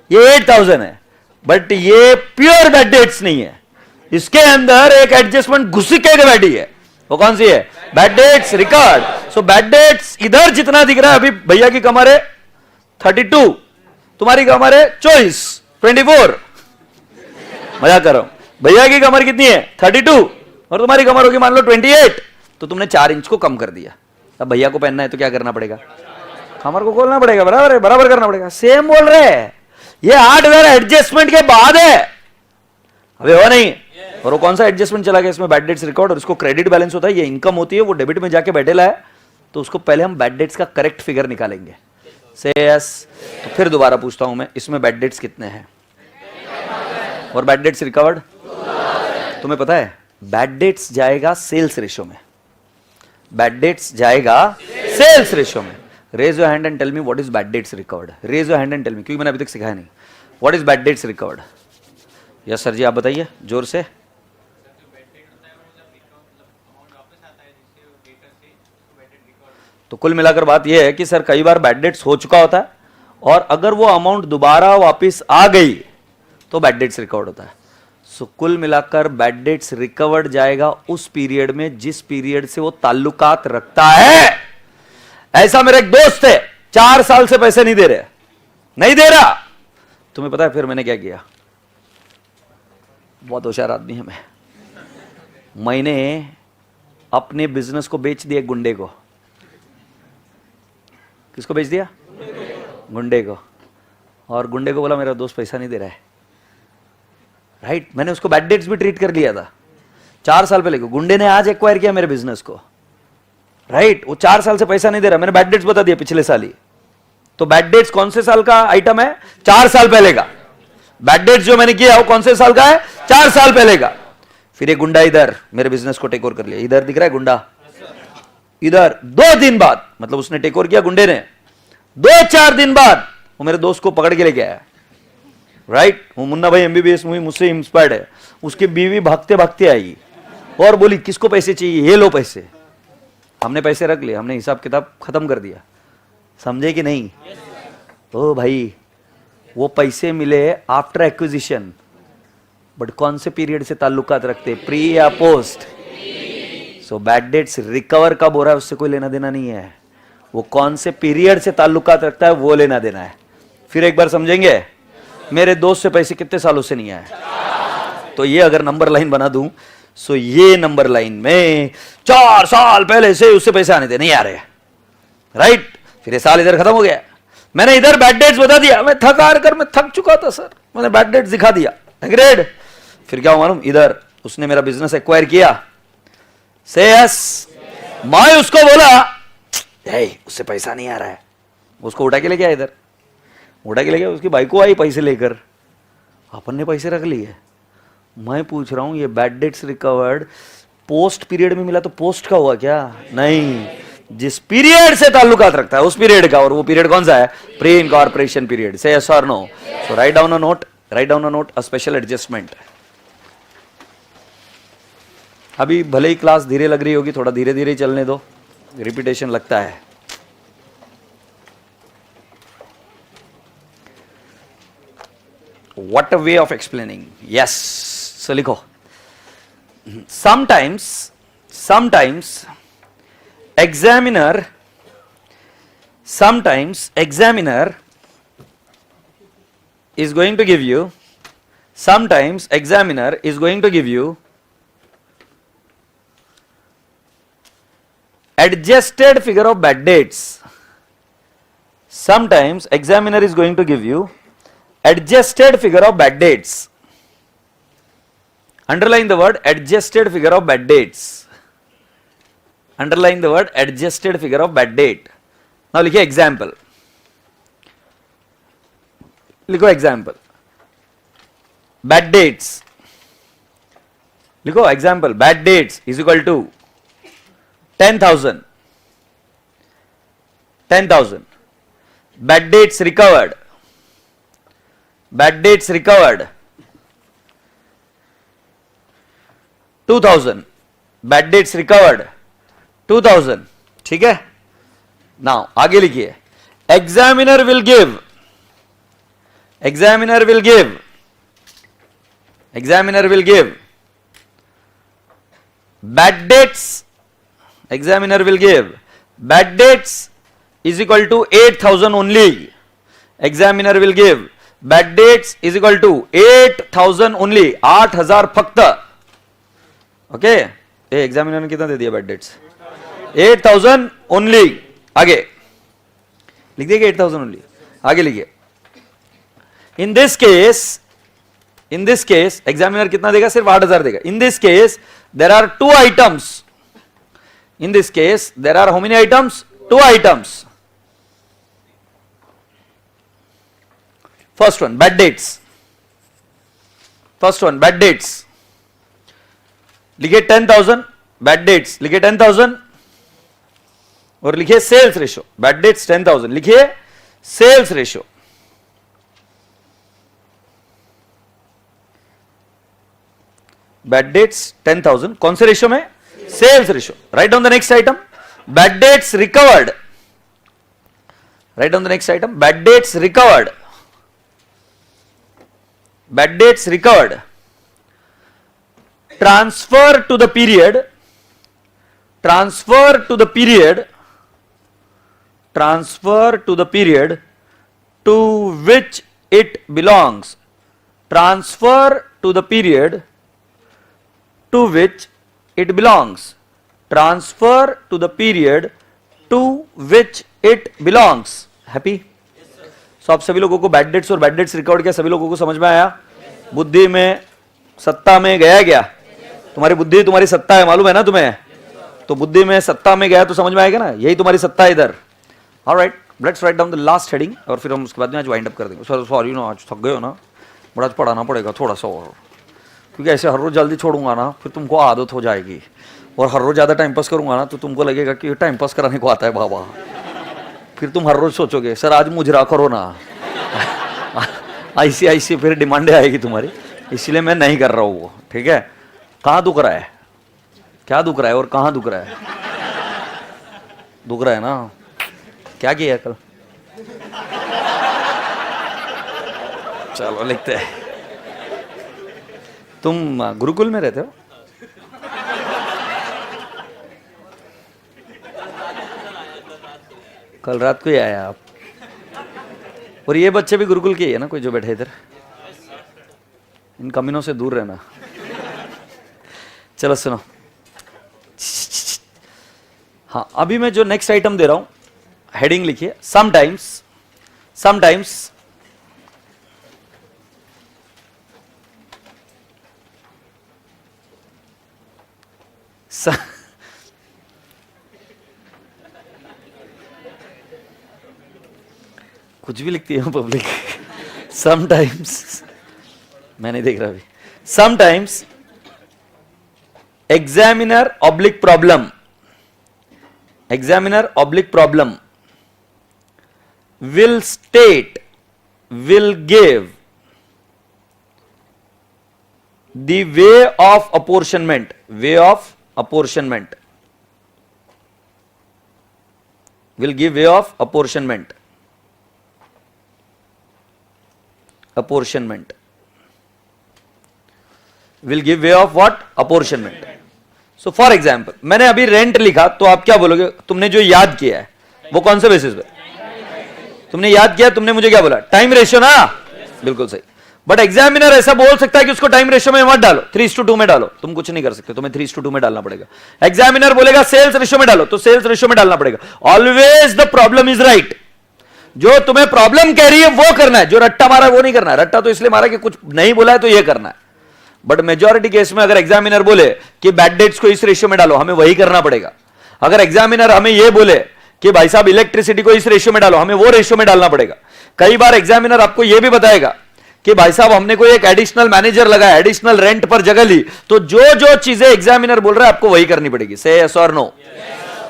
ये 8,000 है, बट ये प्योर बैड डेट्स नहीं है, इसके अंदर एक एडजस्टमेंट घुसी के बैठी है। वो कौन सी है? Bad debts record. So bad debts इधर जितना दिख रहा है, अभी भैया की कमर है 32, तुम्हारी कमर है 24 मजाक कर रहा हूं। भैया की कमर कितनी है? 32 और तुम्हारी कमर होगी मान लो 28, तो तुमने 4 इंच को कम कर दिया। अब भैया को पहनना है तो क्या करना पड़ेगा? कमर को खोलना पड़ेगा, बराबर है, बराबर करना पड़ेगा। सेम बोल रहे हैं, ये हार्डवेयर एडजस्टमेंट के बाद है, अभी हो नहीं। और वो कौन सा एडजस्टमेंट चला गया? इसमें बैड डेट्स रिकॉर्ड, और इसको क्रेडिट बैलेंस होता है, ये इनकम होती है, वो डेबिट में जाके बैठेला है, तो उसको पहले हम बैड डेट्स का करेक्ट फिगर निकालेंगे। से यस। तो फिर दोबारा पूछता हूं मैं, इसमें बैड डेट्स कितने हैं और बैड डेट्स रिकवर्ड? तुम्हें पता है बैड डेट्स जाएगा सेल्स रेशो में, बैड डेट्स जाएगा सेल्स रेशो में। Raise your hand and tell me what is bad debts recovered. Raise your hand and tell me, क्योंकि मैंने अभी तक सिखाया नहीं। What is bad debts recovered? Yes sir ji, आप बताइए जोर से। तो कुल मिलाकर बात यह है कि सर कई बार बैड डेट्स हो चुका होता है, और अगर वो अमाउंट दोबारा वापस आ गई तो बैड डेट्स रिकवर्ड होता है। सो कुल मिलाकर बैड डेट्स रिकवर्ड जाएगा उस पीरियड में जिस पीरियड से वो ताल्लुकात रखता है। ऐसा मेरा एक दोस्त है, 4 साल से पैसे नहीं दे रहा। तुम्हें पता है फिर मैंने क्या किया? बहुत होशियार आदमी है मैंने अपने बिजनेस को बेच दिया गुंडे को। किसको बेच दिया? गुंडे को। और गुंडे को बोला मेरा दोस्त पैसा नहीं दे रहा है, राइट? मैंने उसको बैड डेट्स भी ट्रीट कर लिया था 4 साल पहले को। गुंडे ने आज एक्वायर किया मेरे बिजनेस को, राइट? वो 4 साल से पैसा नहीं दे रहा, मैंने बैड डेट्स बता दिया पिछले साल ही, तो बैड डेट्स कौन से साल का आइटम है? 4 साल पहले का। बैड डेट्स जो मैंने किया वो कौन से साल का है? 4 साल पहले का। फिर एक गुंडा इधर मेरे बिजनेस को टेक ओवर कर लिया, इधर दिख रहा है गुंडा, इधर 2 दिन बाद, मतलब उसने टेक ओवर किया गुंडे ने, 2-4 दिन बाद वो मेरे दोस्त को पकड़ के लेके आया, राइट? वो मुन्ना भाई एमबीबीएस मूवी मुझसे इंस्पायर्ड है। उसकी बीवी भागते भागते आई और बोली किसको पैसे चाहिए? ये लो पैसे। हमने पैसे रख लिए, हमने हिसाब किताब खत्म कर दिया, समझे कि नहीं? ओ भाई, वो पैसे मिले आफ्टर एक्विजिशन, बट कौन से पीरियड से ताल्लुकात रखते, प्री या post? So bad debts recover कब हो रहा है उससे कोई लेना देना नहीं है, वो कौन से पीरियड से ताल्लुकात रखता है वो लेना देना है। फिर एक बार समझेंगे, मेरे दोस्त से पैसे कितने सालों से नहीं आए, तो ये अगर नंबर लाइन बना दूं, सो ये नंबर लाइन में 4 साल पहले से उससे पैसे आने थे, नहीं आ रहे, राइट? फिर ये साल इधर खत्म हो गया, मैंने इधर बैड डेट्स बता दिया, मैं थक हार कर मैं थक चुका था सर, मैंने बैड डेट्स दिखा दिया, ग्रेड। फिर क्या हुआ मालूम? इधर उसने मेरा बिजनेस एक्वायर किया, से यस, मैं उसको बोला उससे पैसा नहीं आ रहा है, उसको उठा के ले गया, इधर उठा के ले गया, उसकी बाइक को आई पैसे लेकर, अपन ने पैसे रख लिए। मैं पूछ रहा हूं ये bad debts recovered post period में मिला तो पोस्ट का हुआ क्या? नहीं, जिस पीरियड से ताल्लुकात रखता है उस पीरियड का, और वो पीरियड कौन सा है? Pre incorporation period. से यस और no? So write down a note, a special adjustment. अभी भले ही क्लास धीरे लग रही होगी, थोड़ा धीरे धीरे चलने दो, रिपीटेशन लगता है। What a way of explaining. Yes, so लिखो, sometimes examiner is going to give you, adjusted figure of bad dates. Sometimes examiner is going to give you adjusted figure of bad dates. Underline the word adjusted figure of bad dates. Underline the word adjusted figure of bad date. Now लिखिए example. लिखो example. Bad dates. लिखो example. Bad dates is equal to 10,000. 10,000. Bad dates recovered. Bad dates recovered 2,000. Bad dates recovered 2,000. ठीक है? Now आगे लिखिए, examiner will give bad dates. Examiner will give bad dates is equal to 8,000 only. Examiner will give bad dates is equal to 8,000 only. 8,000 फक्त. Okay, examiner ने कितना दे दिया bad debts? 8,000 only. आगे लिख दिए 8,000 ओनली. आगे लिखिए, इन दिस केस एग्जामिनर कितना देगा? सिर्फ 8,000 देगा. In this case there are 2 items. In this case, there are how many items? 2 items. First one, bad dates. लिखिए 10,000 bad dates. लिखिए 10,000 और लिखिए सेल्स रेशो. Bad dates 10,000. लिखिए सेल्स रेशो. Bad dates 10,000. कौन से रेशो में? Sales ratio. Write down the next item. Bad dates recovered. Write down the next item. Bad dates recovered. Transfer to the period to which it belongs. Transfer to the period to which it belongs. Transfer to the period to which it belongs. Happy? So आप सभी लोगों को bad debts और bad debts record किया, सभी लोगों को समझ में आया? बुद्धि में सत्ता में गया क्या? तुम्हारी बुद्धि तुम्हारी सत्ता है, मालूम है ना तुम्हें? तो बुद्धि में सत्ता में गया तो समझ में आएगा ना, यही तुम्हारी सत्ता है इधर. Alright. Let's write down the last heading और फिर हम उसके बाद में आज वाइंड अप कर देंगे. सर सॉरी ना, आज थक गए हो ना, बड़ा आज पढ़ाना पड़ेगा थोड़ा सा और, क्योंकि ऐसे हर रोज जल्दी छोड़ूंगा ना फिर तुमको आदत हो जाएगी, और हर रोज ज़्यादा टाइम पास करूंगा ना तो तुमको लगेगा कि टाइम पास कराने को आता है बाबा. फिर तुम हर रोज सोचोगे सर आज मुजरा करो ना. ऐसी ऐसी फिर डिमांडें आएगी तुम्हारी, इसलिए मैं नहीं कर रहा हूँ वो. ठीक है, कहाँ दुख रहा है, क्या दुख रहा है और कहाँ दुख रहा है? दुख रहा है ना, क्या किया कल? चलो लिखते हैं. तुम गुरुकुल में रहते हो? कल रात को ही आया आप. और ये बच्चे भी गुरुकुल के ही है ना, कोई जो बैठे इधर? इन कमीनों से दूर रहना. चलो सुनो. हाँ, अभी मैं जो नेक्स्ट आइटम दे रहा हूं, हेडिंग लिखिए, समटाइम्स कुछ भी लिखती है पब्लिक. समटाइम्स मैं नहीं देख रहा अभी. Sometimes examiner oblique problem will give the way of apportionment will give way of apportionment will give way of what? Apportionment. So for example, मैंने अभी रेंट लिखा तो आप क्या बोलोगे? तुमने जो याद किया है वो कौन से बेसिस पे तुमने याद किया? तुमने मुझे क्या बोला? टाइम रेशियो ना. बिल्कुल सही. बट एग्जामिनर ऐसा बोल सकता है कि उसको टाइम रेशियो में मत डालो, 3:2 में डालो. तुम कुछ नहीं कर सकते, तुम्हें 3:2 में डालना पड़ेगा. एग्जामिनर बोलेगा सेल्स रेशियो में डालो, तो सेल्स रेशियो में डालना पड़ेगा. Always the problem is right. जो तुम्हें प्रॉब्लम कह रही है वो करना है, जो रट्टा मारा है वो नहीं करना है. रट्टा तो इसलिए मारा कि कुछ नहीं बोला है तो ये करना है. बट मेजॉरिटी केस में अगर एग्जामिनर बोले कि बैड डेट्स को इस रेशियो में डालो, हमें वही करना पड़ेगा. अगर एग्जामिनर हमें ये बोले कि भाई साहब इलेक्ट्रिसिटी को इस रेशियो में डालो, हमें वो रेशियो में डालना पड़ेगा. कई बार एग्जामिनर आपको यह भी बताएगा कि भाई साहब हमने कोई एक एडिशनल मैनेजर लगाया, एडिशनल रेंट पर जगह ली, तो जो जो चीजें एग्जामिनर बोल रहा है आपको वही करनी पड़ेगी. से यस और नो?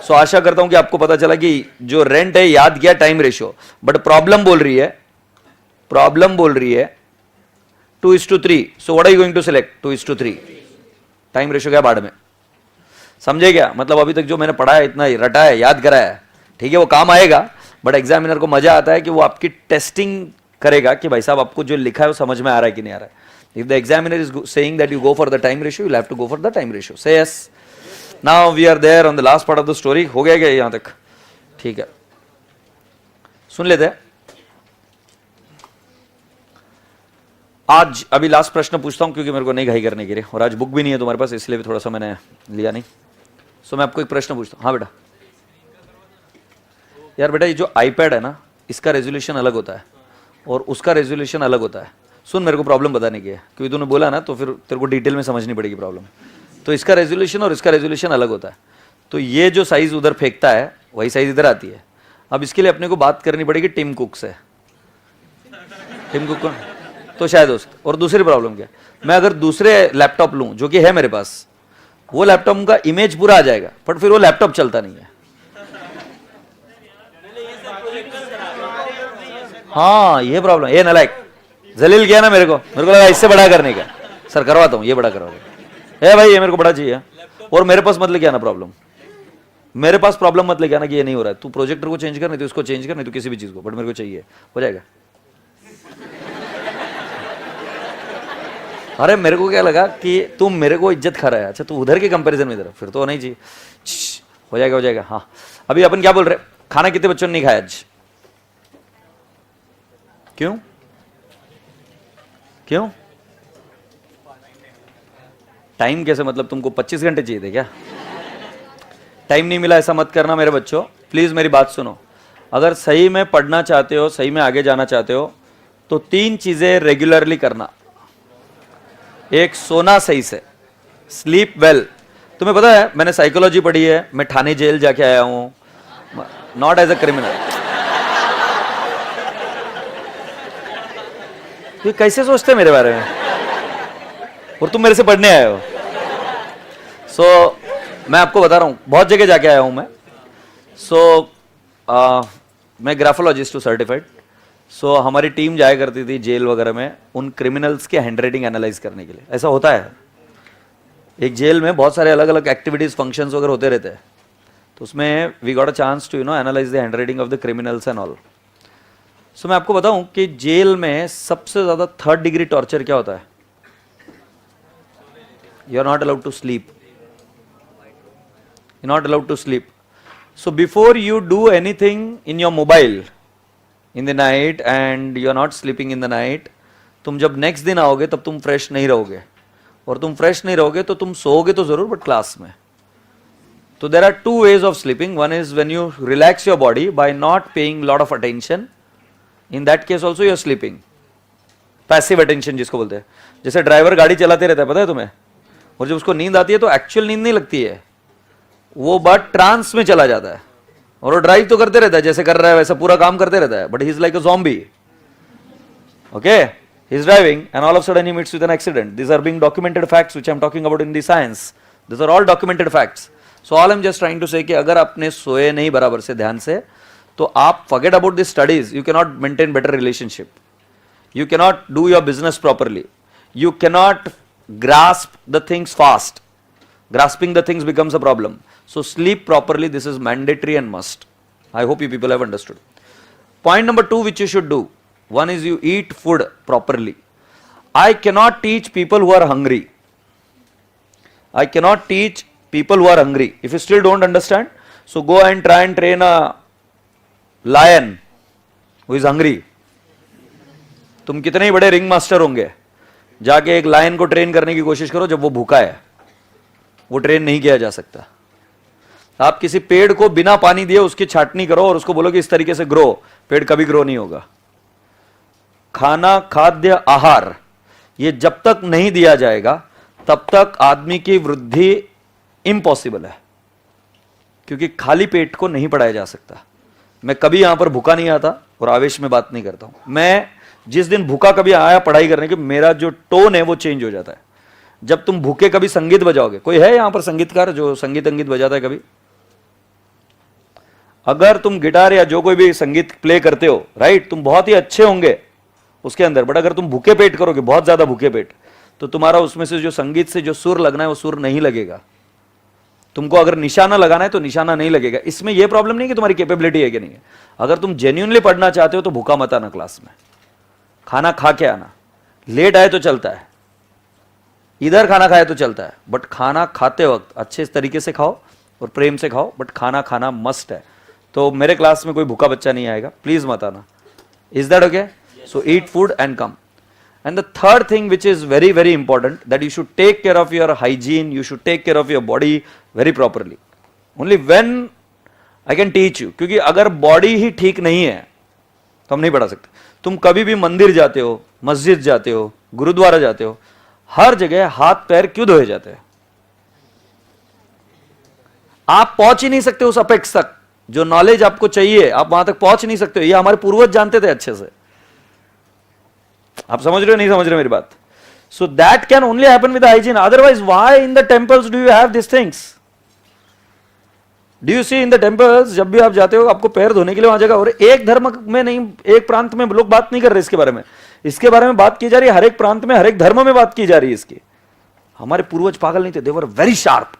सो आशा करता हूं कि आपको पता चला कि जो रेंट है याद किया टाइम रेशियो, बट प्रॉब्लम बोल रही है 2:3. So what are you going to select? 2:3. Time ratio क्या बाढ़ में? समझे क्या? मतलब अभी तक जो मैंने पढ़ा है, इतना रटा है, याद करा है, ठीक है, वो काम आएगा. बट एग्जामिनर को मजा आता है कि वो आपकी टेस्टिंग करेगा कि भाई साहब आपको जो लिखा है वो समझ में आ रहा है कि नहीं आ रहा है. If the examiner is saying that you go for the time ratio, you have to go for the time ratio. Say yes. Now we are there on the last part of the story. हो गया क्या यहां तक? ठीक है, सुन लेते हैं. आज अभी लास्ट प्रश्न पूछता हूं क्योंकि मेरे को नहीं घाई करने के लिए, और आज बुक भी नहीं है तुम्हारे पास, इसलिए भी थोड़ा सा मैंने लिया नहीं. सो मैं आपको एक प्रश्न पूछता हूं. हाँ बेटा. यार बेटा, ये जो आईपैड है ना, इसका रेजोल्यूशन अलग होता है और उसका रेजोल्यूशन अलग होता है. सुन, मेरे को प्रॉब्लम बताने की है क्योंकि तूने बोला ना, तो फिर तेरे को डिटेल में समझनी पड़ेगी प्रॉब्लम. तो इसका रेजोल्यूशन और इसका रेजोल्यूशन अलग होता है. तो ये जो साइज उधर फेंकता है वही साइज इधर आती है. अब इसके लिए अपने को बात करनी पड़ेगी टिम कुक से. टिम कुक कौन? तो शायद हो सकता. और दूसरी प्रॉब्लम क्या? मैं अगर दूसरे लैपटॉप लूं जो कि है मेरे पास, वो लैपटॉप का इमेज पूरा आ जाएगा, बट फिर वो लैपटॉप चलता नहीं है. हाँ, ये प्रॉब्लम. ये नालायक जलील किया ना मेरे को लगा इससे बड़ा करने का. सर करवाता हूँ, ये बड़ा करवा दो. ए भाई, ये मेरे को बड़ा चाहिए. और मेरे पास मत लेके आना प्रॉब्लम. मेरे पास प्रॉब्लम मत लेके आना कि ये नहीं हो रहा है. तू प्रोजेक्टर को चेंज कर, नहीं तो इसको चेंज कर, नहीं तो किसी भी चीज को, बट मेरे को चाहिए. हो जाएगा. अरे मेरे को क्या लगा कि तुम मेरे को इज्जत खा रहा है. अच्छा, तू उधर के कंपैरिजन में इधर, फिर तो नहीं चाहिए. हो जाएगा. हाँ, अभी अपन क्या बोल रहे? खाना कितने बच्चों ने नहीं खाया आज? क्यों? टाइम कैसे? मतलब तुमको 25 घंटे चाहिए थे क्या? टाइम नहीं मिला ऐसा मत करना मेरे बच्चों. प्लीज मेरी बात सुनो. अगर सही में पढ़ना चाहते हो, सही में आगे जाना चाहते हो, तो 3 चीजें रेगुलरली करना. एक, सोना सही से, स्लीप वेल. तुम्हें पता है मैंने साइकोलॉजी पढ़ी है, मैं ठाणे जेल जाके आया हूं, नॉट एज अ क्रिमिनल. ये कैसे सोचते हैं मेरे बारे में, और तुम मेरे से पढ़ने आए हो। सो मैं आपको बता रहा हूँ, बहुत जगह जाके आया हूँ मैं। मैं ग्राफोलॉजिस्ट हूँ सर्टिफाइड। हमारी टीम जाया करती थी जेल वगैरह में उन क्रिमिनल्स के हैंडराइटिंग एनालाइज करने के लिए। ऐसा होता है, एक जेल में बहुत सारे अलग अलग एक्टिविटीज फंक्शंस वगैरह होते रहते हैं, तो उसमें we got a chance to analyse the handwriting of the criminals and all. मैं आपको बताऊं कि जेल में सबसे ज्यादा 3rd डिग्री टॉर्चर क्या होता है? You are not allowed to sleep, you not allowed to sleep. So before you do anything in your mobile in the night and you are not sleeping in the night, तुम जब next दिन आओगे तब तुम fresh नहीं रहोगे, और तुम फ्रेश नहीं रहोगे तो तुम सोओगे तो जरूर, बट क्लास में। तो there are 2 ways of sleeping. One is when you relax your body by not paying lot of attention. In that case also you are sleeping. Passive attention जिसको बोलते हैं। जैसे ड्राइवर गाड़ी चलाते रहता है, पता है तुम्हें, और जब उसको नींद आती है तो एक्चुअल नींद नहीं लगती है, वो बात ट्रांस में चला जाता है, और वो ड्राइव तो करते रहता है, जैसे कर रहा है वैसा पूरा काम करते रहता है, but he is like a zombie. Okay, he is driving and all of sudden he meets with an accident. This are being documented facts which I am talking about in the science. This are all documented facts. So all I am just trying to say कि अगर आपने सोए नहीं बराबर से ध्यान से, तो आप forget about this studies, you can not maintain better relationship, you cannot do your business properly, you cannot grasp the things fast, grasping the things becomes a problem. So sleep properly, this is mandatory and must. I hope you people have understood. Point number 2 which you should do, one is you eat food properly. I cannot teach people who are hungry, I cannot teach people who are hungry. If you still don't understand, so go and try and train a lion who is hungry. तुम कितने ही बड़े ring master होंगे, जाके एक lion को train करने की कोशिश करो जब वो भूखा है, वो ट्रेन नहीं किया जा सकता। आप किसी पेड़ को बिना पानी दिए उसकी छाटनी करो और उसको बोलो कि इस तरीके से ग्रो, पेड़ कभी ग्रो नहीं होगा। खाना, खाद्य, आहार, ये जब तक नहीं दिया जाएगा तब तक आदमी की वृद्धि इम्पॉसिबल है, क्योंकि खाली पेट को नहीं पढ़ाया जा सकता। मैं कभी यहां पर भूखा नहीं आता और आवेश में बात नहीं करता हूं। मैं जिस दिन भूखा कभी आया पढ़ाई करने के, मेरा जो टोन है वो चेंज हो जाता है। जब तुम भूखे कभी संगीत बजाओगे, कोई है यहां पर संगीतकार जो संगीत बजाता है कभी? अगर तुम गिटार या जो कोई भी संगीत प्ले करते हो, राइट, तुम बहुत ही अच्छे होंगे उसके अंदर, बट अगर तुम भूखे पेट करोगे, बहुत ज्यादा भूखे पेट, तो तुम्हारा उसमें से जो संगीत से जो सुर लगना है वो सुर नहीं लगेगा। तुमको अगर निशाना लगाना है तो निशाना नहीं लगेगा। इसमें यह प्रॉब्लम नहीं कि तुम्हारी कैपेबिलिटी है कि नहीं है। अगर तुम जेन्युइनली पढ़ना चाहते हो तो भूखा मत आना क्लास में, खाना खा के आना। लेट आए तो चलता है, इधर खाना खाए तो चलता है, बट खाना खाते वक्त अच्छे तरीके से खाओ और प्रेम से खाओ, बट खाना खाना मस्ट है। तो मेरे क्लास में कोई भूखा बच्चा नहीं आएगा, प्लीज मत आना। Is that okay? So eat food and come. And the third thing which is very very important, that you should take care of your hygiene, you should take care of your body very properly. Only when I can teach you, क्योंकि अगर body ही ठीक नहीं है तो हम नहीं पढ़ा सकते। तुम कभी भी मंदिर जाते हो, मस्जिद जाते हो, गुरुद्वारा जाते हो, हर जगह हाथ पैर क्यों धोए जाते हैं? आप पहुंच ही नहीं सकते उस अपेक्स तक, जो नॉलेज आपको चाहिए आप वहां तक पहुंच नहीं सकते हो। ये हमारे पूर्वज जानते थे अच्छे से। आप समझ रहे हो नहीं समझ रहे मेरी बात? So that can only happen with hygiene, otherwise why in the temples do you have this things? Do you see in the temples, जब भी आप जाते हो आपको पैर धोने के लिए वहां जगह, और एक धर्म में नहीं, एक प्रांत में लोग बात नहीं कर रहे इसके बारे में। इसके बारे में बात की जा रही है हर एक प्रांत में, हर एक धर्म में बात की जा रही है इसकी। हमारे पूर्वज पागल नहीं थे, they were very sharp,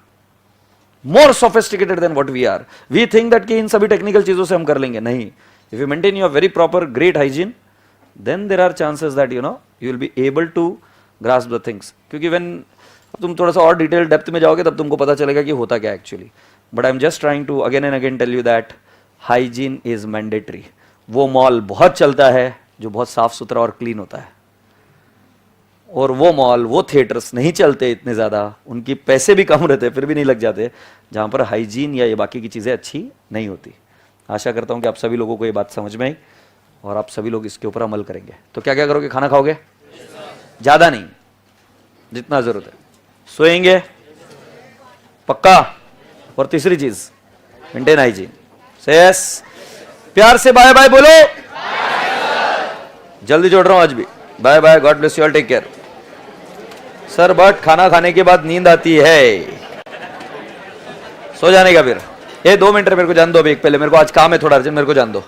more sophisticated than what we are. We think that कि इन सभी टेक्निकल चीजों से हम कर लेंगे, नहीं। If you maintain your very proper great hygiene, then there are chances that you will be able to grasp the things. क्योंकि when तुम थोड़ा सा और डिटेल डेप्थ में जाओगे तब तुमको पता चलेगा कि होता क्या actually. But I am just trying to again and again tell you that hygiene is mandatory. वो मॉल बहुत चलता है जो बहुत साफ सुथरा और क्लीन होता है, और वो मॉल, वो थिएटर्स नहीं चलते इतने ज्यादा, उनकी पैसे भी कम रहते फिर भी नहीं लग जाते, जहां पर हाइजीन या ये बाकी की चीजें अच्छी नहीं होती। आशा करता हूं कि आप सभी लोगों को ये बात समझ में आई और आप सभी लोग इसके ऊपर अमल करेंगे। तो क्या क्या करोगे? खाना खाओगे, ज्यादा नहीं, जितना जरूरत है। सोएंगे पक्का, और तीसरी चीज मेंटेन हाइजीन। यस, प्यार से बाय बाय बोलो। जल्दी जोड़ रहा हूं आज भी। Bye bye, God bless you all, take care. Sir but खाना खाने के बाद नींद आती है, सो जाने का फिर। ये 2 मिनट मेरे को जान दो अभी, एक पहले मेरे को आज काम है थोड़ा अर्जेंट, मेरे को जान दो।